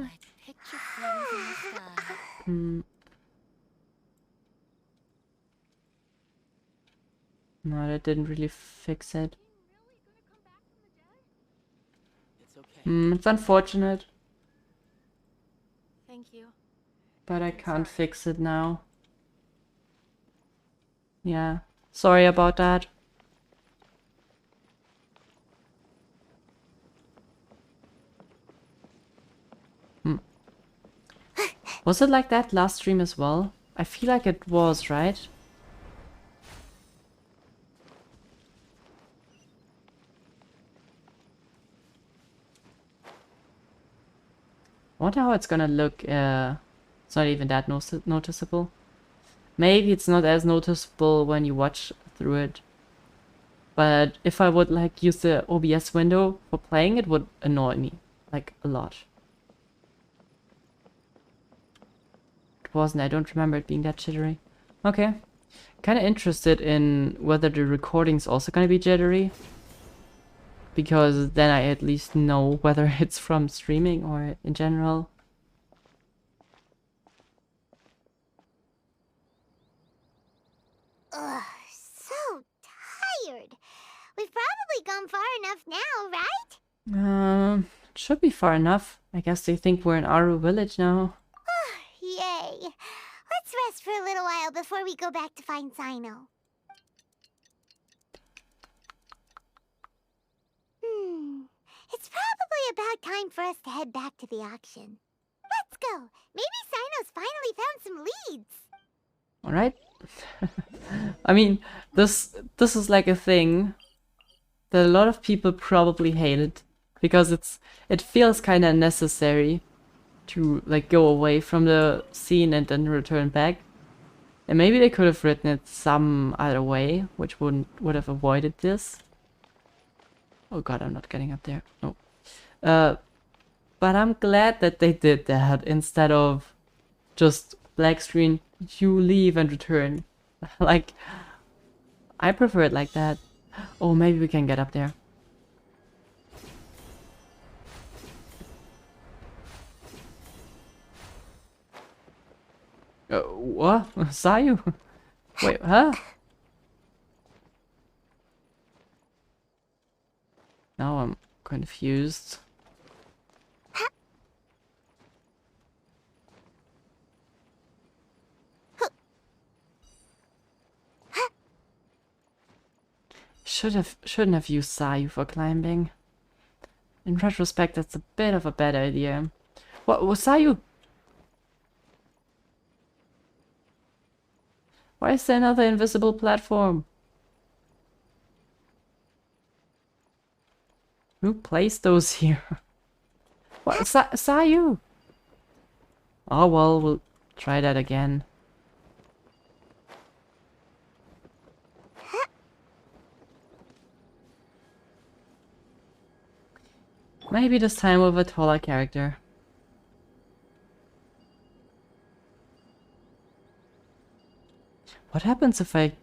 No, that didn't really fix it. It's unfortunate. Thank you. But I can't fix it now. Yeah, sorry about that. Was it like that last stream as well? I feel like it was, right? I wonder how it's gonna look. It's not even that noticeable. Maybe it's not as noticeable when you watch through it. But if I would like use the OBS window for playing, it would annoy me like a lot. It wasn't. I don't remember it being that jittery. Okay. Kind of interested in whether the recording's also gonna be jittery. Because then I at least know whether it's from streaming or in general. Ugh, so tired. We've probably gone far enough now, right? It should be far enough. I guess they think we're in Aru village now. Yay. Let's rest for a little while before we go back to find Cyno. It's probably about time for us to head back to the auction. Let's go. Maybe Cyno's finally found some leads. Alright. I mean, this is like a thing that a lot of people probably hated. Because it feels kind of necessary to like go away from the scene and then return back. And maybe they could have written it some other way, which would have avoided this. Oh god, I'm not getting up there. No. But I'm glad that they did that instead of just black screen, you leave and return. Like, I prefer it like that. Oh, maybe we can get up there. What? Saw you? Wait, huh? Now I'm confused. Shouldn't have used Sayu for climbing. In retrospect, that's a bit of a bad idea. What was Sayu? Why is there another invisible platform? Who placed those here? What? Sayu? Oh well, we'll try that again. Maybe this time with a taller character. What happens if I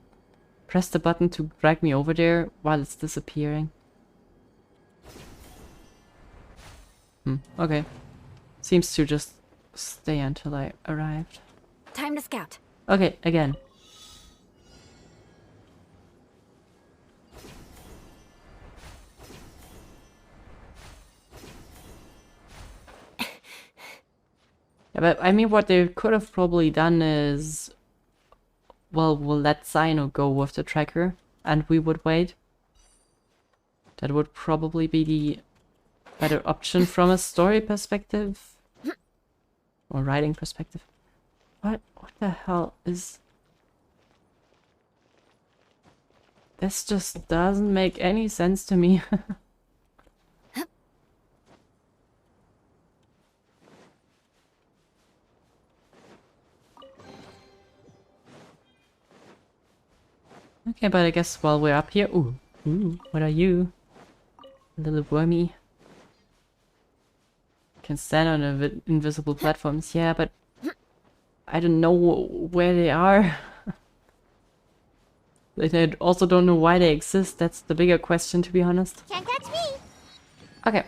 press the button to drag me over there while it's disappearing? Okay. Seems to just stay until I arrived. Time to scout. Okay, again. Yeah, but I mean, what they could have probably done is, well, we'll let Cyno go with the tracker, and we would wait. That would probably be the better option from a story perspective. Or writing perspective. What the hell is... This just doesn't make any sense to me. Okay, but I guess while we're up here... Ooh, what are you? A little wormy. Can stand on invisible platforms, yeah, but... I don't know where they are. I also don't know why they exist, that's the bigger question, to be honest. Can't catch me! Okay.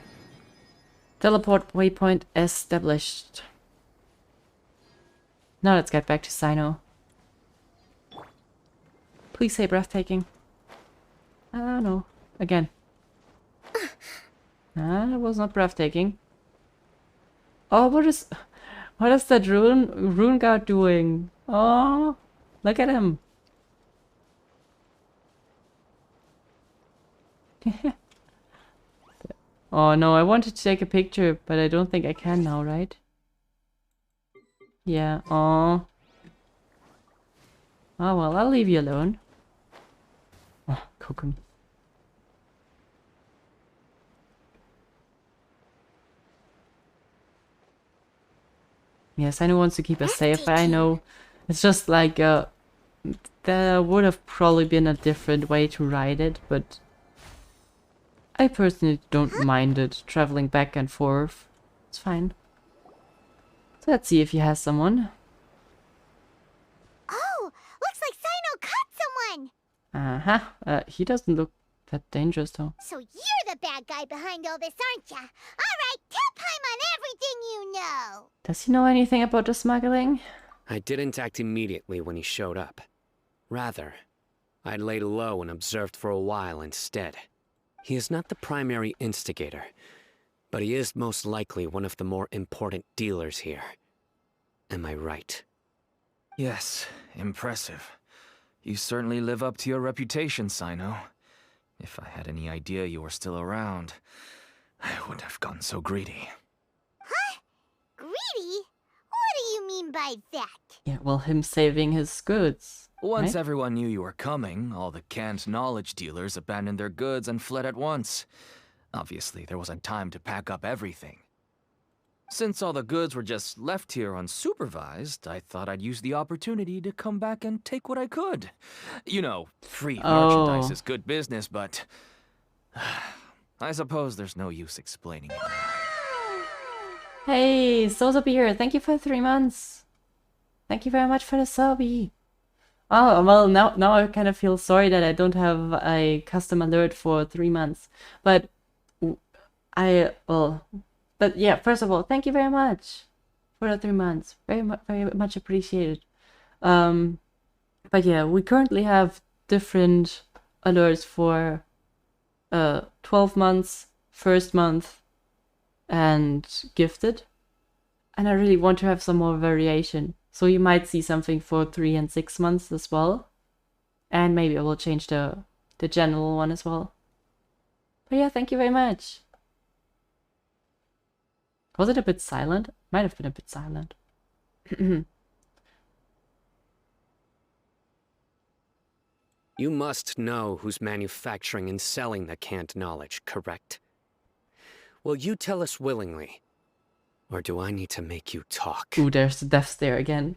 Teleport waypoint established. Now let's get back to Cyno. Please say breathtaking. Ah, no. Again. Ah, that was not breathtaking. Oh, what is that rune guard doing? Oh, look at him. Oh no, I wanted to take a picture, but I don't think I can now, right? Yeah, oh. Oh well, I'll leave you alone. Oh, cocoon. Yes, I know wants to keep us safe, but I know it's just like there would have probably been a different way to ride it, but I personally don't mind it traveling back and forth. It's fine. So let's see if he has someone. Oh, looks like Cyno caught someone! Uh-huh. He doesn't look that dangerous though. So you're the bad guy behind all this, aren't ya? Alright, tell Paimon everything you know! Does he know anything about the smuggling? I didn't act immediately when he showed up. Rather, I laid low and observed for a while instead. He is not the primary instigator, but he is most likely one of the more important dealers here. Am I right? Yes, impressive. You certainly live up to your reputation, Cyno. If I had any idea you were still around, I wouldn't have gotten so greedy. Huh? Greedy? What do you mean by that? Yeah, well, him saving his goods. Once right? everyone knew you were coming, all the canned knowledge dealers abandoned their goods and fled at once. Obviously, there wasn't time to pack up everything. Since all the goods were just left here unsupervised, I thought I'd use the opportunity to come back and take what I could. You know, free merchandise is good business, but I suppose there's no use explaining it. Hey, Sosa Beer, thank you for 3 months. Thank you very much for the subby. Oh, well, now I kind of feel sorry that I don't have a custom alert for 3 months. But but yeah, first of all, thank you very much for the 3 months. Very much appreciated. But yeah, we currently have different alerts for 12 months, first month, and gifted. And I really want to have some more variation. So you might see something for 3 and 6 months as well. And maybe I will change the general one as well. But yeah, thank you very much. Was it a bit silent? Might have been a bit silent. You must know who's manufacturing and selling the canned knowledge, correct? Will you tell us willingly? Or do I need to make you talk? Ooh, there's the death stare again.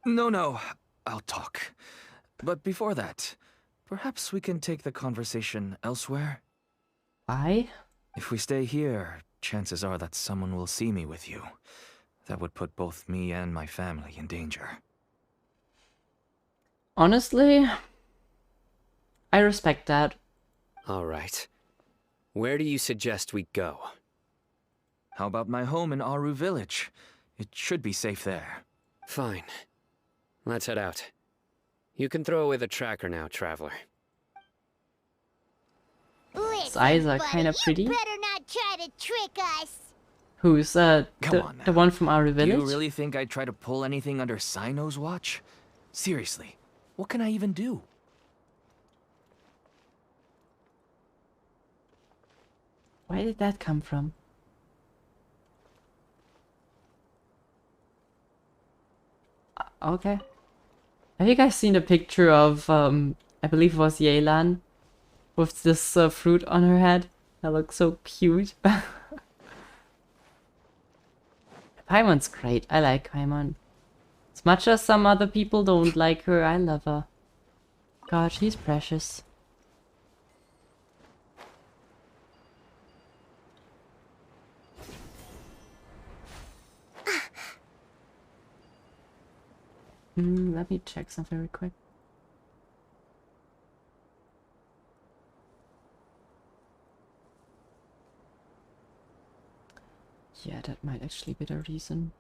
No, I'll talk. But before that, perhaps we can take the conversation elsewhere? Why? If we stay here, chances are that someone will see me with you. That would put both me and my family in danger. Honestly, I respect that. All right. Where do you suggest we go? How about my home in Aru Village? It should be safe there. Fine. Let's head out. You can throw away the tracker now, traveler. His eyes are kind of pretty. You better not try to trick us. Who's Come on the one from our Do village? you really think I'd try to pull anything under Cyno's watch? Seriously, what can I even do? Where did that come from? Okay. Have you guys seen a picture of, I believe it was Yelan, with this fruit on her head? That looks so cute. Paimon's great. I like Paimon. As much as some other people don't like her, I love her. God, she's precious. Let me check something real quick. Yeah, that might actually be the reason.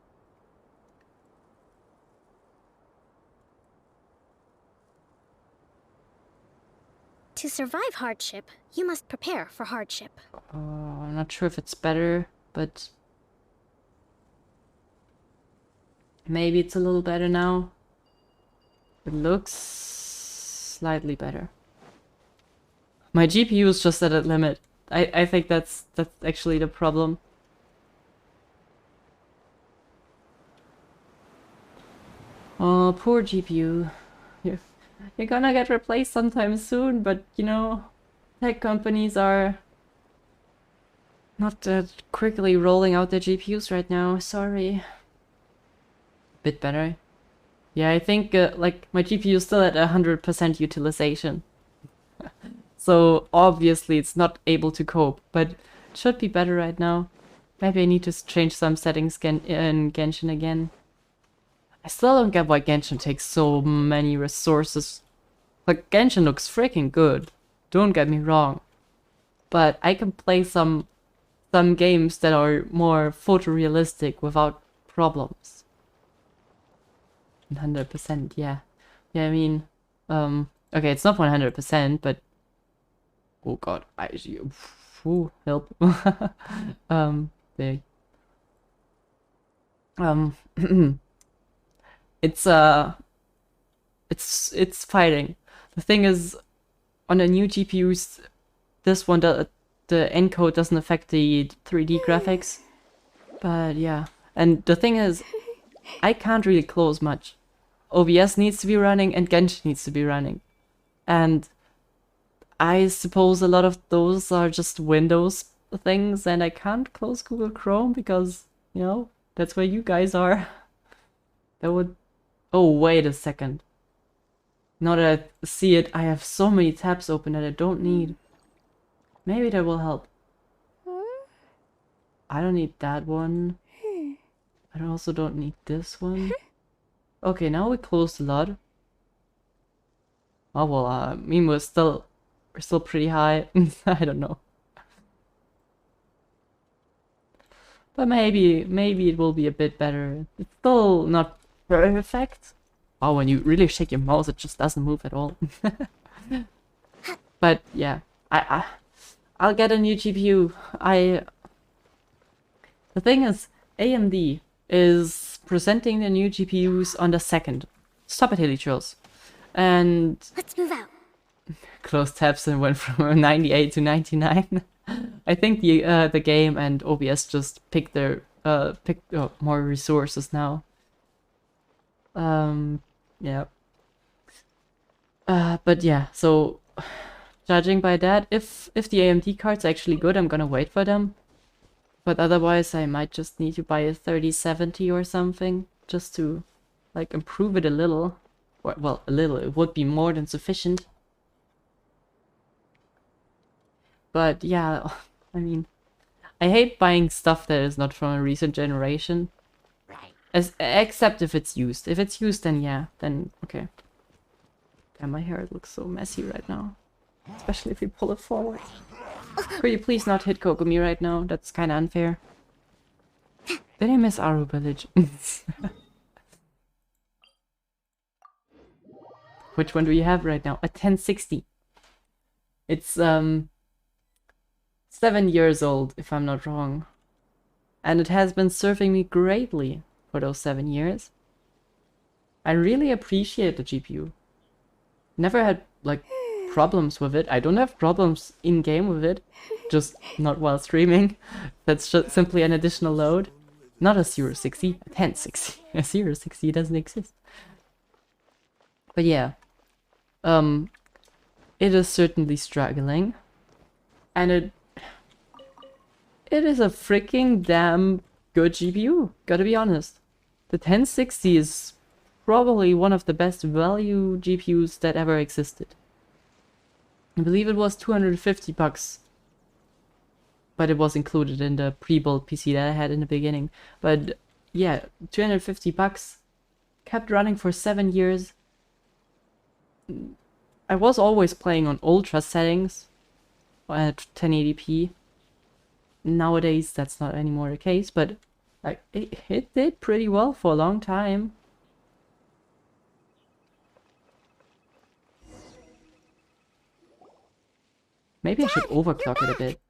To survive hardship, you must prepare for hardship. I'm not sure if it's better, but maybe it's a little better now. It looks slightly better. My GPU is just at a limit. I think that's actually the problem. Oh, poor GPU. You're gonna get replaced sometime soon, but you know, tech companies are not that quickly rolling out their GPUs right now. Sorry. Bit better. Yeah, I think like my GPU is still at 100% utilization. So obviously it's not able to cope, but it should be better right now. Maybe I need to change some settings in Genshin again. I still don't get why Genshin takes so many resources. Like, Genshin looks freaking good. Don't get me wrong. But I can play some games that are more photorealistic without problems. 100%, yeah. Yeah, I mean, okay, it's not 100%, but oh god, help. There. It's it's fighting. The thing is, on the new GPUs, this one the encode doesn't affect the 3D graphics. But yeah, and the thing is, I can't really close much. OBS needs to be running and Genshin needs to be running, and I suppose a lot of those are just Windows things, and I can't close Google Chrome because, you know, that's where you guys are. That would... Oh, wait a second. Now that I see it, I have so many tabs open that I don't need. Maybe that will help. I don't need that one. I also don't need this one. Okay, now we closed a lot. Oh well, I mean we're still pretty high. I don't know. But maybe it will be a bit better. It's still not perfect. Oh, when you really shake your mouse, it just doesn't move at all. But yeah, I'll get a new GPU. The thing is, AMD is presenting the new GPUs on the 2nd. Stop it, Hilly Chills. And let's move out. Closed tabs and went from 98 to 99. I think the game and OBS just picked more resources now. Yeah. But yeah, so judging by that, if the AMD card's actually good, I'm gonna wait for them. But otherwise, I might just need to buy a 3070 or something just to like improve it a little. Well, a little. It would be more than sufficient. But yeah, I mean, I hate buying stuff that is not from a recent generation. Except if it's used. If it's used, then yeah, then okay. Damn, my hair looks so messy right now. Especially if you pull it forward. Could you please not hit Kokomi right now? That's kind of unfair. Did I miss Aru Village? Which one do you have right now? A 1060. It's 7 years old, if I'm not wrong. And it has been serving me greatly for those 7 years. I really appreciate the GPU. Never had, like, problems with it. I don't have problems in-game with it. Just not while streaming. That's just simply an additional load. Not a 060, a 1060. A 060 doesn't exist. But yeah. It is certainly struggling. And it is a freaking damn good GPU, gotta be honest. The 1060 is probably one of the best value GPUs that ever existed. I believe it was $250, but it was included in the pre-built PC that I had in the beginning. But yeah, $250, kept running for 7 years. I was always playing on ultra settings at 1080p. Nowadays that's not anymore the case, but like it did pretty well for a long time. Maybe I should overclock it a bit.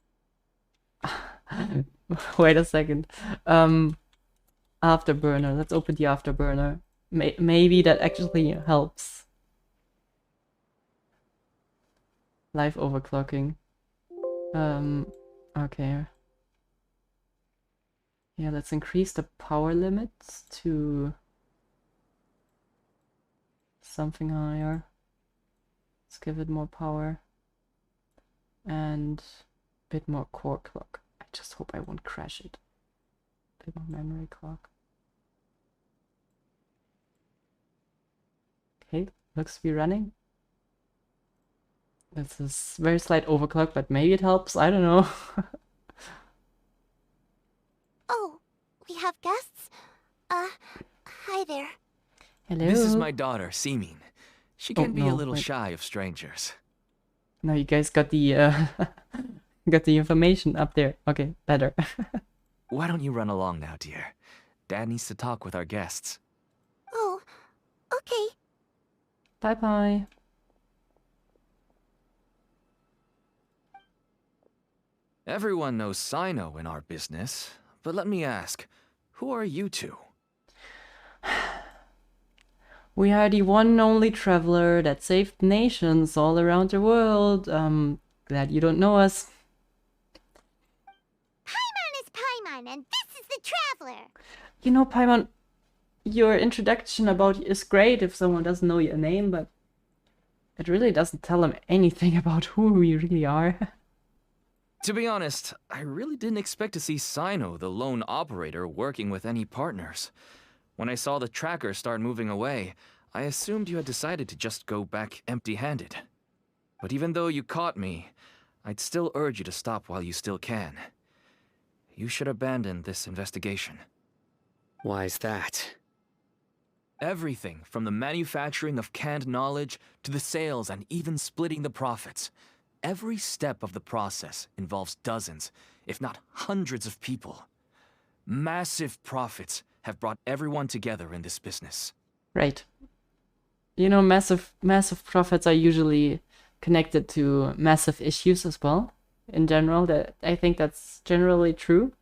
Wait a second. Afterburner. Let's open the afterburner. Maybe that actually helps. Live overclocking. Okay. Yeah, let's increase the power limits to something higher. Let's give it more power. And a bit more core clock. I just hope I won't crash it. A bit more memory clock. Okay, looks to be running. This is very slight overclock, but maybe it helps. I don't know. Oh, we have guests? Hi there. Hello. This is my daughter, Simin. She can be a no, little wait. shy of strangers. Now you guys got the got the information up there. Okay, better. Why don't you run along now, dear? Dad needs to talk with our guests. Oh, okay. Bye bye. Everyone knows Cyno in our business, but let me ask, who are you two? We are the one and only traveler that saved nations all around the world. Glad you don't know us. Paimon is Paimon, and this is the Traveler. You know, Paimon, your introduction about you is great if someone doesn't know your name, but it really doesn't tell them anything about who we really are. To be honest, I really didn't expect to see Cyno, the lone operator, working with any partners. When I saw the tracker start moving away, I assumed you had decided to just go back empty-handed. But even though you caught me, I'd still urge you to stop while you still can. You should abandon this investigation. Why is that? Everything from the manufacturing of canned knowledge to the sales and even splitting the profits. Every step of the process involves dozens, if not hundreds of people. Massive profits have brought everyone together in this business. Right. You know, massive profits are usually connected to massive issues as well. In general, that I think that's generally true.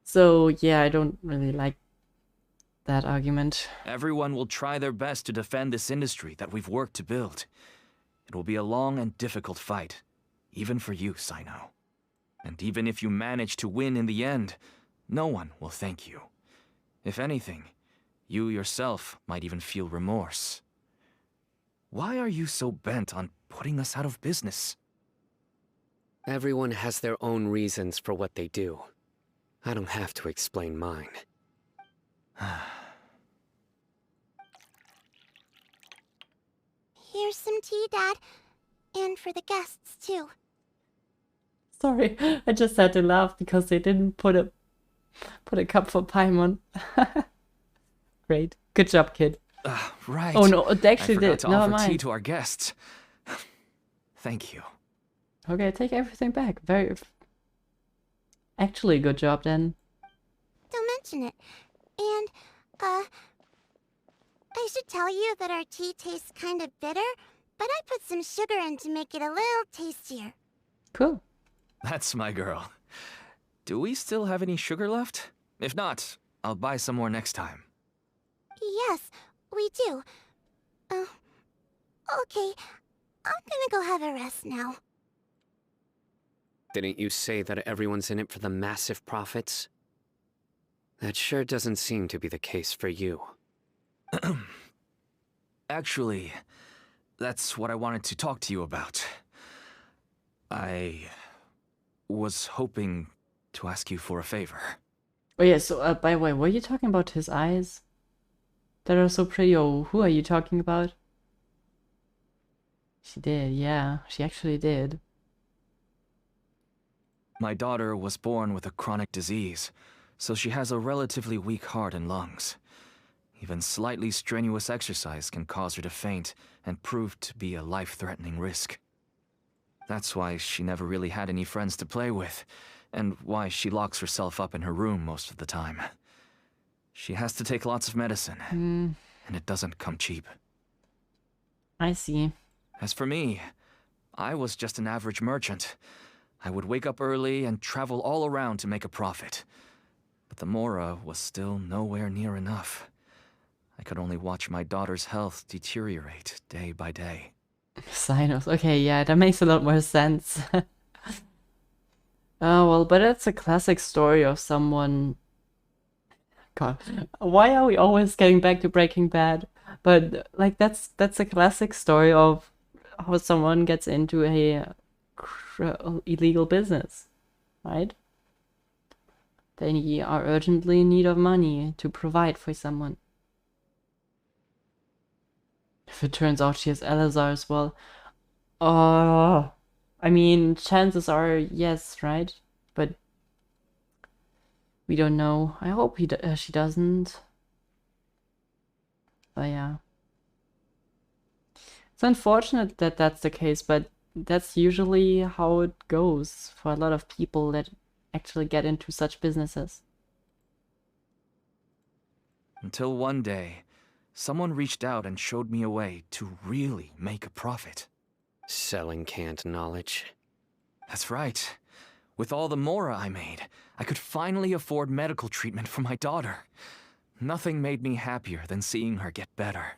So yeah, I don't really like that argument. Everyone will try their best to defend this industry that we've worked to build. It will be a long and difficult fight, even for you, Cyno. And even if you manage to win in the end, no one will thank you. If anything, you yourself might even feel remorse. Why are you so bent on putting us out of business? Everyone has their own reasons for what they do. I don't have to explain mine. Here's some tea, Dad. And for the guests, too. Sorry, I just had to laugh because they didn't put a cup for Paimon. Great. Good job, kid. Right. Oh no, they actually I forgot did. to Never offer mind. tea to our guests. Thank you. Okay, I take everything back. Very... Actually, good job then. Don't mention it. And, I should tell you that our tea tastes kind of bitter, but I put some sugar in to make it a little tastier. Cool. That's my girl. Do we still have any sugar left? If not, I'll buy some more next time. Yes, we do. Okay. I'm gonna go have a rest now. Didn't you say that everyone's in it for the massive profits? That sure doesn't seem to be the case for you. Actually, that's what I wanted to talk to you about. I was hoping to ask you for a favor. Oh yeah, so by the way, were you talking about his eyes? That are so pretty, or who are you talking about? She did, yeah, she actually did. My daughter was born with a chronic disease, so she has a relatively weak heart and lungs. Even slightly strenuous exercise can cause her to faint and prove to be a life-threatening risk. That's why she never really had any friends to play with, and why she locks herself up in her room most of the time. She has to take lots of medicine, and it doesn't come cheap. I see. As for me, I was just an average merchant. I would wake up early and travel all around to make a profit. But the Mora was still nowhere near enough. I could only watch my daughter's health deteriorate day by day. Cynos. Okay, yeah, that makes a lot more sense. Oh, well, but it's a classic story of someone... God, why are we always getting back to Breaking Bad? But, like, that's a classic story of how someone gets into a illegal business, right? They are urgently in need of money to provide for someone. If it turns out she has Eleazar as well, I mean, chances are yes, right? But we don't know. I hope she doesn't. But yeah. It's unfortunate that that's the case, but that's usually how it goes for a lot of people that actually get into such businesses. Until one day, someone reached out and showed me a way to really make a profit. Selling canned knowledge. That's right. With all the mora I made, I could finally afford medical treatment for my daughter. Nothing made me happier than seeing her get better.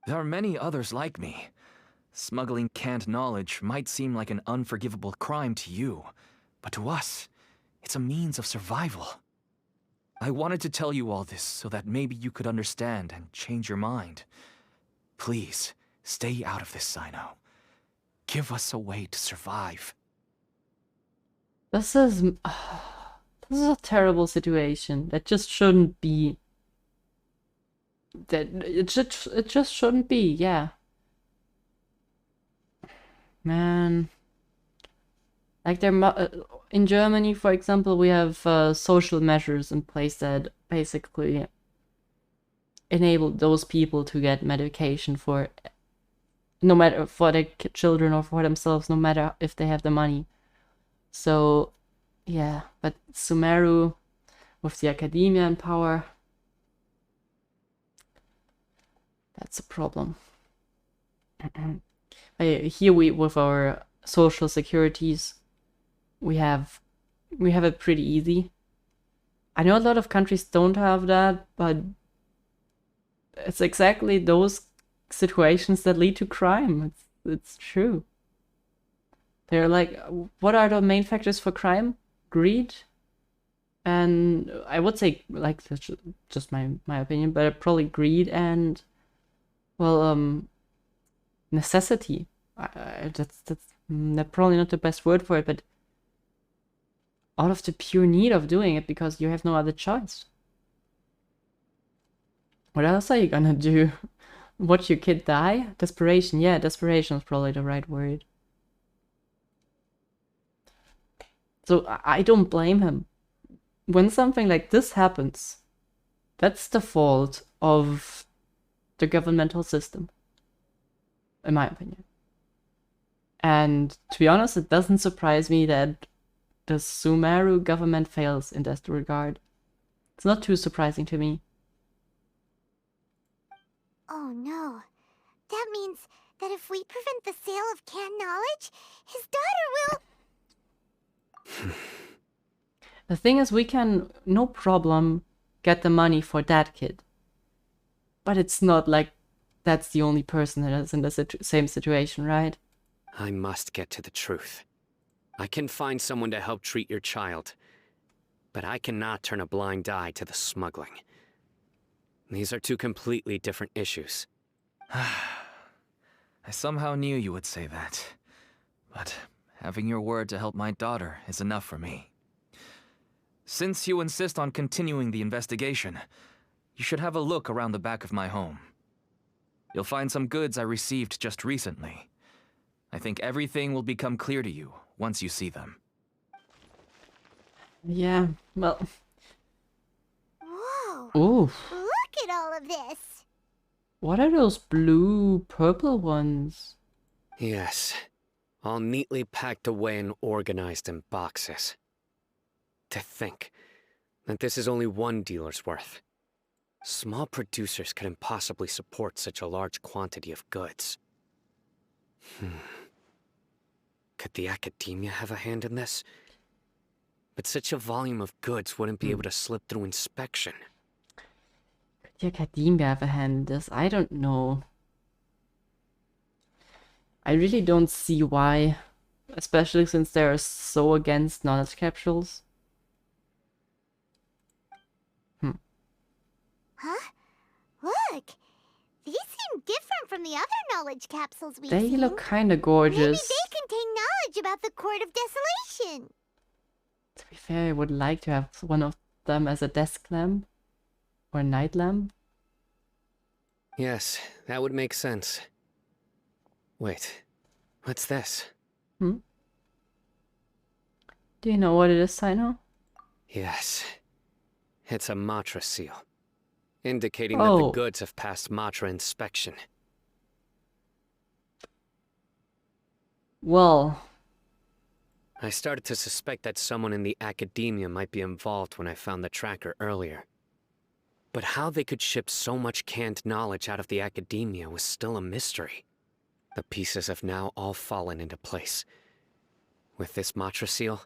There are many others like me. Smuggling canned knowledge might seem like an unforgivable crime to you, but to us, it's a means of survival. I wanted to tell you all this so that maybe you could understand and change your mind. Please, stay out of this, Cyno. Give us a way to survive. This is a terrible situation. That just shouldn't be. It just shouldn't be, yeah. Man. Like in Germany, for example, we have social measures in place that basically enable those people to get medication for no matter for their children or for themselves, no matter if they have the money. So, yeah, but Sumeru with the academia in power, that's a problem. Here with our social securities, we have it pretty easy. I know a lot of countries don't have that, but it's exactly those situations that lead to crime. It's true. They're like, what are the main factors for crime? Greed, and I would say, like, that's just my opinion, but probably greed and, well, necessity. That's probably not the best word for it, but out of the pure need of doing it because you have no other choice. What else are you gonna do? Watch your kid die? Desperation, yeah, desperation is probably the right word. So I don't blame him. When something like this happens, that's the fault of the governmental system, in my opinion. And to be honest, it doesn't surprise me that the Sumeru government fails in that regard. It's not too surprising to me. Oh no. That means that if we prevent the sale of canned knowledge, his daughter will... The thing is, we can, no problem, get the money for that kid. But it's not like that's the only person that is in the same situation, right? I must get to the truth. I can find someone to help treat your child, but I cannot turn a blind eye to the smuggling. These are two completely different issues. I somehow knew you would say that. But having your word to help my daughter is enough for me. Since you insist on continuing the investigation, you should have a look around the back of my home. You'll find some goods I received just recently. I think everything will become clear to you once you see them. Yeah, well... Whoa! Ooh. Look at all of this! What are those blue, purple ones? Yes, all neatly packed away and organized in boxes. To think that this is only one dealer's worth. Small producers couldn't possibly support such a large quantity of goods. Could the academia have a hand in this? But such a volume of goods wouldn't be able to slip through inspection. Could the academia have a hand in this? I don't know. I really don't see why. Especially since they're so against knowledge capsules. Huh? Look! These seem different from the other knowledge capsules we've They seen. look kinda Maybe gorgeous. they contain knowledge about the Court of Desolation. To be fair, I would like to have one of them as a desk lamp. Or a night lamp. Yes, that would make sense. Wait, what's this? Hmm? Do you know what it is, Cyno? Yes. It's a Matra seal, indicating that the goods have passed Matra inspection. Well... I started to suspect that someone in the academia might be involved when I found the tracker earlier. But how they could ship so much canned knowledge out of the academia was still a mystery. The pieces have now all fallen into place. With this Matra seal,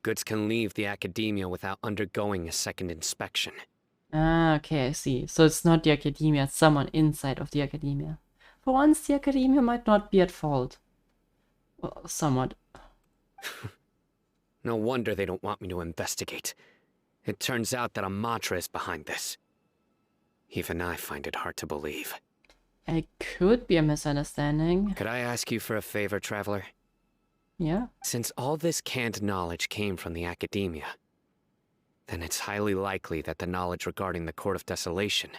goods can leave the academia without undergoing a second inspection. Ah, okay, I see. So it's not the academia, it's someone inside of the academia. For once, the academia might not be at fault. Well, somewhat. No wonder they don't want me to investigate. It turns out that a Matra is behind this. Even I find it hard to believe. It could be a misunderstanding. Could I ask you for a favor, Traveler? Yeah? Since all this canned knowledge came from the academia, then it's highly likely that the knowledge regarding the Court of Desolation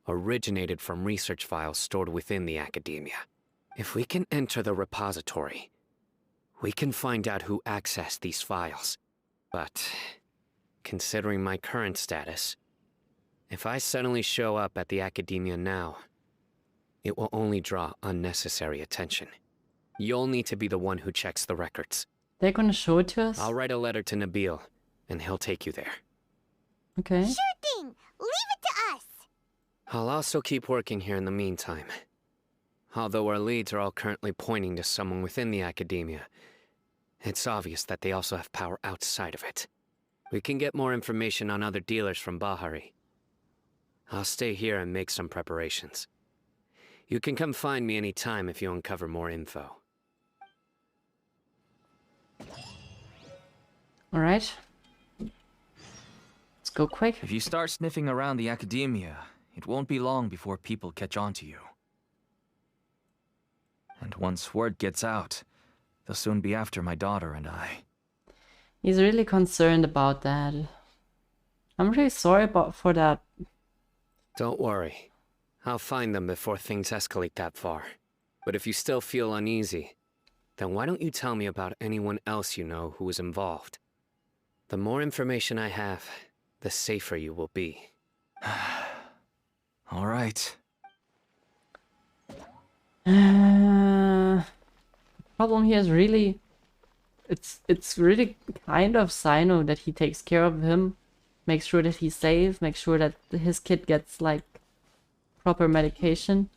originated from research files stored within the academia. If we can enter the repository, we can find out who accessed these files. But, considering my current status, if I suddenly show up at the academia now, it will only draw unnecessary attention. You'll need to be the one who checks the records. They're gonna show it to us? I'll write a letter to Nabil, and he'll take you there. Okay. Sure thing. Leave it to us. I'll also keep working here in the meantime. Although our leads are all currently pointing to someone within the academia, it's obvious that they also have power outside of it. We can get more information on other dealers from Bahari. I'll stay here and make some preparations. You can come find me anytime if you uncover more info. Alright. Let's go quick. If you start sniffing around the academia, it won't be long before people catch on to you. And once word gets out, they'll soon be after my daughter and I. He's really concerned about that. I'm really sorry for that. Don't worry. I'll find them before things escalate that far. But if you still feel uneasy, then why don't you tell me about anyone else you know who is involved? The more information I have, the safer you will be. All right. Problem here is really... It's really kind of Cyno that he takes care of him. Makes sure that he's safe, makes sure that his kid gets, like, proper medication.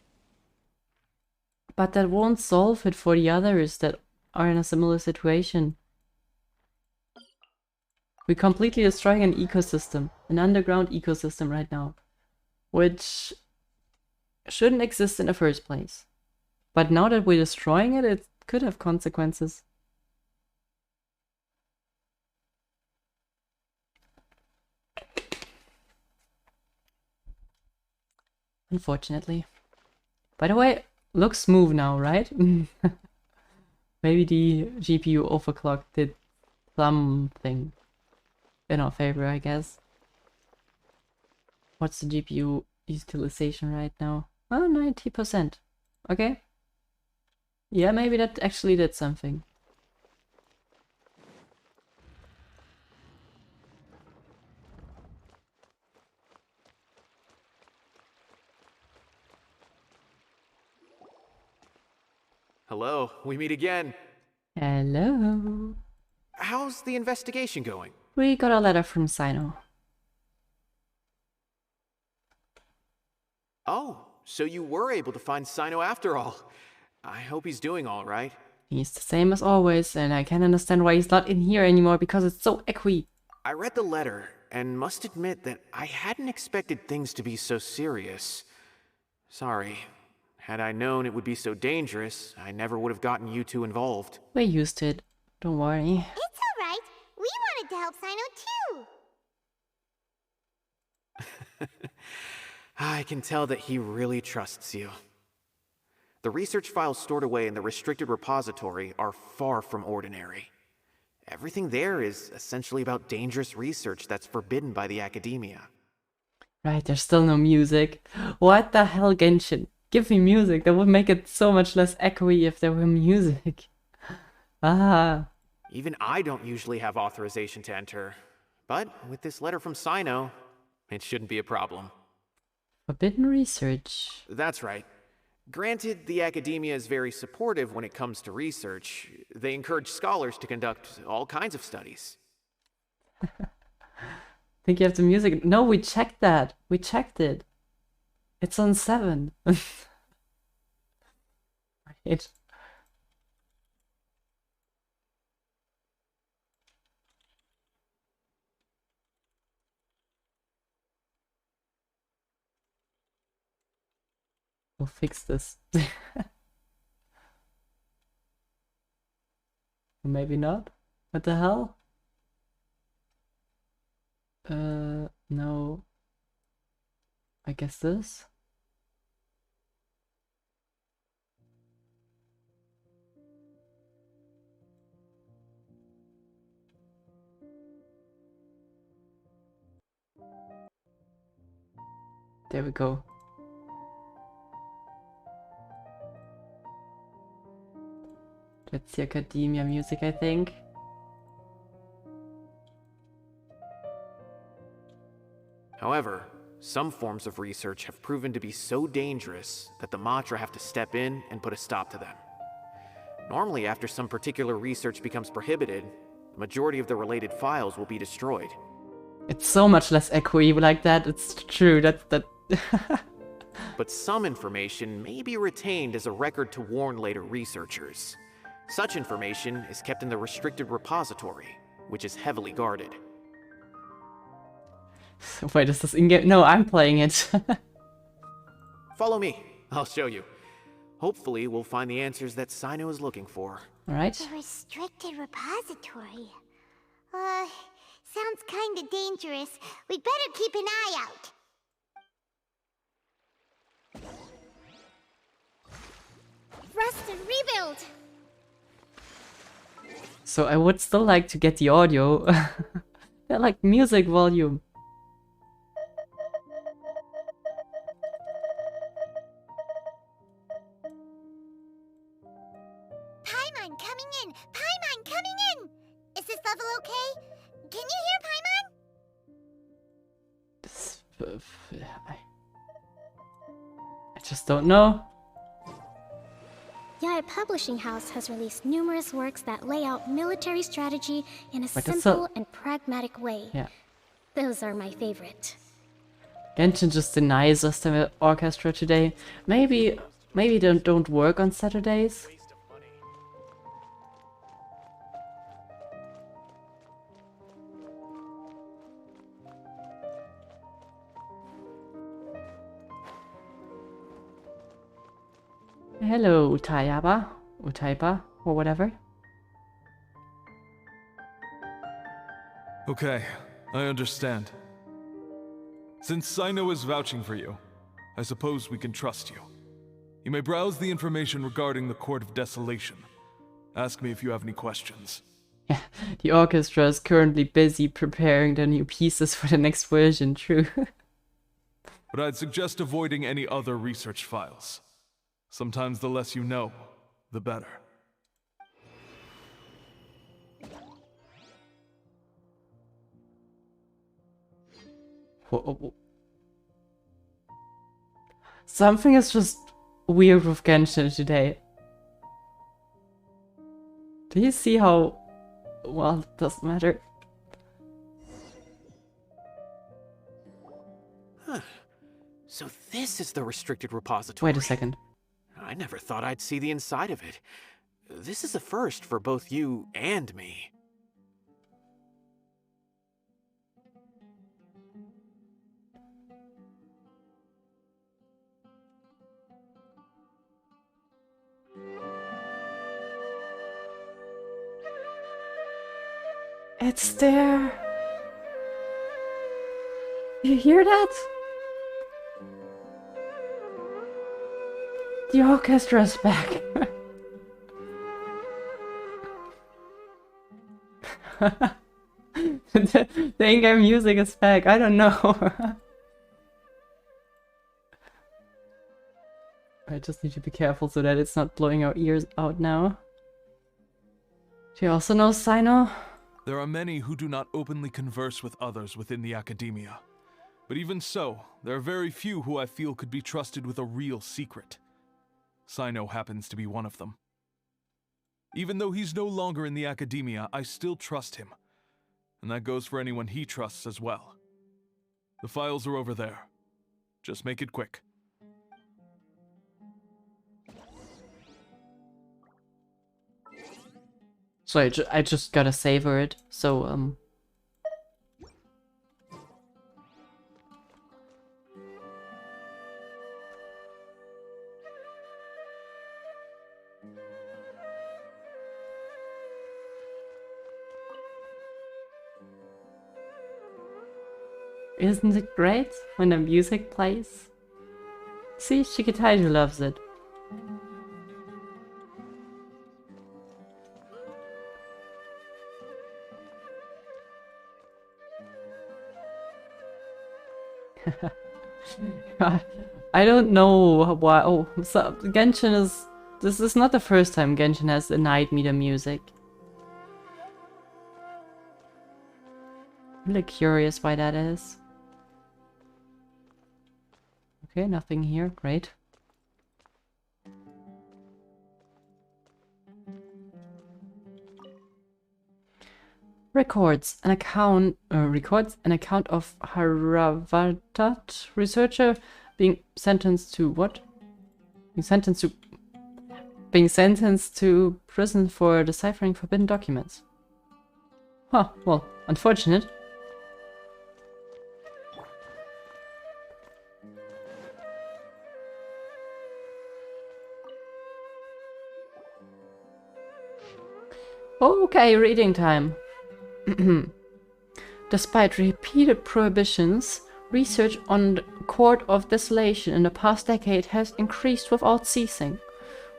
But that won't solve it for the others that are in a similar situation. We're completely destroying an ecosystem, an underground ecosystem right now, which shouldn't exist in the first place. But now that we're destroying it, it could have consequences. Unfortunately. By the way, looks smooth now, right? Maybe the GPU overclock did something in our favor, I guess. What's the GPU utilization right now? Oh, 90%. Okay. Yeah, maybe that actually did something. Hello, we meet again. Hello. How's the investigation going? We got a letter from Cyno. Oh, so you were able to find Cyno after all. I hope he's doing all right. He's the same as always, and I can't understand why he's not in here anymore because it's so equi. I read the letter and must admit that I hadn't expected things to be so serious. Sorry. Had I known it would be so dangerous, I never would have gotten you two involved. We're used to it. Don't worry. It's alright. We wanted to help Cyno too. I can tell that he really trusts you. The research files stored away in the restricted repository are far from ordinary. Everything there is essentially about dangerous research that's forbidden by the academia. Right, there's still no music. What the hell, Genshin? Give me music. That would make it so much less echoey if there were music. Ah. Even I don't usually have authorization to enter. But with this letter from Cyno, it shouldn't be a problem. Forbidden research. That's right. Granted, the academia is very supportive when it comes to research. They encourage scholars to conduct all kinds of studies. Think you have the music? No, we checked that. We checked it. It's on 7. Right. We'll fix this. Maybe not. What the hell? No. I guess this. There we go. That's the academia music, I think. However, some forms of research have proven to be so dangerous that the Matra have to step in and put a stop to them. Normally, after some particular research becomes prohibited, the majority of the related files will be destroyed. It's so much less echoey like that. It's true. That. But some information may be retained as a record to warn later researchers. Such information is kept in the restricted repository, which is heavily guarded. Wait, is this in-game? No, I'm playing it. Follow me. I'll show you. Hopefully, we'll find the answers that Cyno is looking for. Alright. The restricted repository. Sounds kinda dangerous. We'd better keep an eye out. Rest and rebuild! So I would still like to get the audio. They're like music volume. Paimon coming in! Paimon coming in! Is this level okay? Can you hear Paimon? I just don't know. Yaya Publishing House has released numerous works that lay out military strategy in a Wait, simple and pragmatic way. Yeah. Those are my favorite. Genshin just denies us the orchestra today. Maybe they don't work on Saturdays. Hello, Utaiba, or whatever. Okay, I understand. Since Cyno is vouching for you, I suppose we can trust you. You may browse the information regarding the Court of Desolation. Ask me if you have any questions. Yeah, the orchestra is currently busy preparing the new pieces for the next version, true. But I'd suggest avoiding any other research files. Sometimes the less you know, the better. Something is just weird with Genshin today. Do you see how... well, it doesn't matter. Huh. So this is the restricted repository. Wait a second. I never thought I'd see the inside of it. This is a first for both you and me. It's there. You hear that? The orchestra's back. The in-game music is back. I don't know. I just need to be careful so that it's not blowing our ears out now. Do you also know Cyno? There are many who do not openly converse with others within the academia. But even so, there are very few who I feel could be trusted with a real secret. Cyno happens to be one of them. Even though he's no longer in the academia, I still trust him. And that goes for anyone he trusts as well. The files are over there. Just make it quick. So I just gotta savor it, so Isn't it great when the music plays? See, Shikitaiju loves it. I don't know why. Oh, so Genshin is. This is not the first time Genshin has denied me the music. I'm really curious why that is. Okay, nothing here. Great. Records an account of Haravatat researcher being sentenced to what? Being sentenced to prison for deciphering forbidden documents. Huh, well, unfortunate. Okay, reading time. Despite repeated prohibitions, research on the Court of Desolation in the past decade has increased without ceasing.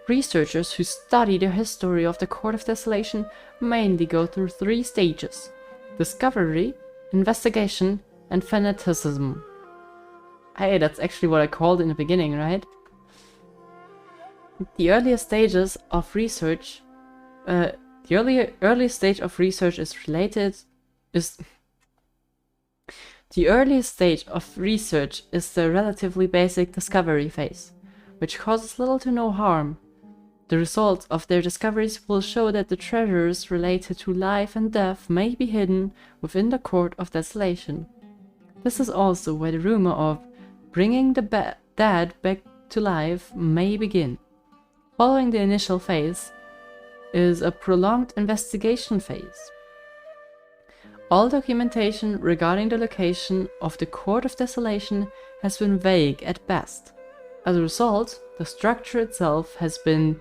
Researchers who study the history of the Court of Desolation mainly go through 3 stages: discovery, investigation, and fanaticism. Hey, that's actually what I called in the beginning, right? The earliest stages of research The earliest stage of research is the relatively basic discovery phase, which causes little to no harm. The results of their discoveries will show that the treasures related to life and death may be hidden within the Court of Desolation. This is also where the rumor of bringing the dead back to life may begin. Following the initial phase is a prolonged investigation phase. All documentation regarding the location of the Court of Desolation has been vague at best. As a result, the structure itself has never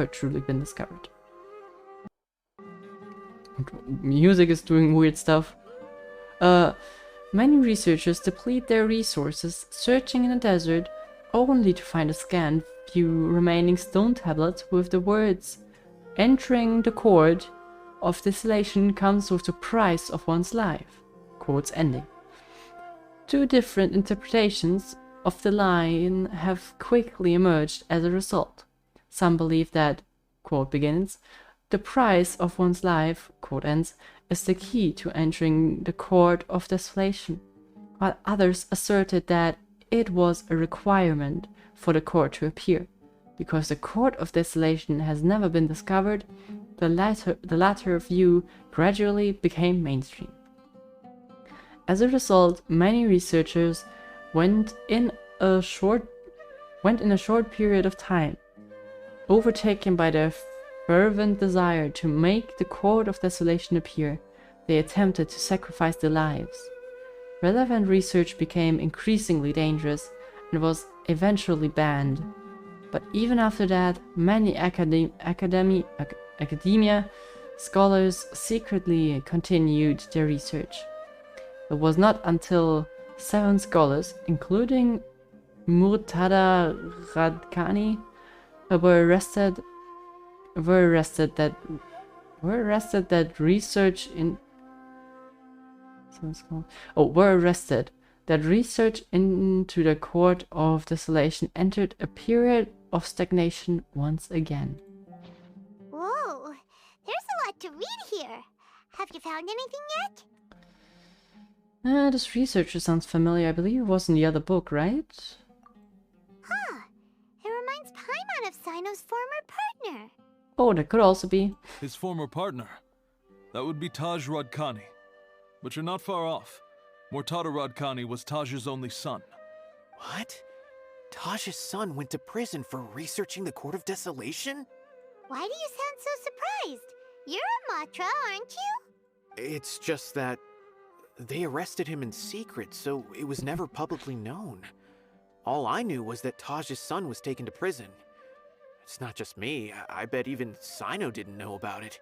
truly been discovered. Music is doing weird stuff. Many researchers deplete their resources searching in the desert only to find a scant few remaining stone tablets with the words, "Entering the Court of Desolation comes with the price of one's life." Quotes ending. 2 different interpretations of the line have quickly emerged as a result. Some believe that, quote begins, "the price of one's life," quote ends, is the key to entering the Court of Desolation, while others asserted that it was a requirement for the court to appear. Because the Court of Desolation has never been discovered, the latter view gradually became mainstream. As a result, many researchers went in a short period of time, overtaken by their fervent desire to make the Court of Desolation appear. They attempted to sacrifice their lives. Relevant research became increasingly dangerous and was eventually banned. But even after that, many academia scholars secretly continued their research. It was not until 7 scholars, including Murtada Radkani were arrested that research into the Court of Desolation entered a period of stagnation once again. Whoa, there's a lot to read here. Have you found anything yet? This researcher sounds familiar. I believe it was in the other book, right? Huh. It reminds Paimon of Cyno's former partner. Oh, that could also be. His former partner. That would be Taj Radkani. But you're not far off. Murtada Radkani was Taj's only son. What? Taj's son went to prison for researching the Court of Desolation? Why do you sound so surprised? You're a Matra, aren't you? It's just that they arrested him in secret, so it was never publicly known. All I knew was that Taj's son was taken to prison. It's not just me. I bet even Cyno didn't know about it.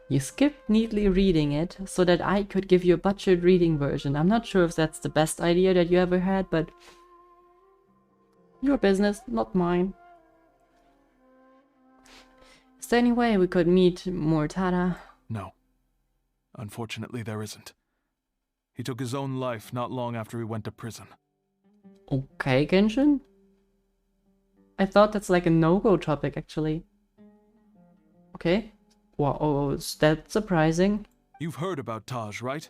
You skipped neatly reading it so that I could give you a butchered reading version. I'm not sure if that's the best idea that you ever had, but your business, not mine. Is there any way we could meet Murtada? No. Unfortunately, there isn't. He took his own life not long after he went to prison. Okay, Genshin? I thought that's like a no-go topic, actually. Okay. Wow, is that surprising? You've heard about Taj, right?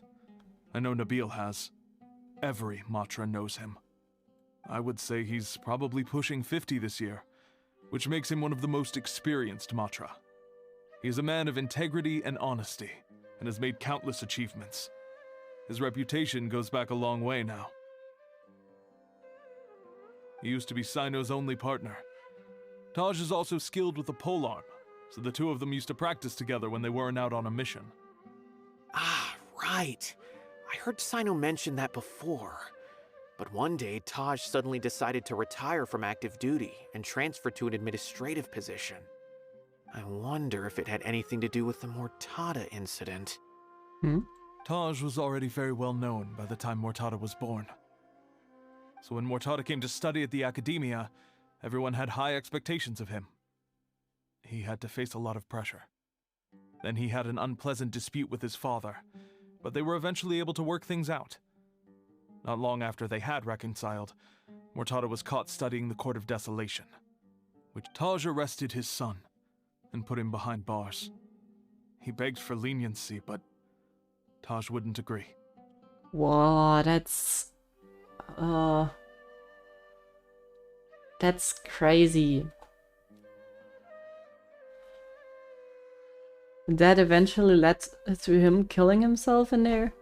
I know Nabil has. Every Matra knows him. I would say he's probably pushing 50 this year, which makes him one of the most experienced Matra. He is a man of integrity and honesty, and has made countless achievements. His reputation goes back a long way now. He used to be Cyno's only partner. Taj is also skilled with the polearm, so the two of them used to practice together when they weren't out on a mission. Ah, right. I heard Cyno mention that before. But one day, Taj suddenly decided to retire from active duty and transfer to an administrative position. I wonder if it had anything to do with the Murtada incident. Taj was already very well known by the time Murtada was born. So when Murtada came to study at the academia, everyone had high expectations of him. He had to face a lot of pressure. Then he had an unpleasant dispute with his father, but they were eventually able to work things out. Not long after they had reconciled, Murtada was caught studying the Court of Desolation, which Taj arrested his son and put him behind bars. He begged for leniency, but Taj wouldn't agree. Wow, that's crazy. That eventually led to him killing himself in there?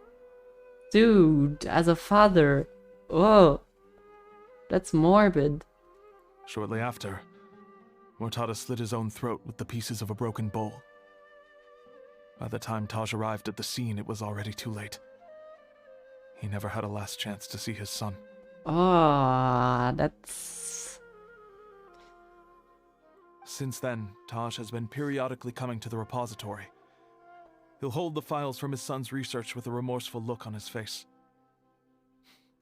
Dude, as a father. Whoa. That's morbid. Shortly after, Murtada slit his own throat with the pieces of a broken bowl. By the time Taj arrived at the scene, it was already too late. He never had a last chance to see his son. Ah, that's... Since then, Taj has been periodically coming to the repository. He'll hold the files from his son's research with a remorseful look on his face.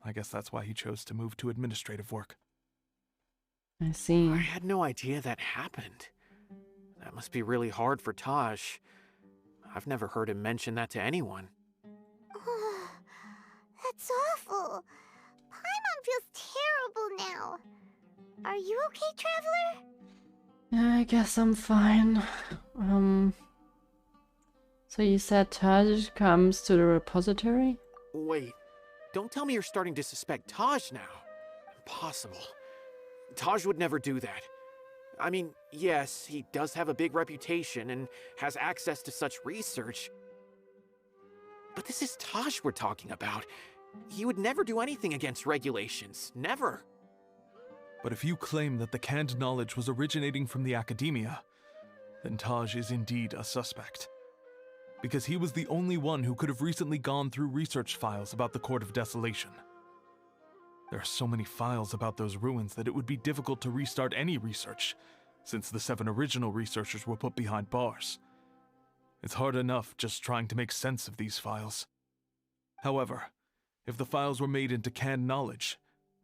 I guess that's why he chose to move to administrative work. I see. I had no idea that happened. That must be really hard for Taj. I've never heard him mention that to anyone. That's awful. Paimon feels terrible now. Are you okay, Traveler? I guess I'm fine. So you said Taj comes to the repository? Wait, don't tell me you're starting to suspect Taj now. Impossible. Taj would never do that. I mean, yes, he does have a big reputation and has access to such research. But this is Taj we're talking about. He would never do anything against regulations. Never. But if you claim that the canned knowledge was originating from the academia, then Taj is indeed a suspect. Because he was the only one who could have recently gone through research files about the Court of Desolation. There are so many files about those ruins that it would be difficult to restart any research, since the 7 original researchers were put behind bars. It's hard enough just trying to make sense of these files. However, if the files were made into canned knowledge,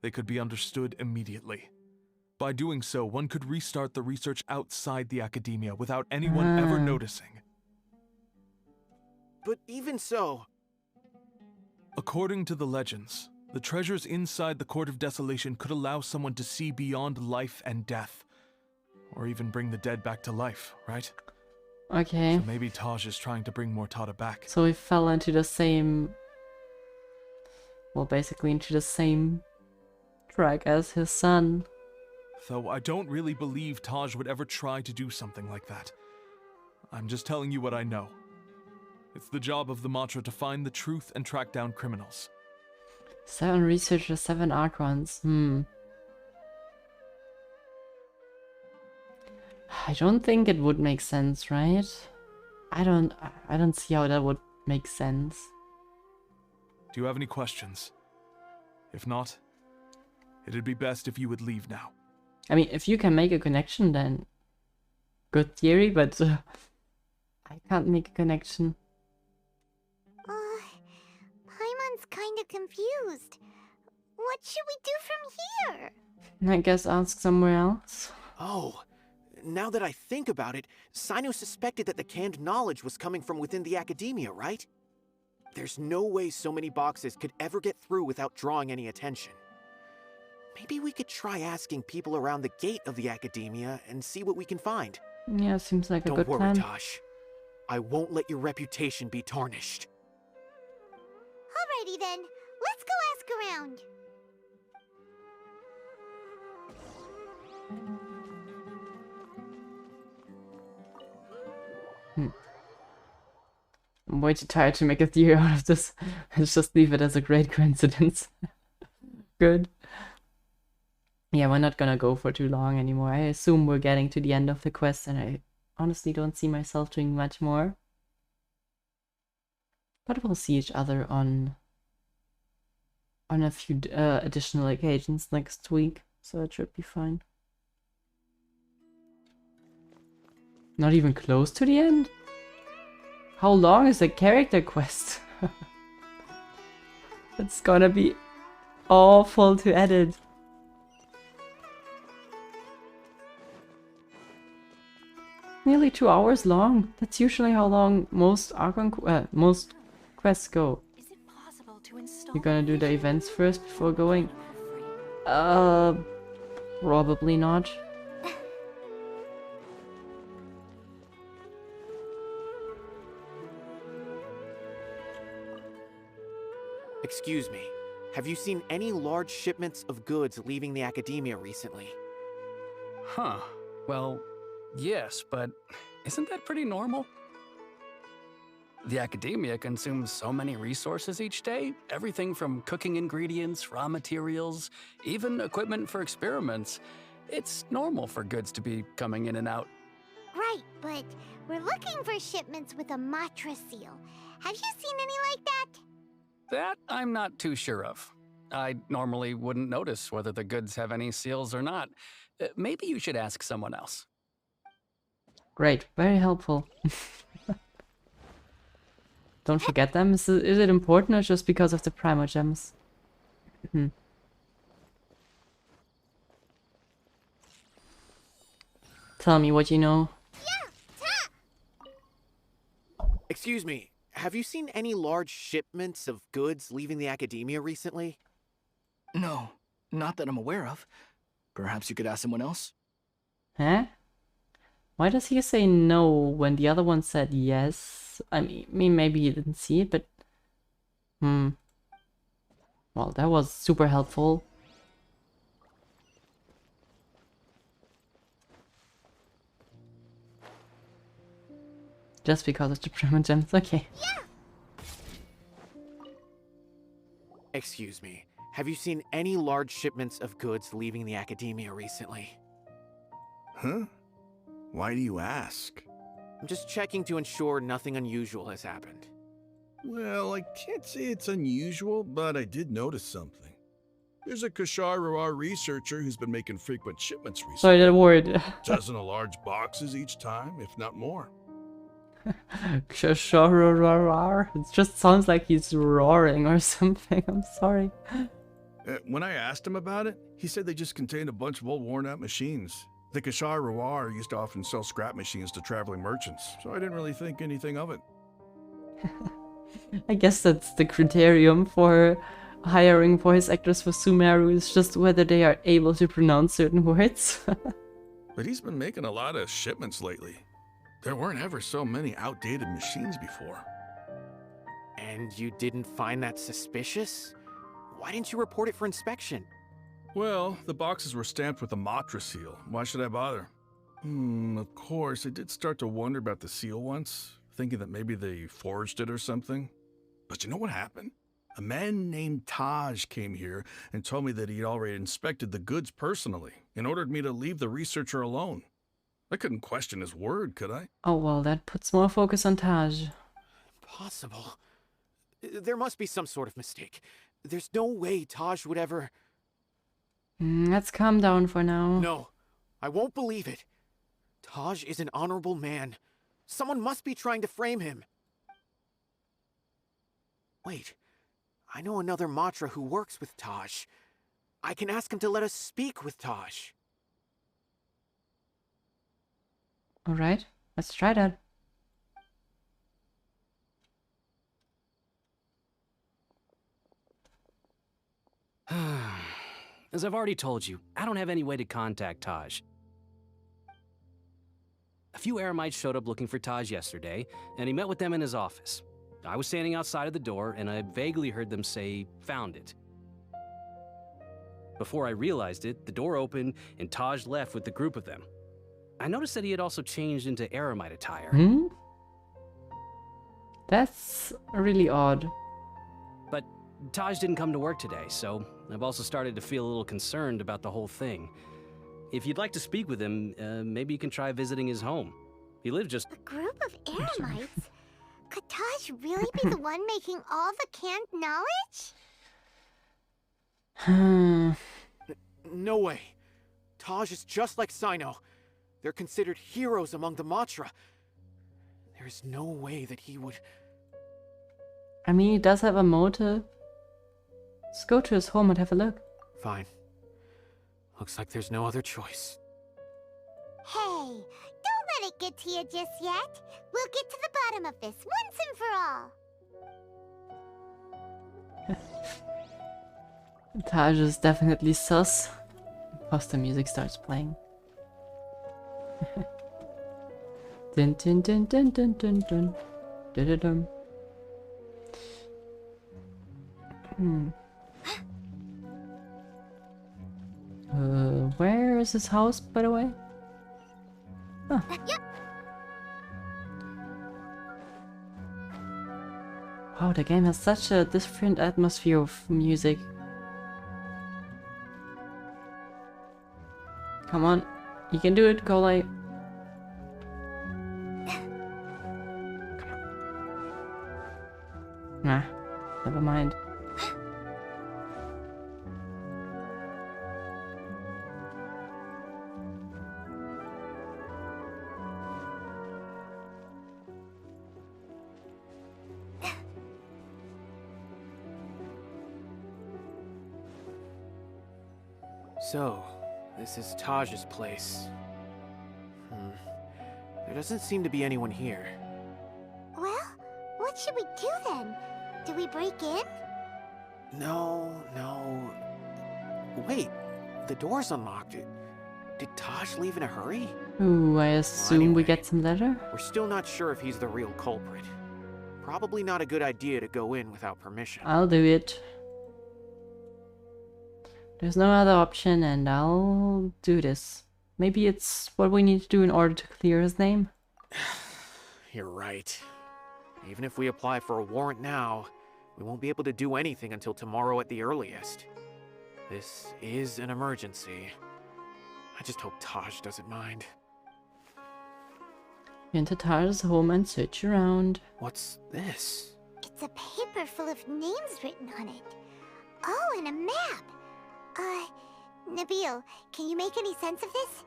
they could be understood immediately. By doing so, one could restart the research outside the academia without anyone ever noticing. But even so... According to the legends, the treasures inside the Court of Desolation could allow someone to see beyond life and death. Or even bring the dead back to life, right? Okay. So maybe Taj is trying to bring Mortada back. So he fell into the same... Well, basically into the same track as his son. Though I don't really believe Taj would ever try to do something like that. I'm just telling you what I know. It's the job of the Matra to find the truth and track down criminals. 7 researchers, 7 Archons. I don't think it would make sense, right? I don't see how that would make sense. Do you have any questions? If not, it'd be best if you would leave now. I mean, if you can make a connection, then good theory, but I can't make a connection. Paimon's kind of confused. What should we do from here? I guess ask somewhere else. Oh, now that I think about it, Cyno suspected that the canned knowledge was coming from within the academia, right? There's no way so many boxes could ever get through without drawing any attention. Maybe we could try asking people around the gate of the academia and see what we can find. Yeah, seems like a good plan. Don't worry, Tosh. I won't let your reputation be tarnished. Alrighty then, let's go ask around. I'm way too tired to make a theory out of this. Let's just leave it as a great coincidence. Good. Yeah, we're not gonna go for too long anymore. I assume we're getting to the end of the quest, and I honestly don't see myself doing much more. But we'll see each other on a few additional occasions next week, so it should be fine. Not even close to the end? How long is the character quest? It's gonna be awful to edit. Nearly 2 hours long. That's usually how long most most quests go. You're gonna do the events first before going? Probably not. Excuse me, have you seen any large shipments of goods leaving the academia recently? Huh. Well, yes, but isn't that pretty normal? The academia consumes so many resources each day. Everything from cooking ingredients, raw materials, even equipment for experiments. It's normal for goods to be coming in and out. Right, but we're looking for shipments with a Matra seal. Have you seen any like that? That I'm not too sure of. I normally wouldn't notice whether the goods have any seals or not. Maybe you should ask someone else. Great, very helpful. Don't forget them. Is it important or just because of the Primogems? Tell me what you know. Excuse me, have you seen any large shipments of goods leaving the academia recently? No, not that I'm aware of. Perhaps you could ask someone else? Huh? Why does he say no when the other one said yes? I mean, maybe he didn't see it, but... Well, that was super helpful. Just because of the Primogems, okay. Excuse me, have you seen any large shipments of goods leaving the academia recently? Huh? Why do you ask? I'm just checking to ensure nothing unusual has happened. Well, I can't say it's unusual, but I did notice something. There's a Kashar researcher who's been making frequent shipments recently. Sorry, that word. Dozen of large boxes each time, if not more. It just sounds like he's roaring or something. I'm sorry. When I asked him about it, he said they just contained a bunch of old worn-out machines. The Kashar Rawar used to often sell scrap machines to traveling merchants, so I didn't really think anything of it. I guess that's the criterion for hiring voice actors for Sumeru, is just whether they are able to pronounce certain words. But he's been making a lot of shipments lately. There weren't ever so many outdated machines before. And you didn't find that suspicious? Why didn't you report it for inspection? Well, the boxes were stamped with a Matra seal. Why should I bother? Of course, I did start to wonder about the seal once, thinking that maybe they forged it or something. But you know what happened? A man named Taj came here and told me that he'd already inspected the goods personally and ordered me to leave the researcher alone. I couldn't question his word, could I? Oh well, that puts more focus on Taj. Impossible. There must be some sort of mistake. There's no way Taj would ever... Let's calm down for now. No, I won't believe it. Taj is an honorable man. Someone must be trying to frame him. Wait, I know another Matra who works with Taj. I can ask him to let us speak with Taj. Alright, let's try that. As I've already told you, I don't have any way to contact Taj. A few Eremites showed up looking for Taj yesterday, and he met with them in his office. I was standing outside of the door, and I vaguely heard them say, "Found it." Before I realized it, the door opened, and Taj left with the group of them. I noticed that he had also changed into Eremite attire. That's really odd. But Taj didn't come to work today, so I've also started to feel a little concerned about the whole thing. If you'd like to speak with him, maybe you can try visiting his home. He lives just... A group of Eremites? Could Taj really be the one making all the canned knowledge? No way. Taj is just like Cyno. They're considered heroes among the Matra. There's no way that he would... I mean, he does have a motive. Let's go to his home and have a look. Fine. Looks like there's no other choice. Hey, don't let it get to you just yet. We'll get to the bottom of this once and for all. Taj is definitely sus. Poster music starts playing. Dun dun dun dun dun dun dun. Dun dun dun. Where is his house, by the way? Huh. Wow, the game has such a different atmosphere of music. Come on, you can do it, Golai. Come on. Nah, never mind. So, this is Taj's place. There doesn't seem to be anyone here. Well, what should we do then? Do we break in? No. Wait, the door's unlocked. Did Taj leave in a hurry? Ooh, I assume we get some letter? We're still not sure if he's the real culprit. Probably not a good idea to go in without permission. I'll do it. There's no other option and I'll do this. Maybe it's what we need to do in order to clear his name? You're right. Even if we apply for a warrant now, we won't be able to do anything until tomorrow at the earliest. This is an emergency. I just hope Taj doesn't mind. Enter Taj's home and search around. What's this? It's a paper full of names written on it. Oh, and a map. Nabil, can you make any sense of this?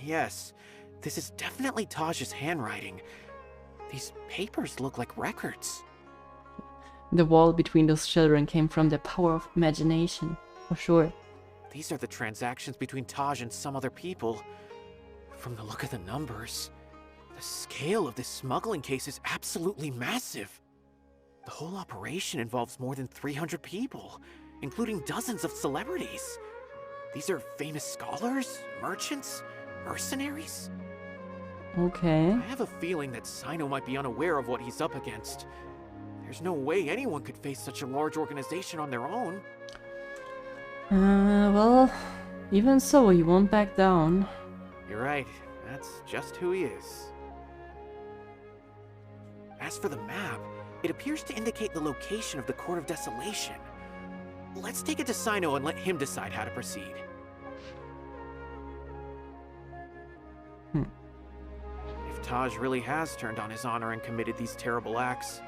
Yes, this is definitely Taj's handwriting. These papers look like records. The wall between those children came from the power of imagination, for sure. These are the transactions between Taj and some other people. From the look of the numbers, the scale of this smuggling case is absolutely massive. The whole operation involves more than 300 people, including dozens of celebrities. These are famous scholars, merchants, mercenaries. Okay. I have a feeling that Cyno might be unaware of what he's up against. There's no way anyone could face such a large organization on their own. Well, even so, he won't back down. You're right. That's just who he is. As for the map, it appears to indicate the location of the Court of Desolation. Let's take it to Cyno and let him decide how to proceed. If Taj really has turned on his honor and committed these terrible acts,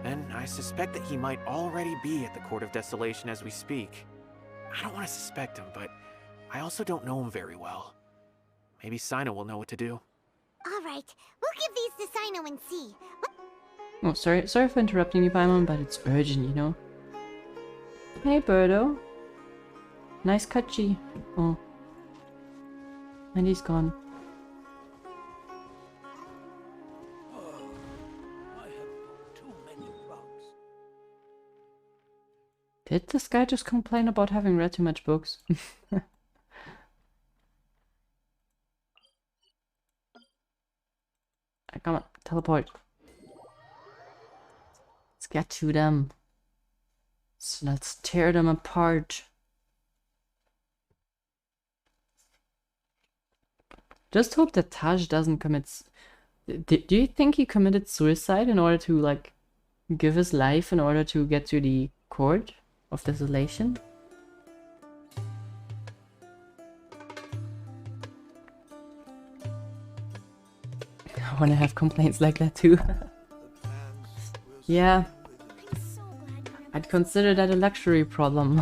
then I suspect that he might already be at the Court of Desolation as we speak. I don't want to suspect him, but I also don't know him very well. Maybe Cyno will know what to do. All right, we'll give these to Cyno and see. Oh, sorry for interrupting you, Paimon, but it's urgent, you know. Hey, Birdo. Nice Kachi. Oh. And he's gone. Did this guy just complain about having read too much books? Come on, teleport. Let's get to them. So let's tear them apart. Just hope that Taj doesn't commit... Do you think he committed suicide in order to, like, give his life in order to get to the Court of Desolation? I want to have complaints like that too. Yeah. I'd consider that a luxury problem.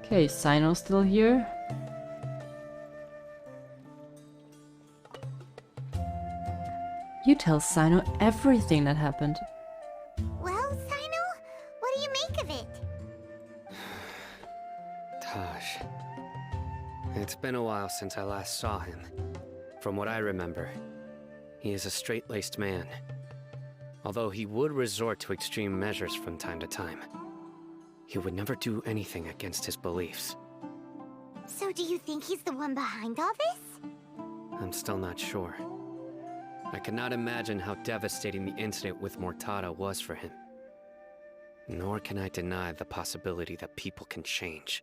Okay, Cyno's still here. You tell Cyno everything that happened. Well, Cyno, what do you make of it? Taj. It's been a while since I last saw him. From what I remember, he is a straight-laced man. Although he would resort to extreme measures from time to time, he would never do anything against his beliefs. So do you think he's the one behind all this? I'm still not sure. I cannot imagine how devastating the incident with Mortada was for him. Nor can I deny the possibility that people can change.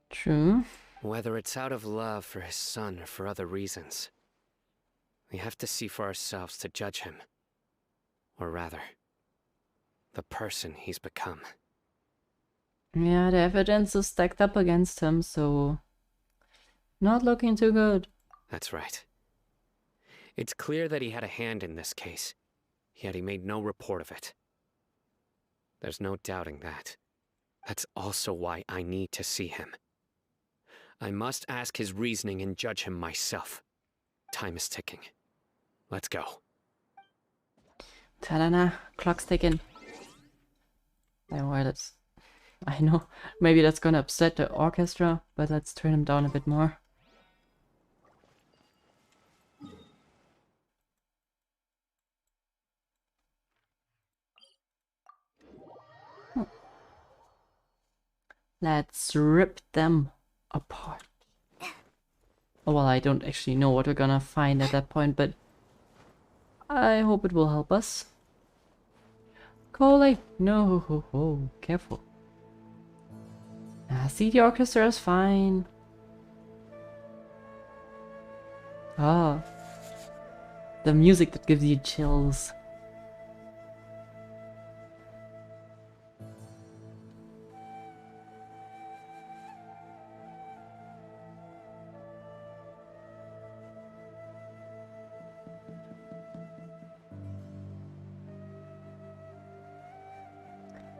True. Whether it's out of love for his son or for other reasons, we have to see for ourselves to judge him. Or rather, the person he's become. Yeah, the evidence is stacked up against him, so... not looking too good. That's right. It's clear that he had a hand in this case, yet he made no report of it. There's no doubting that. That's also why I need to see him. I must ask his reasoning and judge him myself. Time is ticking. Let's go. Ta-da-na, clock's ticking. I know, maybe that's gonna upset the orchestra, but let's turn him down a bit more. Let's rip them apart. Oh, well, I don't actually know what we're gonna find at that point, but I hope it will help us. Coley, no, careful. See, the orchestra is fine. Ah, the music that gives you chills.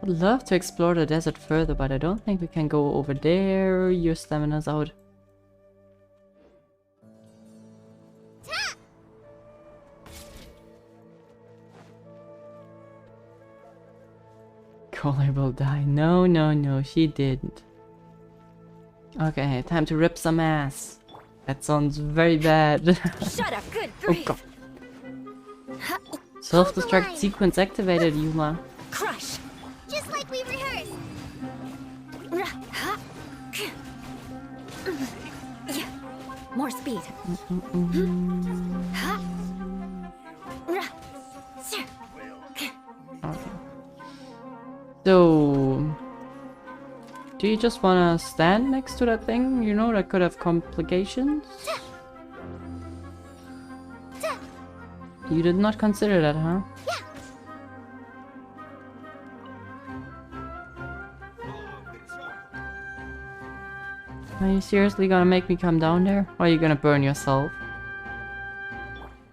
Would love to explore the desert further, but I don't think we can go over there. Your stamina's out. Coley will die. No, no, no, she didn't. Okay, time to rip some ass. That sounds very bad. Shut up, good Oh grief. god. Self-destruct sequence activated, Yuma. Crush. Just like we rehearsed. Yeah. More speed. So, do you just wanna stand next to that thing? You know, that could have complications? You did not consider that, huh? Are you seriously gonna make me come down there? Or are you gonna burn yourself?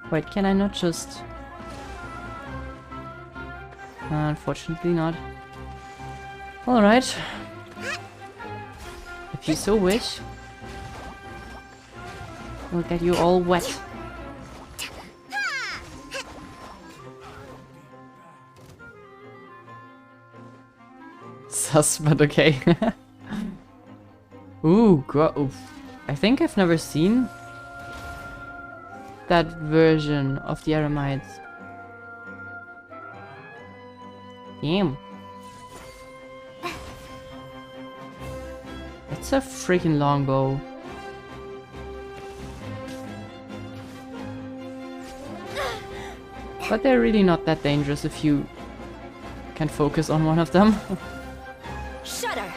Wait, can I not just... Unfortunately not. Alright. If you so wish. We'll get you all wet. Sus, but okay. Ooh, oof. I think I've never seen that version of the Eremites. Damn. It's a freaking longbow. But they're really not that dangerous if you can focus on one of them. Shudder.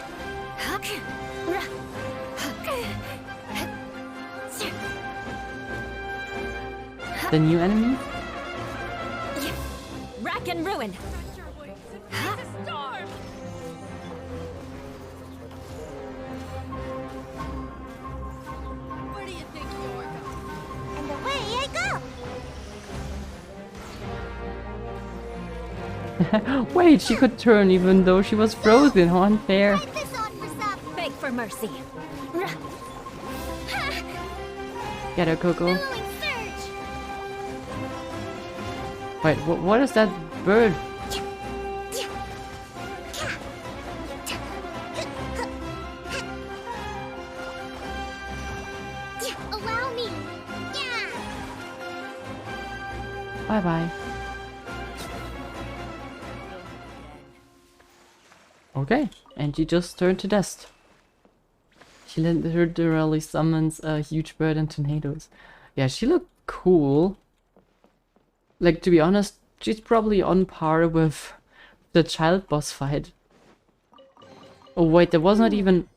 The new enemy? Rack and ruin. Where do you think you're going? And away I go! Wait, she could turn even though she was frozen. How unfair. Beg for mercy. Get her, Coco. Wait, what is that bird? Allow me! Bye bye. Okay, and she just turned to dust. She literally summons a huge bird and tornadoes. Yeah, she looked cool. Like, to be honest, she's probably on par with the child boss fight. Oh wait, there was not even...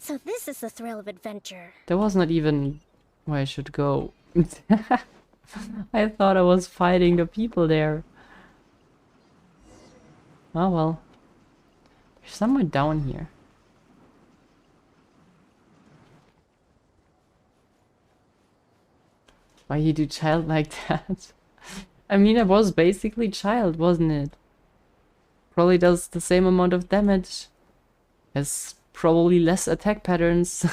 So this is the thrill of adventure. There was not even where I should go. I thought I was fighting the people there. Oh well. There's somewhere down here. Why you do child like that? I mean, it was basically child, wasn't it? Probably does the same amount of damage. Has probably less attack patterns.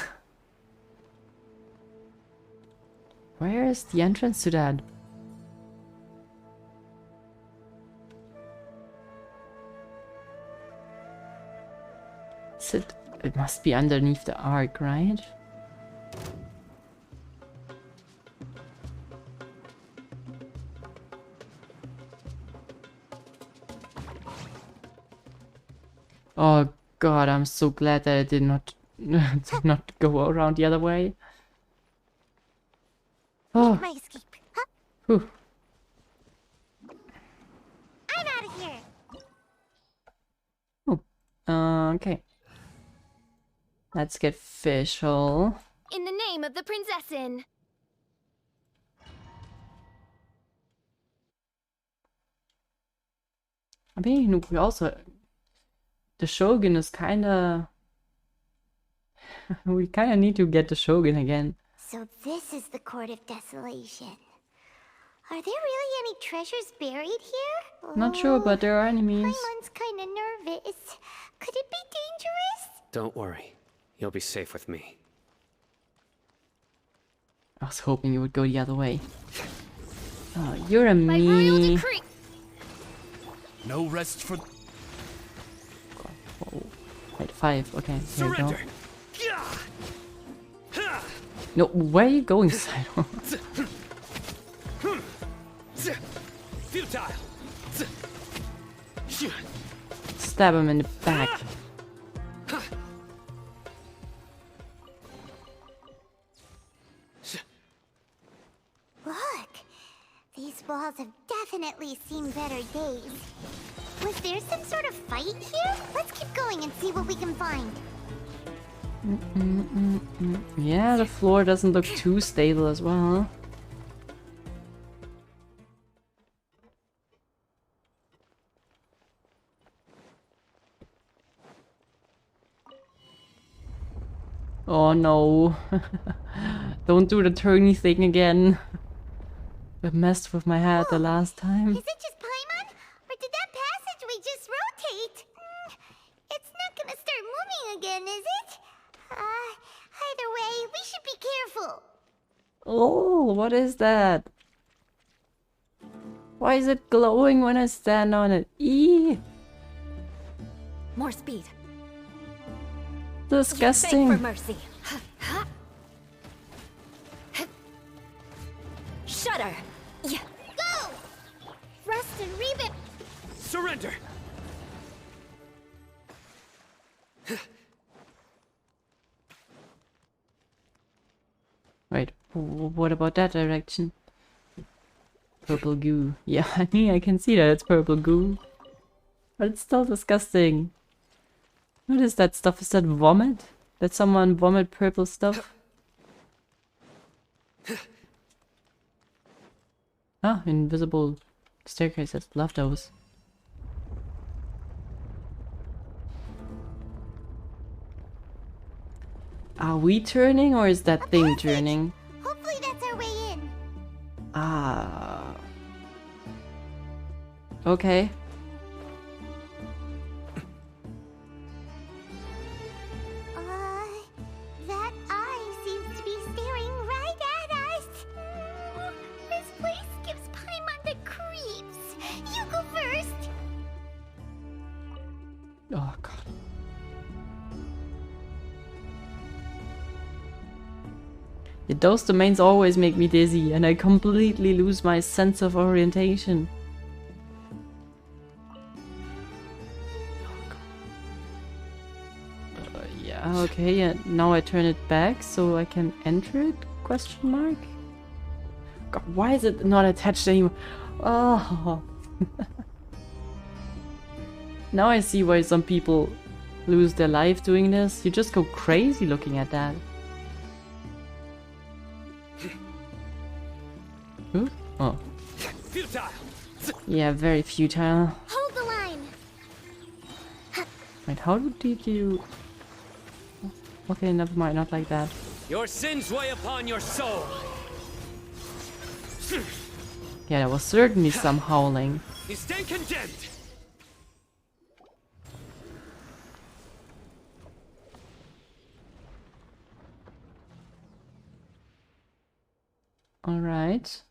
Where is the entrance to that? Is it? It must be underneath the arc, right? Oh god, I'm so glad that I did not did not go around the other way. Oh. My escape. Whew. I'm out of here! Okay. Let's get official. In the name of the Prinzessin! I mean, we also... The Shogun is kinda... we kinda need to get the Shogun again. So this is the Court of Desolation. Are there really any treasures buried here? Not sure, but there are enemies. Paimon's kinda nervous. Could it be dangerous? Don't worry. You'll be safe with me. I was hoping you would go the other way. Oh, you're a meanie. No rest for... Oh, wait, 5. Okay, here we go. Surrender. No, where are you going, Cyno? Futile. Stab him in the back. Look, these walls have definitely seen better days. Was there some sort of fight here? Let's keep going and see what we can find. Yeah, the floor doesn't look too stable as well. Oh no. Don't do the turny thing again. I messed with my head the last time. Is it just Paimon? Or did that passageway just rotate? It's not gonna start moving again, is it? Either way, we should be careful. Oh, what is that? Why is it glowing when I stand on it? Eee! More speed. Disgusting. Beg for mercy. Shudder. Go! Rust and Rebit. Surrender. Wait, what about that direction? Purple goo. Yeah, I mean, I can see that it's purple goo. But it's still disgusting. What is that stuff? Is that vomit? Did someone vomit purple stuff? Ah, invisible staircases. Love those. Are we turning or is that thing turning? Hopefully that's our way in. Ah. Okay. That eye seems to be staring right at us. This place gives Paimon the creeps. You go first. Oh god. Yeah, those domains always make me dizzy and I completely lose my sense of orientation. Yeah, okay, yeah, now I turn it back so I can enter it? Question mark? God, why is it not attached anymore? Oh. Now I see why some people lose their life doing this. You just go crazy looking at that. Ooh. Oh. Futile. Yeah, very futile. Hold the line. Wait, how did you... Okay, never mind, not like that. Your sins weigh upon your soul. Yeah, there was certainly some howling. You stay condemned. Alright.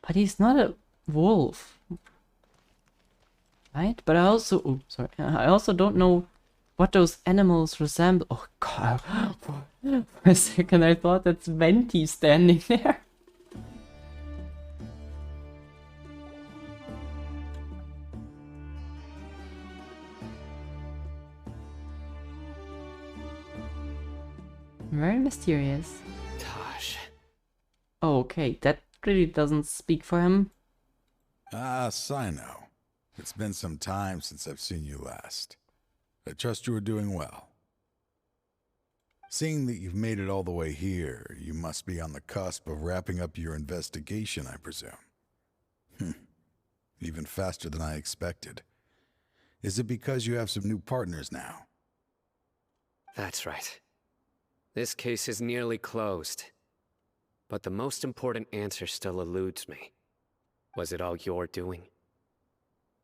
But he's not a wolf. Right? But I also... Oh, sorry. I also don't know what those animals resemble. Oh god. For a second I thought that's Venti standing there. Very mysterious. Taj. Okay, that really doesn't speak for him. Ah, Cyno. It's been some time since I've seen you last. I trust you are doing well. Seeing that you've made it all the way here, you must be on the cusp of wrapping up your investigation, I presume. Even faster than I expected. Is it because you have some new partners now? That's right. This case is nearly closed. But the most important answer still eludes me. Was it all your doing?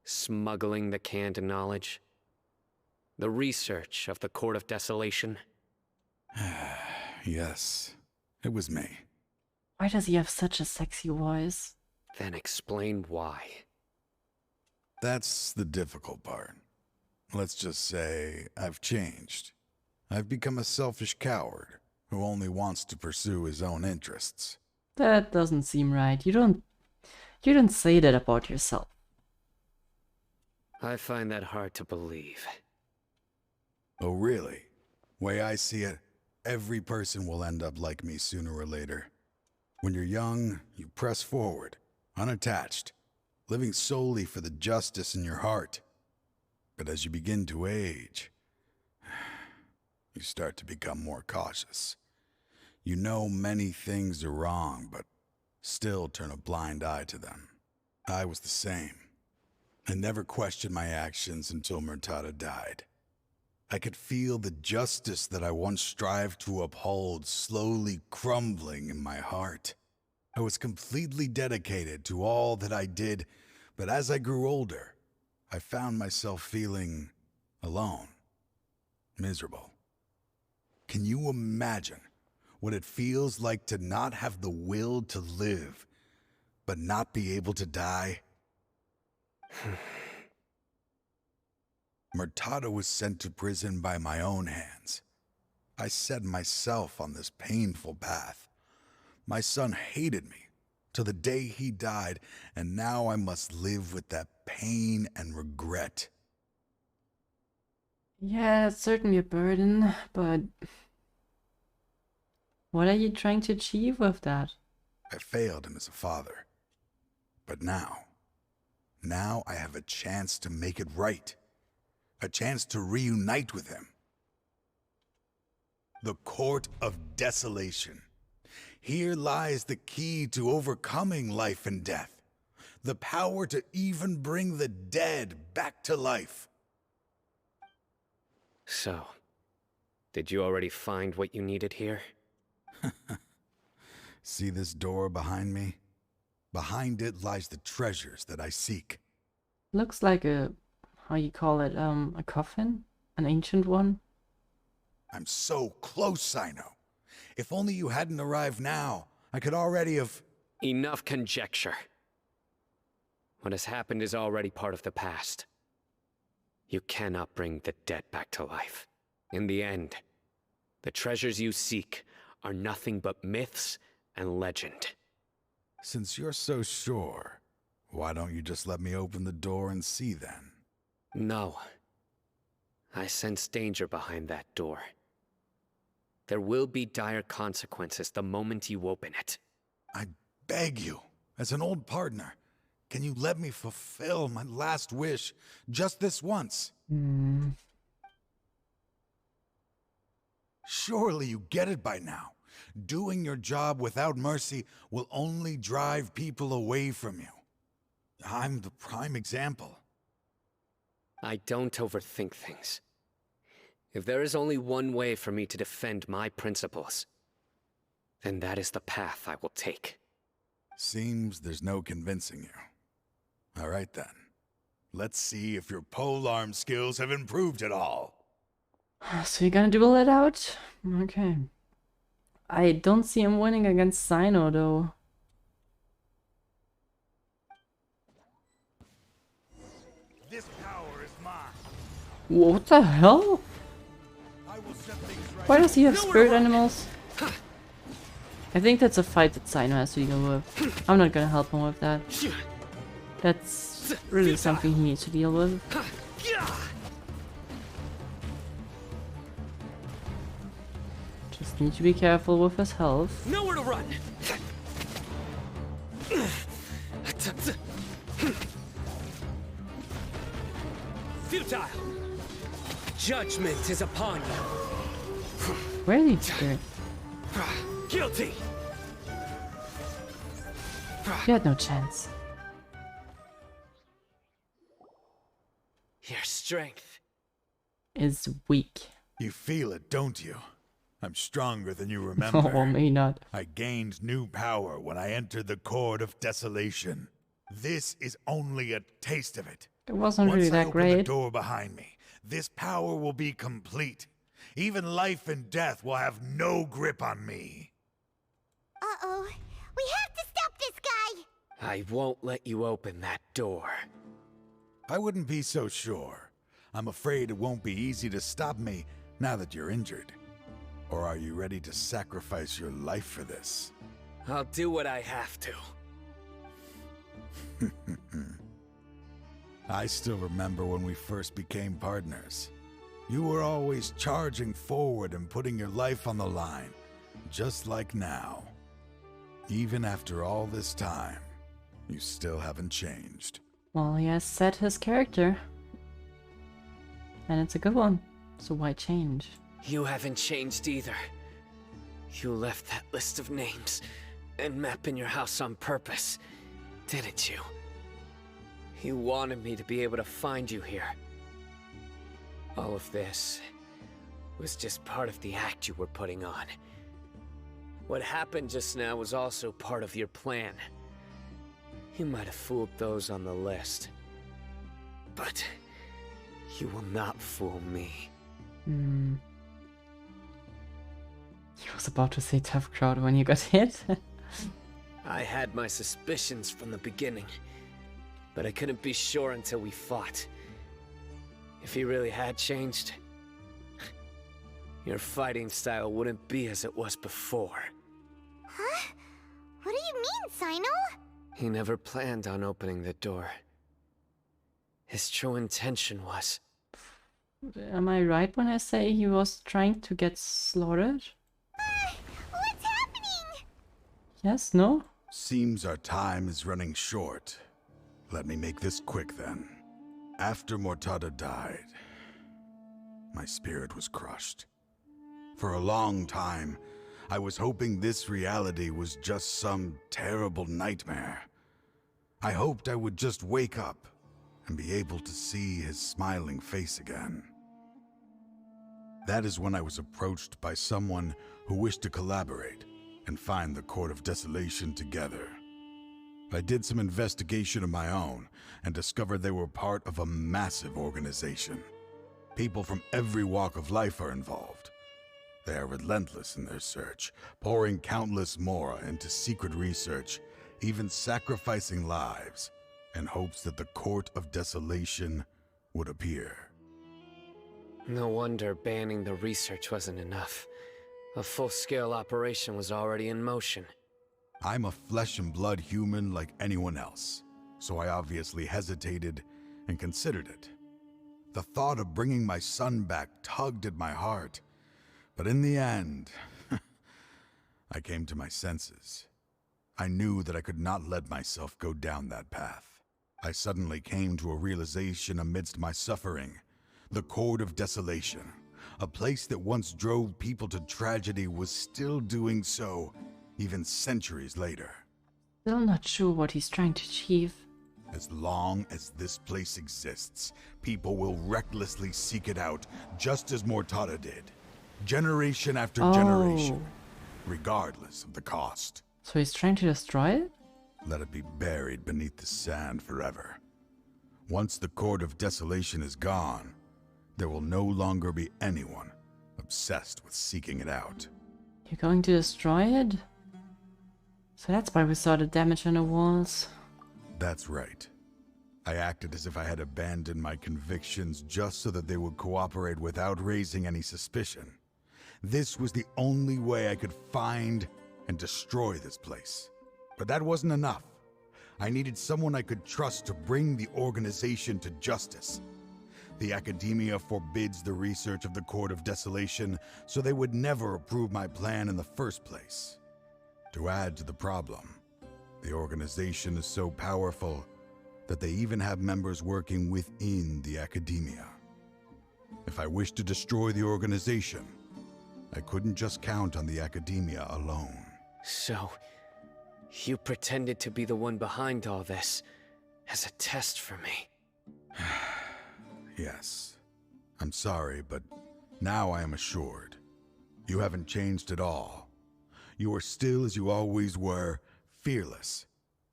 Smuggling the canned knowledge? The research of the Court of Desolation? Yes, it was me. Why does he have such a sexy voice? Then explain why. That's the difficult part. Let's just say I've changed. I've become a selfish coward who only wants to pursue his own interests. That doesn't seem right. You don't say that about yourself. I find that hard to believe. Oh, really? Way I see it, every person will end up like me sooner or later. When you're young, you press forward, unattached, living solely for the justice in your heart. But as you begin to age, you start to become more cautious. You know many things are wrong, but still turn a blind eye to them. I was the same. I never questioned my actions until Murtada died. I could feel the justice that I once strived to uphold slowly crumbling in my heart. I was completely dedicated to all that I did, but as I grew older, I found myself feeling alone, miserable. Can you imagine what it feels like to not have the will to live, but not be able to die? Murtada was sent to prison by my own hands. I set myself on this painful path. My son hated me till the day he died, and now I must live with that pain and regret. Yeah, it's certainly a burden, but what are you trying to achieve with that? I failed him as a father. But now I have a chance to make it right. A chance to reunite with him. The Court of Desolation. Here lies the key to overcoming life and death. The power to even bring the dead back to life. So, did you already find what you needed here? See this door behind me? Behind it lies the treasures that I seek. Looks like a, how you call it, a coffin? An ancient one? I'm so close, Cyno. If only you hadn't arrived now, I could already have... Enough conjecture. What has happened is already part of the past. You cannot bring the dead back to life. In the end, the treasures you seek are nothing but myths and legend. Since you're so sure, why don't you just let me open the door and see then? No. I sense danger behind that door. There will be dire consequences the moment you open it. I beg you, as an old partner, can you let me fulfill my last wish just this once? Surely you get it by now. Doing your job without mercy will only drive people away from you. I'm the prime example. I don't overthink things. If there is only one way for me to defend my principles, then that is the path I will take. Seems there's no convincing you. All right then. Let's see if your polearm skills have improved at all. So you're gonna duel it out? Okay. I don't see him winning against Cyno though. This power is mine. What the hell? Why does he have spirit animals? I think that's a fight that Cyno has to deal with. I'm not gonna help him with that. That's really something he needs to deal with. Just need to be careful with his health. Nowhere to run. Futile! Judgment is upon you. Where is he spirit? Guilty! You had no chance. Your strength Is weak. You feel it, don't you? I'm stronger than you remember. Oh, me not. I gained new power when I entered the Court of Desolation. This is only a taste of it. It wasn't really Once I that open the great. door behind me, this power will be complete. Even life and death will have no grip on me. Uh-oh. We have to stop this guy! I won't let you open that door. I wouldn't be so sure. I'm afraid it won't be easy to stop me now that you're injured. Or are you ready to sacrifice your life for this? I'll do what I have to. I still remember when we first became partners. You were always charging forward and putting your life on the line, just like now. Even after all this time, you still haven't changed. Well, he has set his character. And it's a good one. So why change? You haven't changed either. You left that list of names and map in your house on purpose, didn't you? You wanted me to be able to find you here. All of this was just part of the act you were putting on. What happened just now was also part of your plan. You might have fooled those on the list, but you will not fool me. He was about to say tough crowd when you got hit. I had my suspicions from the beginning, but I couldn't be sure until we fought. If he really had changed, your fighting style wouldn't be as it was before. Huh? What do you mean, Cyno? He never planned on opening the door. His true intention was... Am I right when I say he was trying to get slaughtered? What's happening? Yes, no? Seems our time is running short. Let me make this quick then. After Mortada died, my spirit was crushed. For a long time, I was hoping this reality was just some terrible nightmare. I hoped I would just wake up and be able to see his smiling face again. That is when I was approached by someone who wished to collaborate and find the Court of Desolation together. I did some investigation of my own and discovered they were part of a massive organization. People from every walk of life are involved. They are relentless in their search, pouring countless mora into secret research, even sacrificing lives in hopes that the Court of Desolation would appear. No wonder banning the research wasn't enough. A full-scale operation was already in motion. I'm a flesh and blood human like anyone else, so I obviously hesitated and considered it. The thought of bringing my son back tugged at my heart, but in the end, I came to my senses. I knew that I could not let myself go down that path. I suddenly came to a realization amidst my suffering. The Court of Desolation, a place that once drove people to tragedy, was still doing so, even centuries later. Still not sure what he's trying to achieve. As long as this place exists, people will recklessly seek it out, just as Mortada did. Generation after generation, regardless of the cost. So he's trying to destroy it? Let it be buried beneath the sand forever. Once the Court of Desolation is gone, there will no longer be anyone obsessed with seeking it out. You're going to destroy it? So that's why we saw the damage on the walls. That's right. I acted as if I had abandoned my convictions just so that they would cooperate without raising any suspicion. This was the only way I could find and destroy this place. But that wasn't enough. I needed someone I could trust to bring the organization to justice. The academia forbids the research of the Court of Desolation, so they would never approve my plan in the first place. To add to the problem, the organization is so powerful that they even have members working within the academia. If I wished to destroy the organization, I couldn't just count on the academia alone. So, you pretended to be the one behind all this, as a test for me. Yes. I'm sorry, but Now I am assured. You haven't changed at all. You are still as you always were, fearless,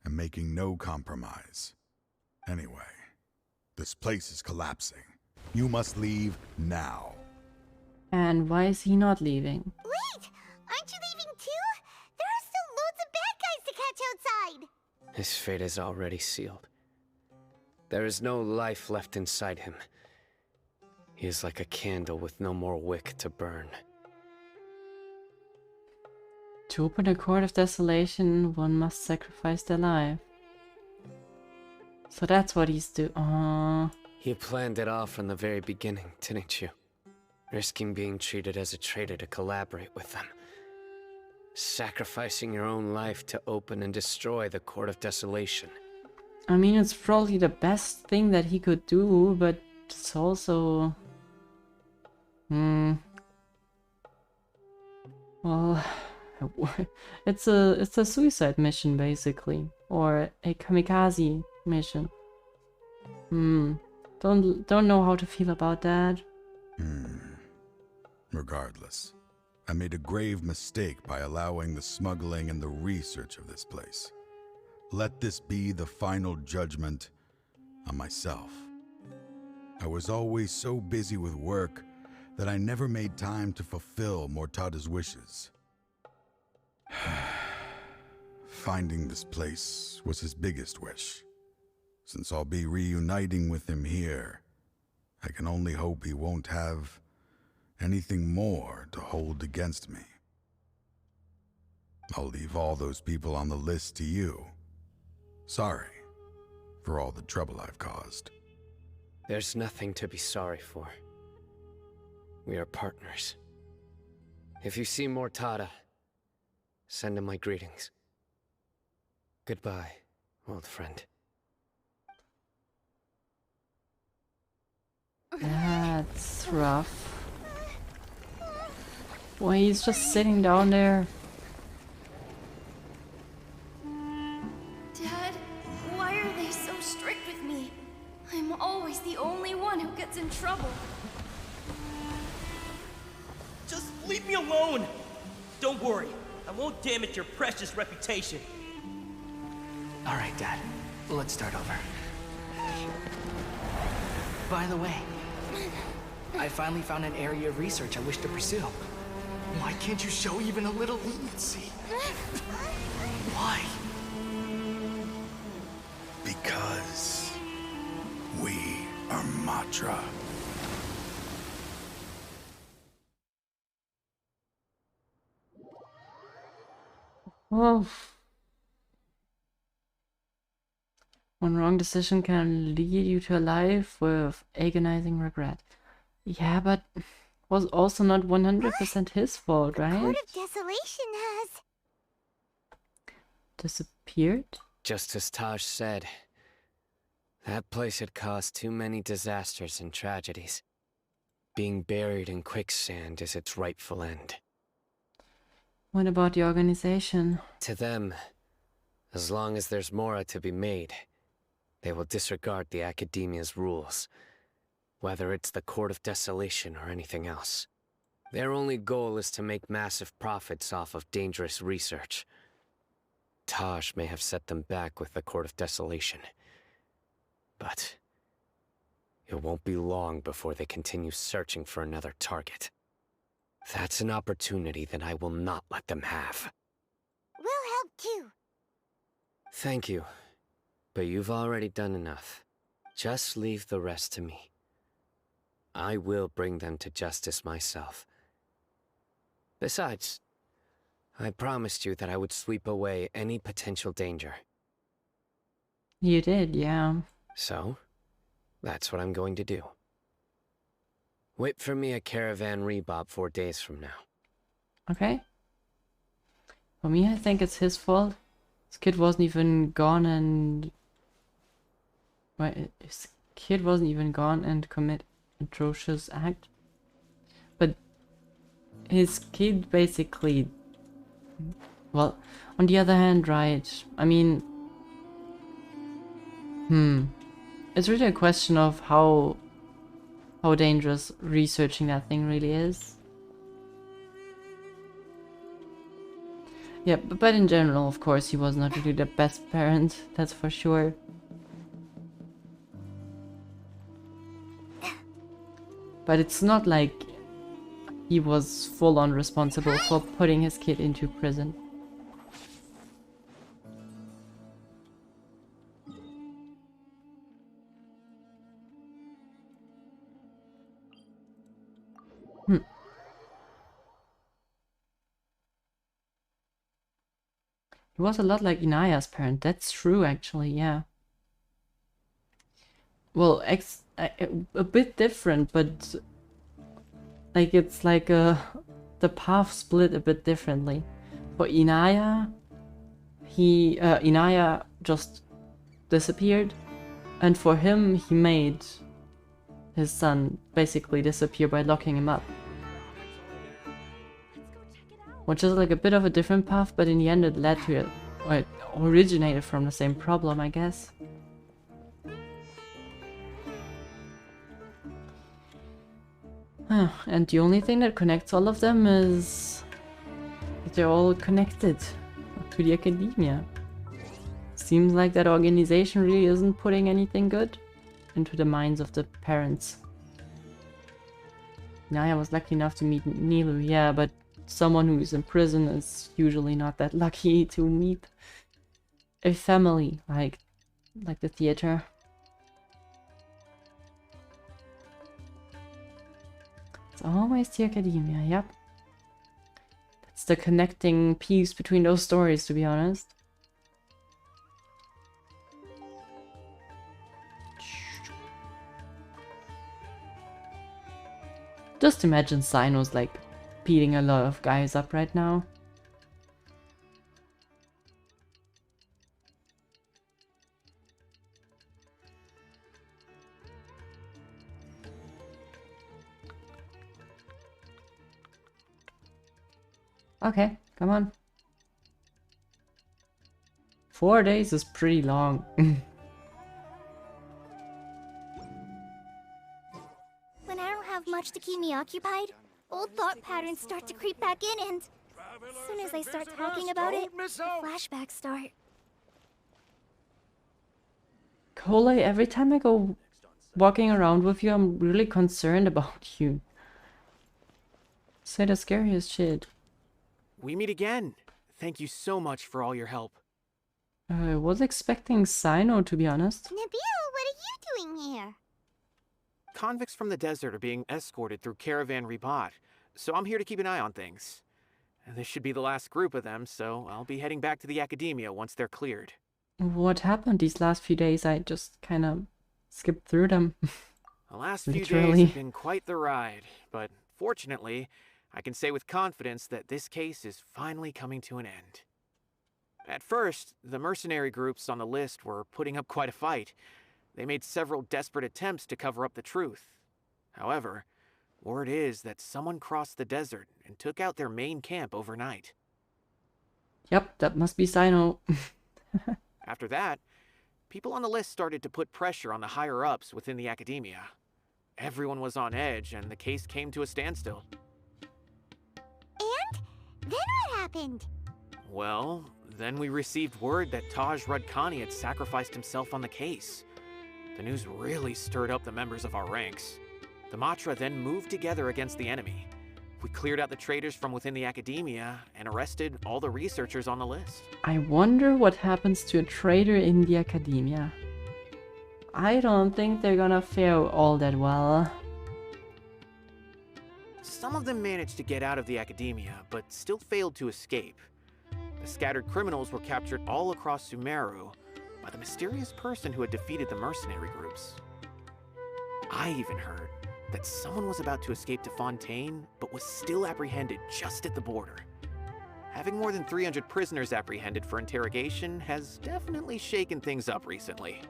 and making no compromise. Anyway, this place is collapsing. You must leave now. And why is he not leaving? Wait! Aren't you leaving too? There are still loads of bad guys to catch outside! His fate is already sealed. There is no life left inside him. He is like a candle with no more wick to burn. To open a court of desolation, one must sacrifice their life. So that's what he's doing. You planned it all from the very beginning, didn't you? Risking being treated as a traitor to collaborate with them. Sacrificing your own life to open and destroy the Court of Desolation. I mean, it's probably the best thing that he could do, but it's also... Well... it's a suicide mission, basically. Or a kamikaze mission. Don't know how to feel about that. Regardless, I made a grave mistake by allowing the smuggling and the research of this place. Let this be the final judgment on myself. I was always so busy with work that I never made time to fulfill Mortada's wishes. Finding this place was his biggest wish. Since I'll be reuniting with him here, I can only hope he won't have anything more to hold against me. I'll leave all those people on the list to you. Sorry for all the trouble I've caused. There's nothing to be sorry for. We are partners. If you see Mortada, send him my greetings. Goodbye, old friend. That's rough. Boy, he's just sitting down there. Dad, why are they so strict with me? I'm always the only one who gets in trouble. Just leave me alone! Don't worry, I won't damage your precious reputation. All right, Dad. Let's start over. By the way, I finally found an area of research I wish to pursue. Why can't you show even a little leniency? Why? Because we are Matra. Oh. One wrong decision can lead you to a life with agonizing regret. Yeah, but was also not 100% his fault, right? The Court of Desolation has... disappeared? Just as Taj said, that place had caused too many disasters and tragedies. Being buried in quicksand is its rightful end. What about the organization? To them, as long as there's more to be made, they will disregard the Academia's rules, whether it's the Court of Desolation or anything else. Their only goal is to make massive profits off of dangerous research. Taj may have set them back with the Court of Desolation, but it won't be long before they continue searching for another target. That's an opportunity that I will not let them have. We'll help too. Thank you, but you've already done enough. Just leave the rest to me. I will bring them to justice myself. Besides, I promised you that I would sweep away any potential danger. You did, yeah. So, that's what I'm going to do. Wait for me at Caravan Rebob 4 days from now. Okay. For me, I think it's his fault. This kid wasn't even gone and... Wait, his kid wasn't even gone and commit atrocious act. But his kid basically... Well, on the other hand, right, I mean... It's really a question of how how dangerous researching that thing really is. Yeah, but in general, of course, he was not really the best parent, that's for sure. But it's not like he was full-on responsible for putting his kid into prison. He was a lot like Inaya's parent. That's true, actually, yeah. Well, a bit different, but like it's like the path split a bit differently. For Inaya, Inaya just disappeared, and for him, he made his son basically disappear by locking him up. Which is like a bit of a different path, but in the end it led to it, or it originated from the same problem, I guess. And the only thing that connects all of them is that they're all connected to the academia. Seems like that organization really isn't putting anything good into the minds of the parents. Naya was lucky enough to meet Nilu, yeah, but someone who is in prison is usually not that lucky to meet a family like the theater. It's always the academia, yep. That's the connecting piece between those stories, to be honest. Just imagine Cyno's like beating a lot of guys up right now. Okay, come on. 4 days is pretty long. When I don't have much to keep me occupied, old thought patterns start to creep back in, and as soon as I start talking about it, flashbacks start. Cole, every time I go walking around with you, I'm really concerned about you. Say the scariest shit. We meet again. Thank you so much for all your help. I was expecting Cyno, to be honest. Nabil, what are you doing here? Convicts from the desert are being escorted through Caravan Ribat, so I'm here to keep an eye on things. This should be the last group of them, so I'll be heading back to the academia once they're cleared. What happened these last few days? I just kind of skipped through them. The last few days have been quite the ride, but fortunately, I can say with confidence that this case is finally coming to an end. At first, the mercenary groups on the list were putting up quite a fight. They made several desperate attempts to cover up the truth. However, word is that someone crossed the desert and took out their main camp overnight. Yep, that must be Cyno. After that, people on the list started to put pressure on the higher-ups within the academia. Everyone was on edge, and the case came to a standstill. And then what happened? Well, then we received word that Taj Rudkani had sacrificed himself on the case. The news really stirred up the members of our ranks. The Matra then moved together against the enemy. We cleared out the traitors from within the academia and arrested all the researchers on the list. I wonder what happens to a traitor in the academia. I don't think they're gonna fare all that well. Some of them managed to get out of the academia, but still failed to escape. The scattered criminals were captured all across Sumeru by the mysterious person who had defeated the mercenary groups. I even heard that someone was about to escape to Fontaine, but was still apprehended just at the border. Having more than 300 prisoners apprehended for interrogation has definitely shaken things up recently.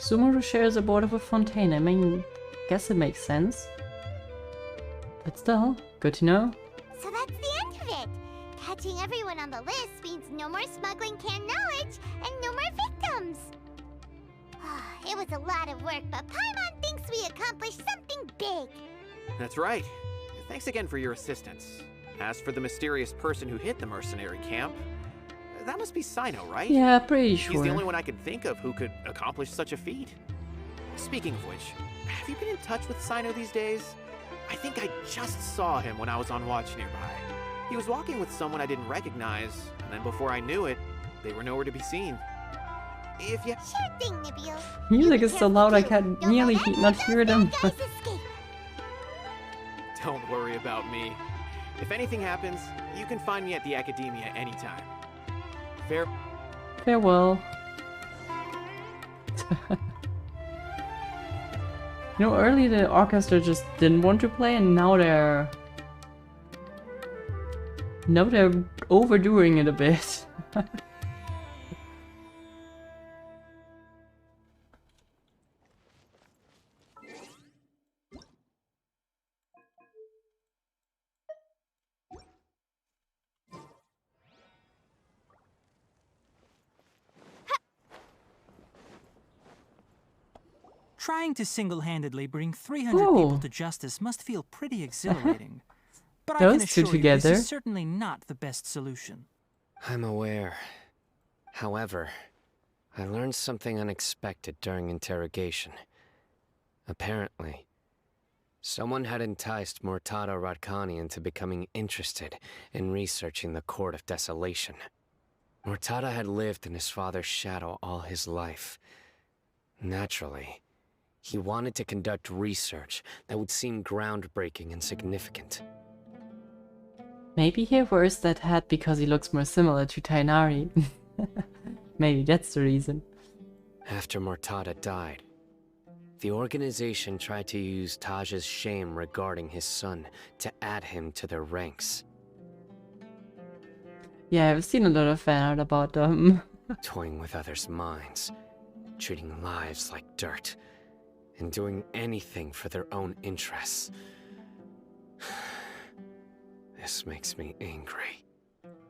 Sumeru shares a border with Fontaine. I mean, guess it makes sense. But still, good to know. So that's the end of it. Catching everyone on the list means no more smuggling canned knowledge and no more victims. It was a lot of work, but Paimon thinks we accomplished something big. That's right. Thanks again for your assistance. As for the mysterious person who hit the mercenary camp, that must be Cyno, right? Yeah, pretty sure. He's the only one I can think of who could accomplish such a feat. Speaking of which, have you been in touch with Cyno these days? I think I just saw him when I was on watch nearby. He was walking with someone I didn't recognize, and then before I knew it, they were nowhere to be seen. If you... Sure thing, Nabil. Music is so loud I can nearly not hear them. Don't worry about me. If anything happens, you can find me at the Academia anytime. Farewell. You know, earlier the orchestra just didn't want to play, and now they're overdoing it a bit. Trying to single-handedly bring 300 people to justice must feel pretty exhilarating. But I can assure you this is certainly not the best solution. I'm aware. However, I learned something unexpected during interrogation. Apparently, someone had enticed Mortada Radkani into becoming interested in researching the Court of Desolation. Mortada had lived in his father's shadow all his life. Naturally, he wanted to conduct research that would seem groundbreaking and significant. Maybe he wears that hat because he looks more similar to Tainari. Maybe that's the reason. After Mortada died, the organization tried to use Taj's shame regarding his son to add him to their ranks. Yeah, I've seen a lot of fan art about them. Toying with others' minds, treating lives like dirt, and doing anything for their own interests. This makes me angry.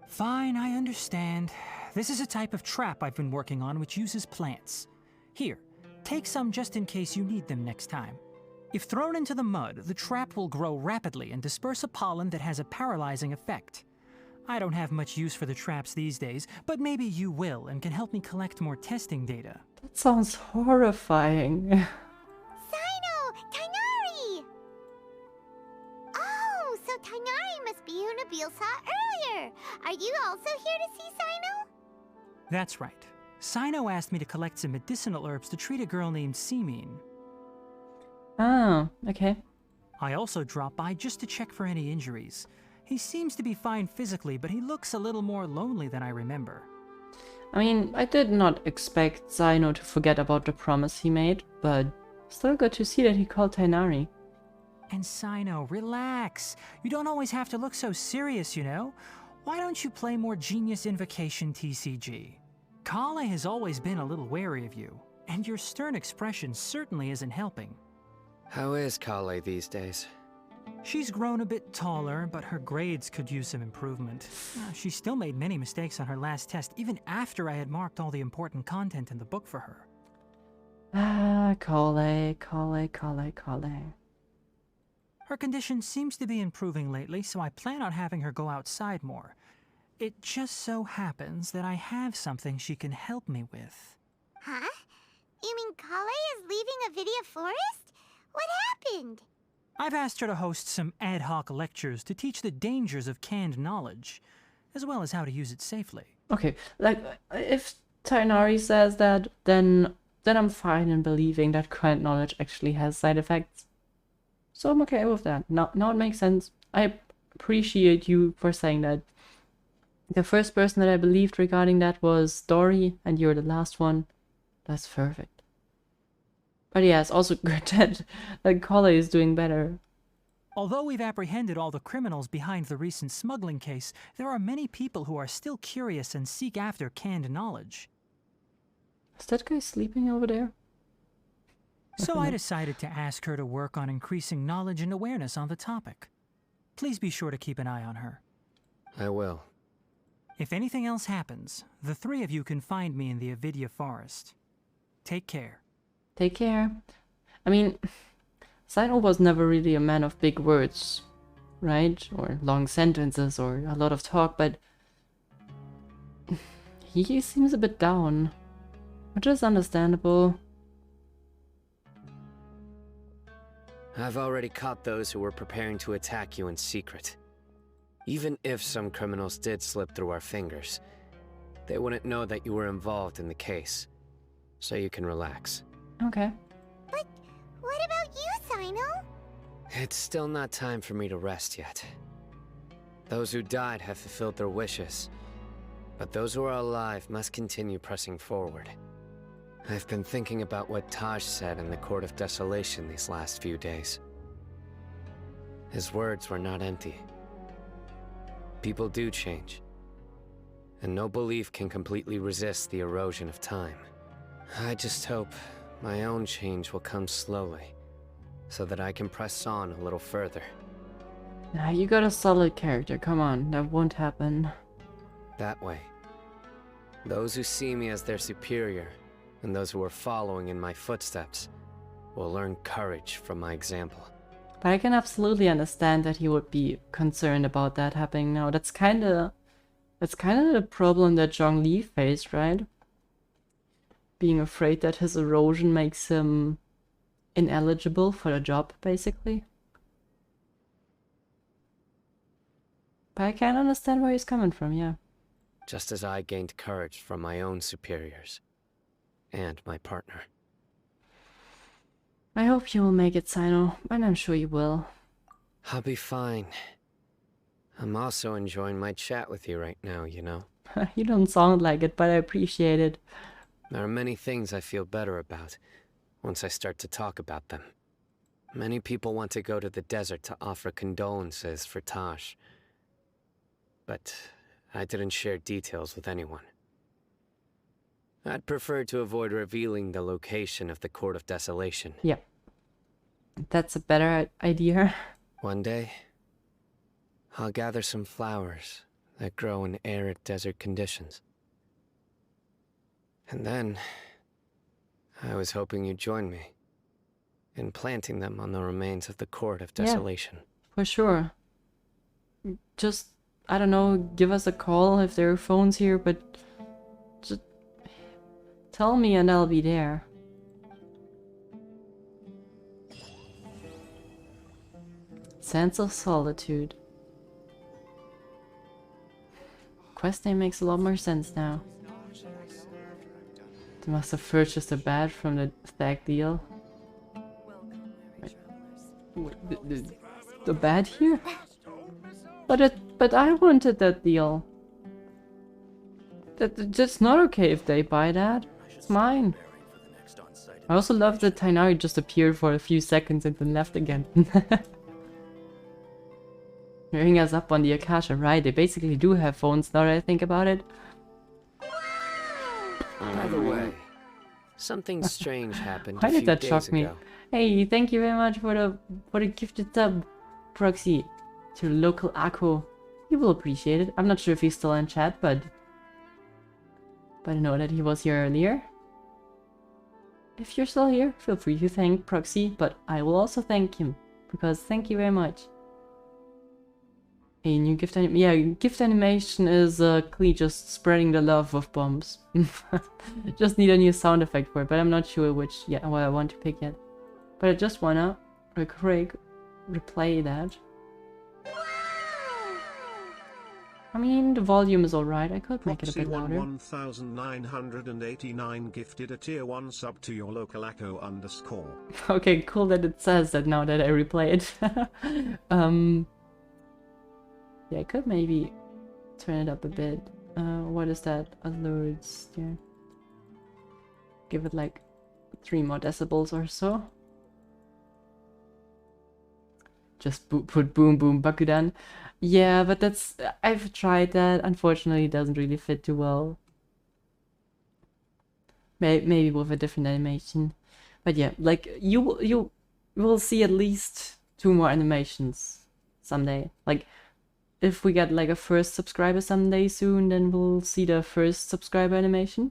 Fine, I understand. This is a type of trap I've been working on which uses plants. Here, take some just in case you need them next time. If thrown into the mud, the trap will grow rapidly and disperse a pollen that has a paralyzing effect. I don't have much use for the traps these days, but maybe you will and can help me collect more testing data. That sounds horrifying. Cyno! Tainari! Oh, so Tainari must be who Nabil saw earlier. Are you also here to see Cyno? That's right. Cyno asked me to collect some medicinal herbs to treat a girl named Simin. Oh, okay. I also dropped by just to check for any injuries. He seems to be fine physically, but he looks a little more lonely than I remember. I mean, I did not expect Cyno to forget about the promise he made, but still good to see that he called Tainari. And Cyno, relax. You don't always have to look so serious, you know? Why don't you play more Genius Invocation TCG? Kale has always been a little wary of you, and your stern expression certainly isn't helping. How is Kale these days? She's grown a bit taller, but her grades could use some improvement. She still made many mistakes on her last test, even after I had marked all the important content in the book for her. Ah, Kale. Her condition seems to be improving lately, so I plan on having her go outside more. It just so happens that I have something she can help me with. Huh? You mean Kale is leaving a video forest? What happened? I've asked her to host some ad hoc lectures to teach the dangers of canned knowledge, as well as how to use it safely. Okay, like, if Tainari says that, then I'm fine in believing that canned knowledge actually has side effects. So I'm okay with that. Now it makes sense. I appreciate you for saying that. The first person that I believed regarding that was Dory, and you're the last one. That's perfect. But yeah, it's also good that Kale is doing better. Although we've apprehended all the criminals behind the recent smuggling case, there are many people who are still curious and seek after canned knowledge. Is that guy sleeping over there? So I decided to ask her to work on increasing knowledge and awareness on the topic. Please be sure to keep an eye on her. I will. If anything else happens, the three of you can find me in the Avidya Forest. Take care. Take care. I mean, Cyno was never really a man of big words, right? Or long sentences or a lot of talk, but he seems a bit down, which is understandable. I've already caught those who were preparing to attack you in secret. Even if some criminals did slip through our fingers, they wouldn't know that you were involved in the case. So you can relax. Okay. But what about you, Cyno? It's still not time for me to rest yet. Those who died have fulfilled their wishes, but those who are alive must continue pressing forward. I've been thinking about what Taj said in the Court of Desolation these last few days. His words were not empty. People do change, and no belief can completely resist the erosion of time. I just hope my own change will come slowly, so that I can press on a little further. Nah, you got a solid character, come on, that won't happen. That way, those who see me as their superior, and those who are following in my footsteps, will learn courage from my example. But I can absolutely understand that he would be concerned about that happening now. That's kinda the problem that Zhongli faced, right? Being afraid that his erosion makes him ineligible for the job, basically. But I can understand where he's coming from, yeah. Just as I gained courage from my own superiors. And my partner. I hope you will make it, Cyno, and I'm sure you will. I'll be fine. I'm also enjoying my chat with you right now, you know? You don't sound like it, but I appreciate it. There are many things I feel better about once I start to talk about them. Many people want to go to the desert to offer condolences for Taj. But I didn't share details with anyone. I'd prefer to avoid revealing the location of the Court of Desolation. Yeah. That's a better idea. One day, I'll gather some flowers that grow in arid desert conditions. And then, I was hoping you'd join me in planting them on the remains of the Court of Desolation. Yeah, for sure. Just, I don't know, give us a call if there are phones here, but just tell me and I'll be there. Sense of solitude. Quest name makes a lot more sense now. They must have purchased a badge from the stag deal. The bad here? But I wanted that deal. That's not okay if they buy that. It's mine. I also love that Tainari just appeared for a few seconds and then left again. Ring us up on the Akasha, right? They basically do have phones now that I think about it. By the way, something strange happened Why a few did that days shock me? ago. Hey, thank you very much for the gifted sub, Proxy, to local Akko. He will appreciate it. I'm not sure if he's still in chat, but I know that he was here earlier. If you're still here, feel free to thank Proxy, but I will also thank him, because thank you very much. A new gift gift animation is Klee just spreading the love of bombs. Just need a new sound effect for it, but I'm not sure which what I want to pick yet. But I just wanna replay that. I mean, the volume is alright, I could make it a bit louder. 1989 gifted a tier 1 sub to your local _. Okay, cool that it says that now that I replay it. Yeah, I could maybe turn it up a bit. What is that? Alerts, yeah. Give it like 3 more decibels or so. Just put boom boom Bakudan. Yeah, but that's... I've tried that. Unfortunately, it doesn't really fit too well. Maybe with a different animation. But yeah, like, you will see at least 2 more animations someday. Like, if we get like a first subscriber someday soon, then we'll see the first subscriber animation.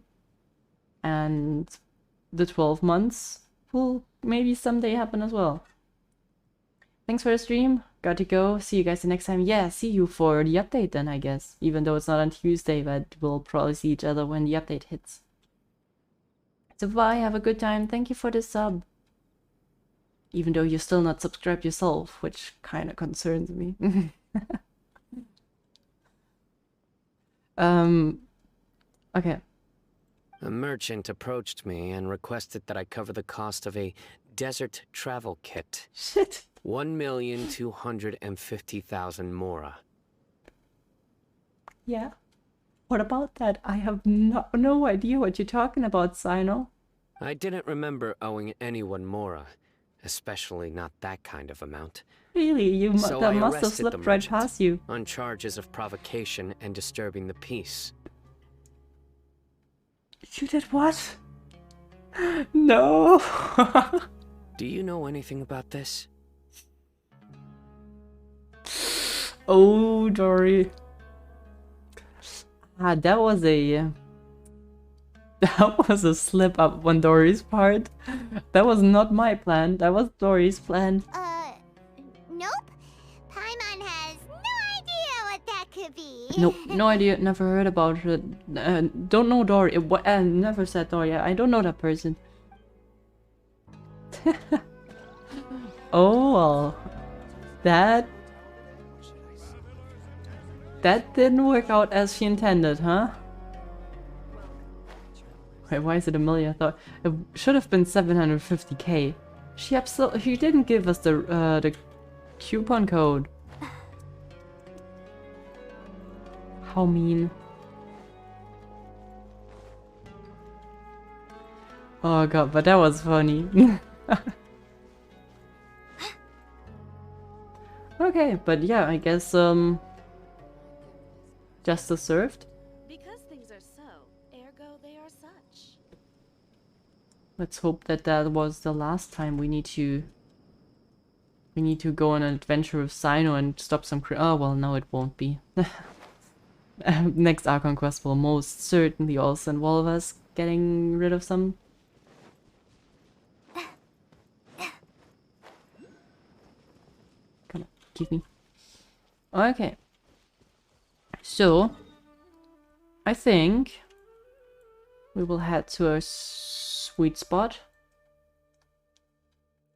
And the 12 months will maybe someday happen as well. Thanks for the stream. Got to go. See you guys the next time. Yeah, see you for the update then, I guess. Even though it's not on Tuesday, but we'll probably see each other when the update hits. So bye, have a good time. Thank you for the sub. Even though you're still not subscribed yourself, which kind of concerns me. Okay. A merchant approached me and requested that I cover the cost of a desert travel kit. Shit. 1,250,000 mora. Yeah. What about that? I have no idea what you're talking about, Cyno. I didn't remember owing anyone mora, especially not that kind of amount. Really? That must have slipped right past you. On charges of provocation and disturbing the peace. You did what? No. Do you know anything about this? Oh, Dory. That was a slip up on Dory's part. That was not my plan. That was Dory's plan. Nope. Paimon has no idea what that could be. Nope, no idea. Never heard about it. Don't know Dory. Never said Dory. I don't know that person. Oh well. That didn't work out as she intended, huh? Wait, why is it 1 million? I thought it should have been 750k. She didn't give us the coupon code. How mean. Oh god, but that was funny. Okay, but yeah, I guess justice served. Because things are so, ergo they are such. Let's hope that that was the last time we need to go on an adventure with Cyno and stop some oh well, no it won't be. Next Archon quest will most certainly also involve us getting rid of some. Come on, give me. Okay. So, I think we will head to a sweet spot,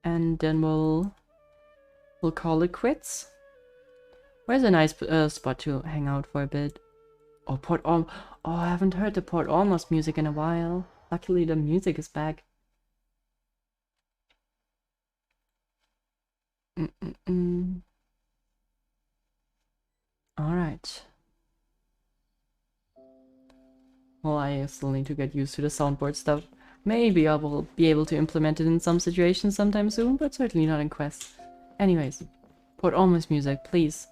and then we'll call it quits. Where's a nice spot to hang out for a bit? Oh, Port Orm. Oh, I haven't heard the Port Ormos music in a while. Luckily, the music is back. All right. Well, I still need to get used to the soundboard stuff. Maybe I will be able to implement it in some situations sometime soon, but certainly not in quests. Anyways, Port Ormos music, please.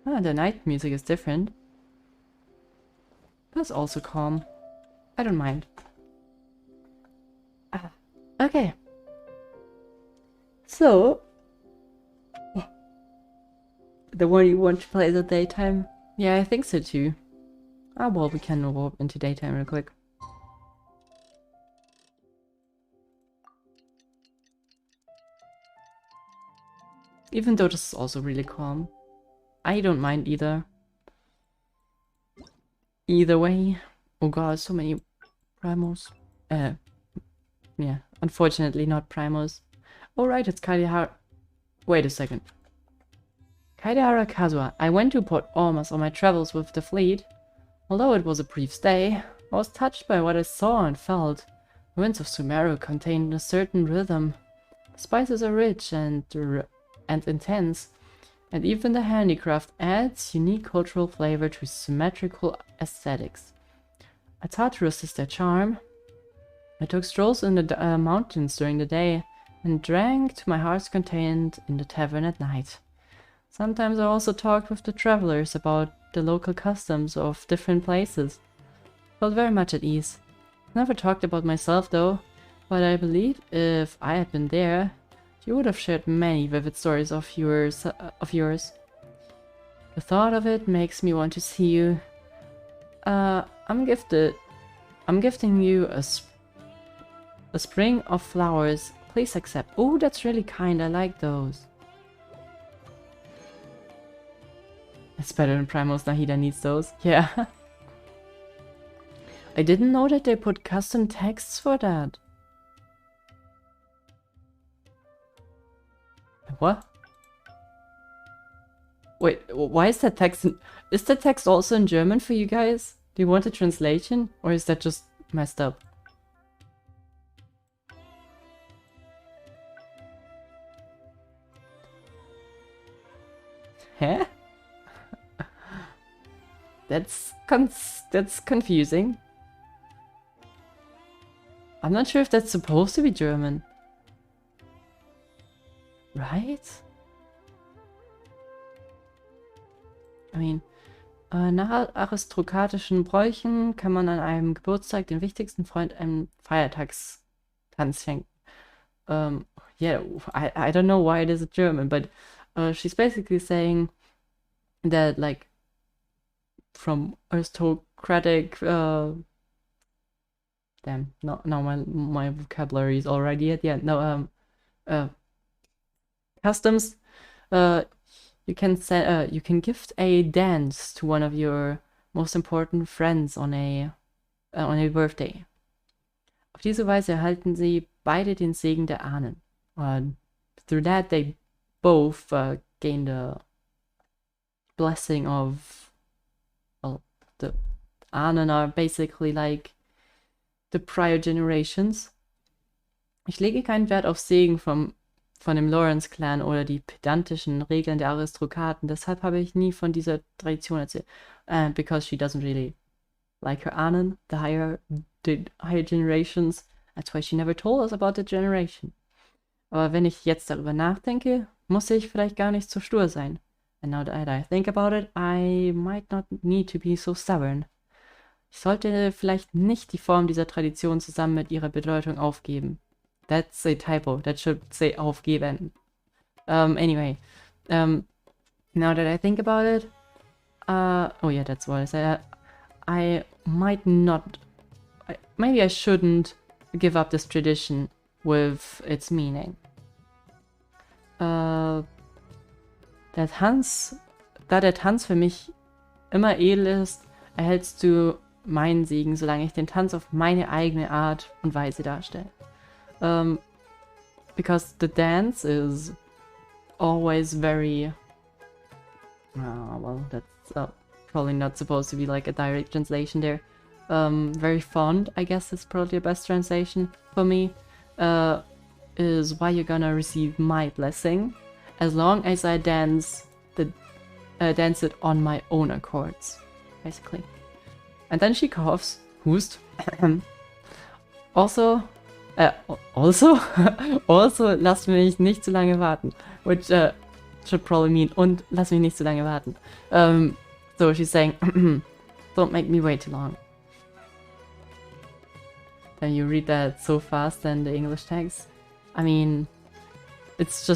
Ah, the night music is different. That's also calm. I don't mind. Okay. So, the one you want to play the daytime? Yeah, I think so too. Ah, well, we can warp into daytime real quick. Even though this is also really calm. I don't mind either. Either way. Oh god, so many primos. Yeah, unfortunately not primos. Alright, it's Kaidehara. Wait a second. Kaidehara Kazuha. I went to Port Ormos on my travels with the fleet. Although it was a brief stay, I was touched by what I saw and felt. The winds of Sumeru contained a certain rhythm. The spices are rich and intense, and even the handicraft adds unique cultural flavor to symmetrical aesthetics. I thought to resist their charm. I took strolls in the mountains during the day, and drank to my heart's content in the tavern at night. Sometimes I also talked with the travelers about the local customs of different places. Felt very much at ease. Never talked about myself though, but I believe if I had been there, you would have shared many vivid stories of yours. The thought of it makes me want to see you. I'm gifting you a spring of flowers. Please accept. Oh, that's really kind. I like those. It's better than Primos. Nahida needs those. Yeah. I didn't know that they put custom texts for that. What? Wait, why is that text in... Is that text also in German for you guys? Do you want a translation? Or is that just messed up? Huh? That's confusing. I'm not sure if that's supposed to be German. Right? I mean, nach aristokratischen Bräuchen kann man an einem Geburtstag den wichtigsten Freund einen Feiertagstanz schenken. Yeah, I don't know why it is German, but she's basically saying that, like, from aristocratic, damn, no, my vocabulary is already at the end. No, customs, you can gift a dance to one of your most important friends on a birthday. Auf diese Weise erhalten sie beide den Segen der Ahnen. Through that, they both gain the blessing of, well, the Ahnen are basically like the prior generations. Ich lege keinen Wert auf Segen von dem Lawrence-Clan oder die pedantischen Regeln der Aristokraten. Deshalb habe ich nie von dieser Tradition erzählt. Because she doesn't really like her Ahnen, the higher generations. That's why she never told us about the generation. Aber wenn ich jetzt darüber nachdenke, muss ich vielleicht gar nicht so stur sein. And now that I think about it, I might not need to be so stubborn. Ich sollte vielleicht nicht die Form dieser Tradition zusammen mit ihrer Bedeutung aufgeben. That's a typo. That should say aufgeben. Anyway. Now that I think about it, oh yeah, that's what I said. I might not... maybe I shouldn't give up this tradition with its meaning. Da der Tanz für mich immer edel ist, erhältst du meinen Segen, solange ich den Tanz auf meine eigene Art und Weise darstelle. Because the dance is always very... well, that's probably not supposed to be like a direct translation there. Very fond, I guess is probably the best translation for me, is why you're gonna receive my blessing, as long as I dance it on my own accords, basically. And then she coughs, hust. Also, lasst mich nicht zu lange warten, which should probably mean und lass mich nicht zu lange warten. So she's saying, don't make me wait too long. Then you read that so fast in the English text. I mean, it's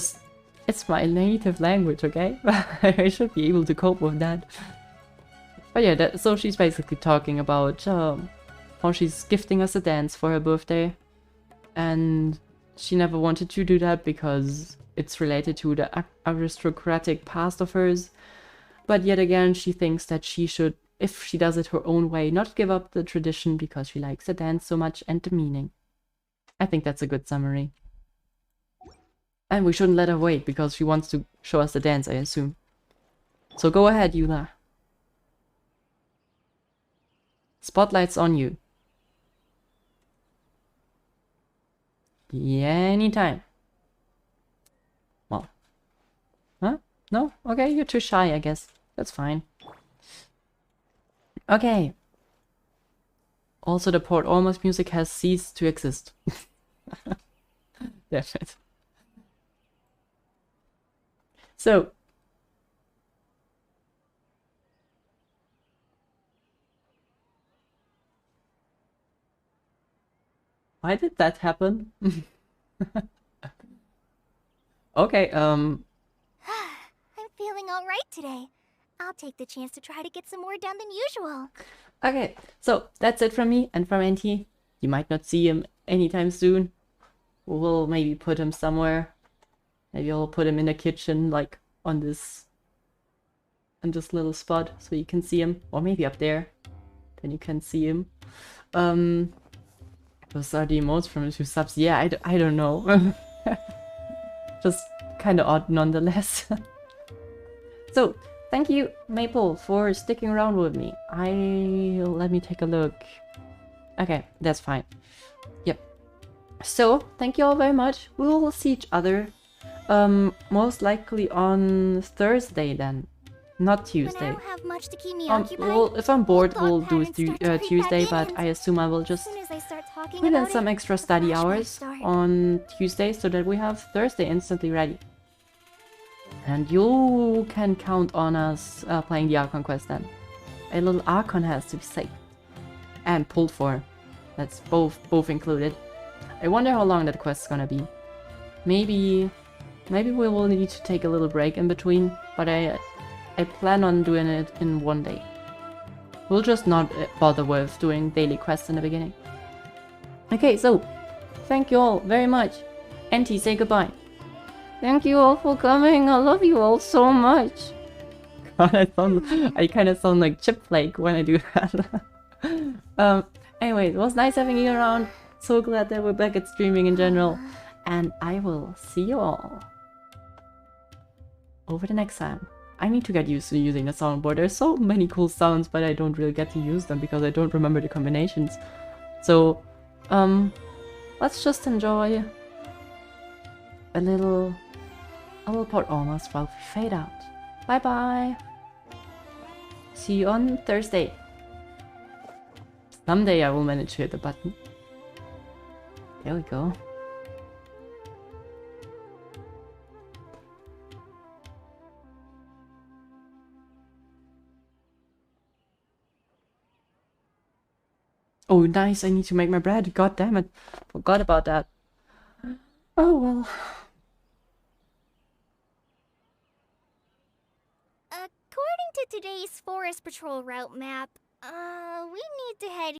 my native language, okay? I should be able to cope with that. But yeah, so she's basically talking about how she's gifting us a dance for her birthday. And she never wanted to do that because it's related to the aristocratic past of hers. But yet again, she thinks that she should, if she does it her own way, not give up the tradition because she likes the dance so much and the meaning. I think that's a good summary. And we shouldn't let her wait because she wants to show us the dance, I assume. So go ahead, Eula. Spotlight's on you. Yeah, anytime. Well. Huh? No? Okay, you're too shy, I guess. That's fine. Okay. Also, the Port Almost music has ceased to exist. Damn it. So. Why did that happen? Okay, I'm feeling alright today. I'll take the chance to try to get some more done than usual. Okay, so that's it from me and from NT. You might not see him anytime soon. We'll maybe put him somewhere. Maybe I'll put him in the kitchen, like on this little spot, so you can see him. Or maybe up there, then you can see him. Those are the emotes from the 2 subs. Yeah, I don't know. Just kind of odd nonetheless. So, thank you, Maple, for sticking around with me. Let me take a look. Okay, that's fine. Yep. So, thank you all very much. We will see each other most likely on Thursday then. Not Tuesday. When I don't have much to keep me Well, if I'm bored, we'll do Tuesday, but I assume I will just put in some extra study hours on Tuesday so that we have Thursday instantly ready. And you can count on us playing the Archon quest then. A little Archon has to be saved. And pulled for. That's both included. I wonder how long that quest is gonna be. Maybe we will need to take a little break in between, but I plan on doing it in one day. We'll just not bother with doing daily quests in the beginning. Okay, so thank you all very much. NT, say goodbye. Thank you all for coming. I love you all so much. God, I kind of sound like Chip Flake when I do that. Anyway, it was nice having you around. So glad that we're back at streaming in general. And I will see you all over the next time. I need to get used to using the soundboard. There's so many cool sounds, but I don't really get to use them because I don't remember the combinations. So, let's just enjoy a little part almost while we fade out. Bye bye. See you on Thursday. Someday I will manage to hit the button. There we go. Oh, nice. I need to make my bread. God damn it. Forgot about that. Oh, well. According to today's Forest Patrol route map, we need to head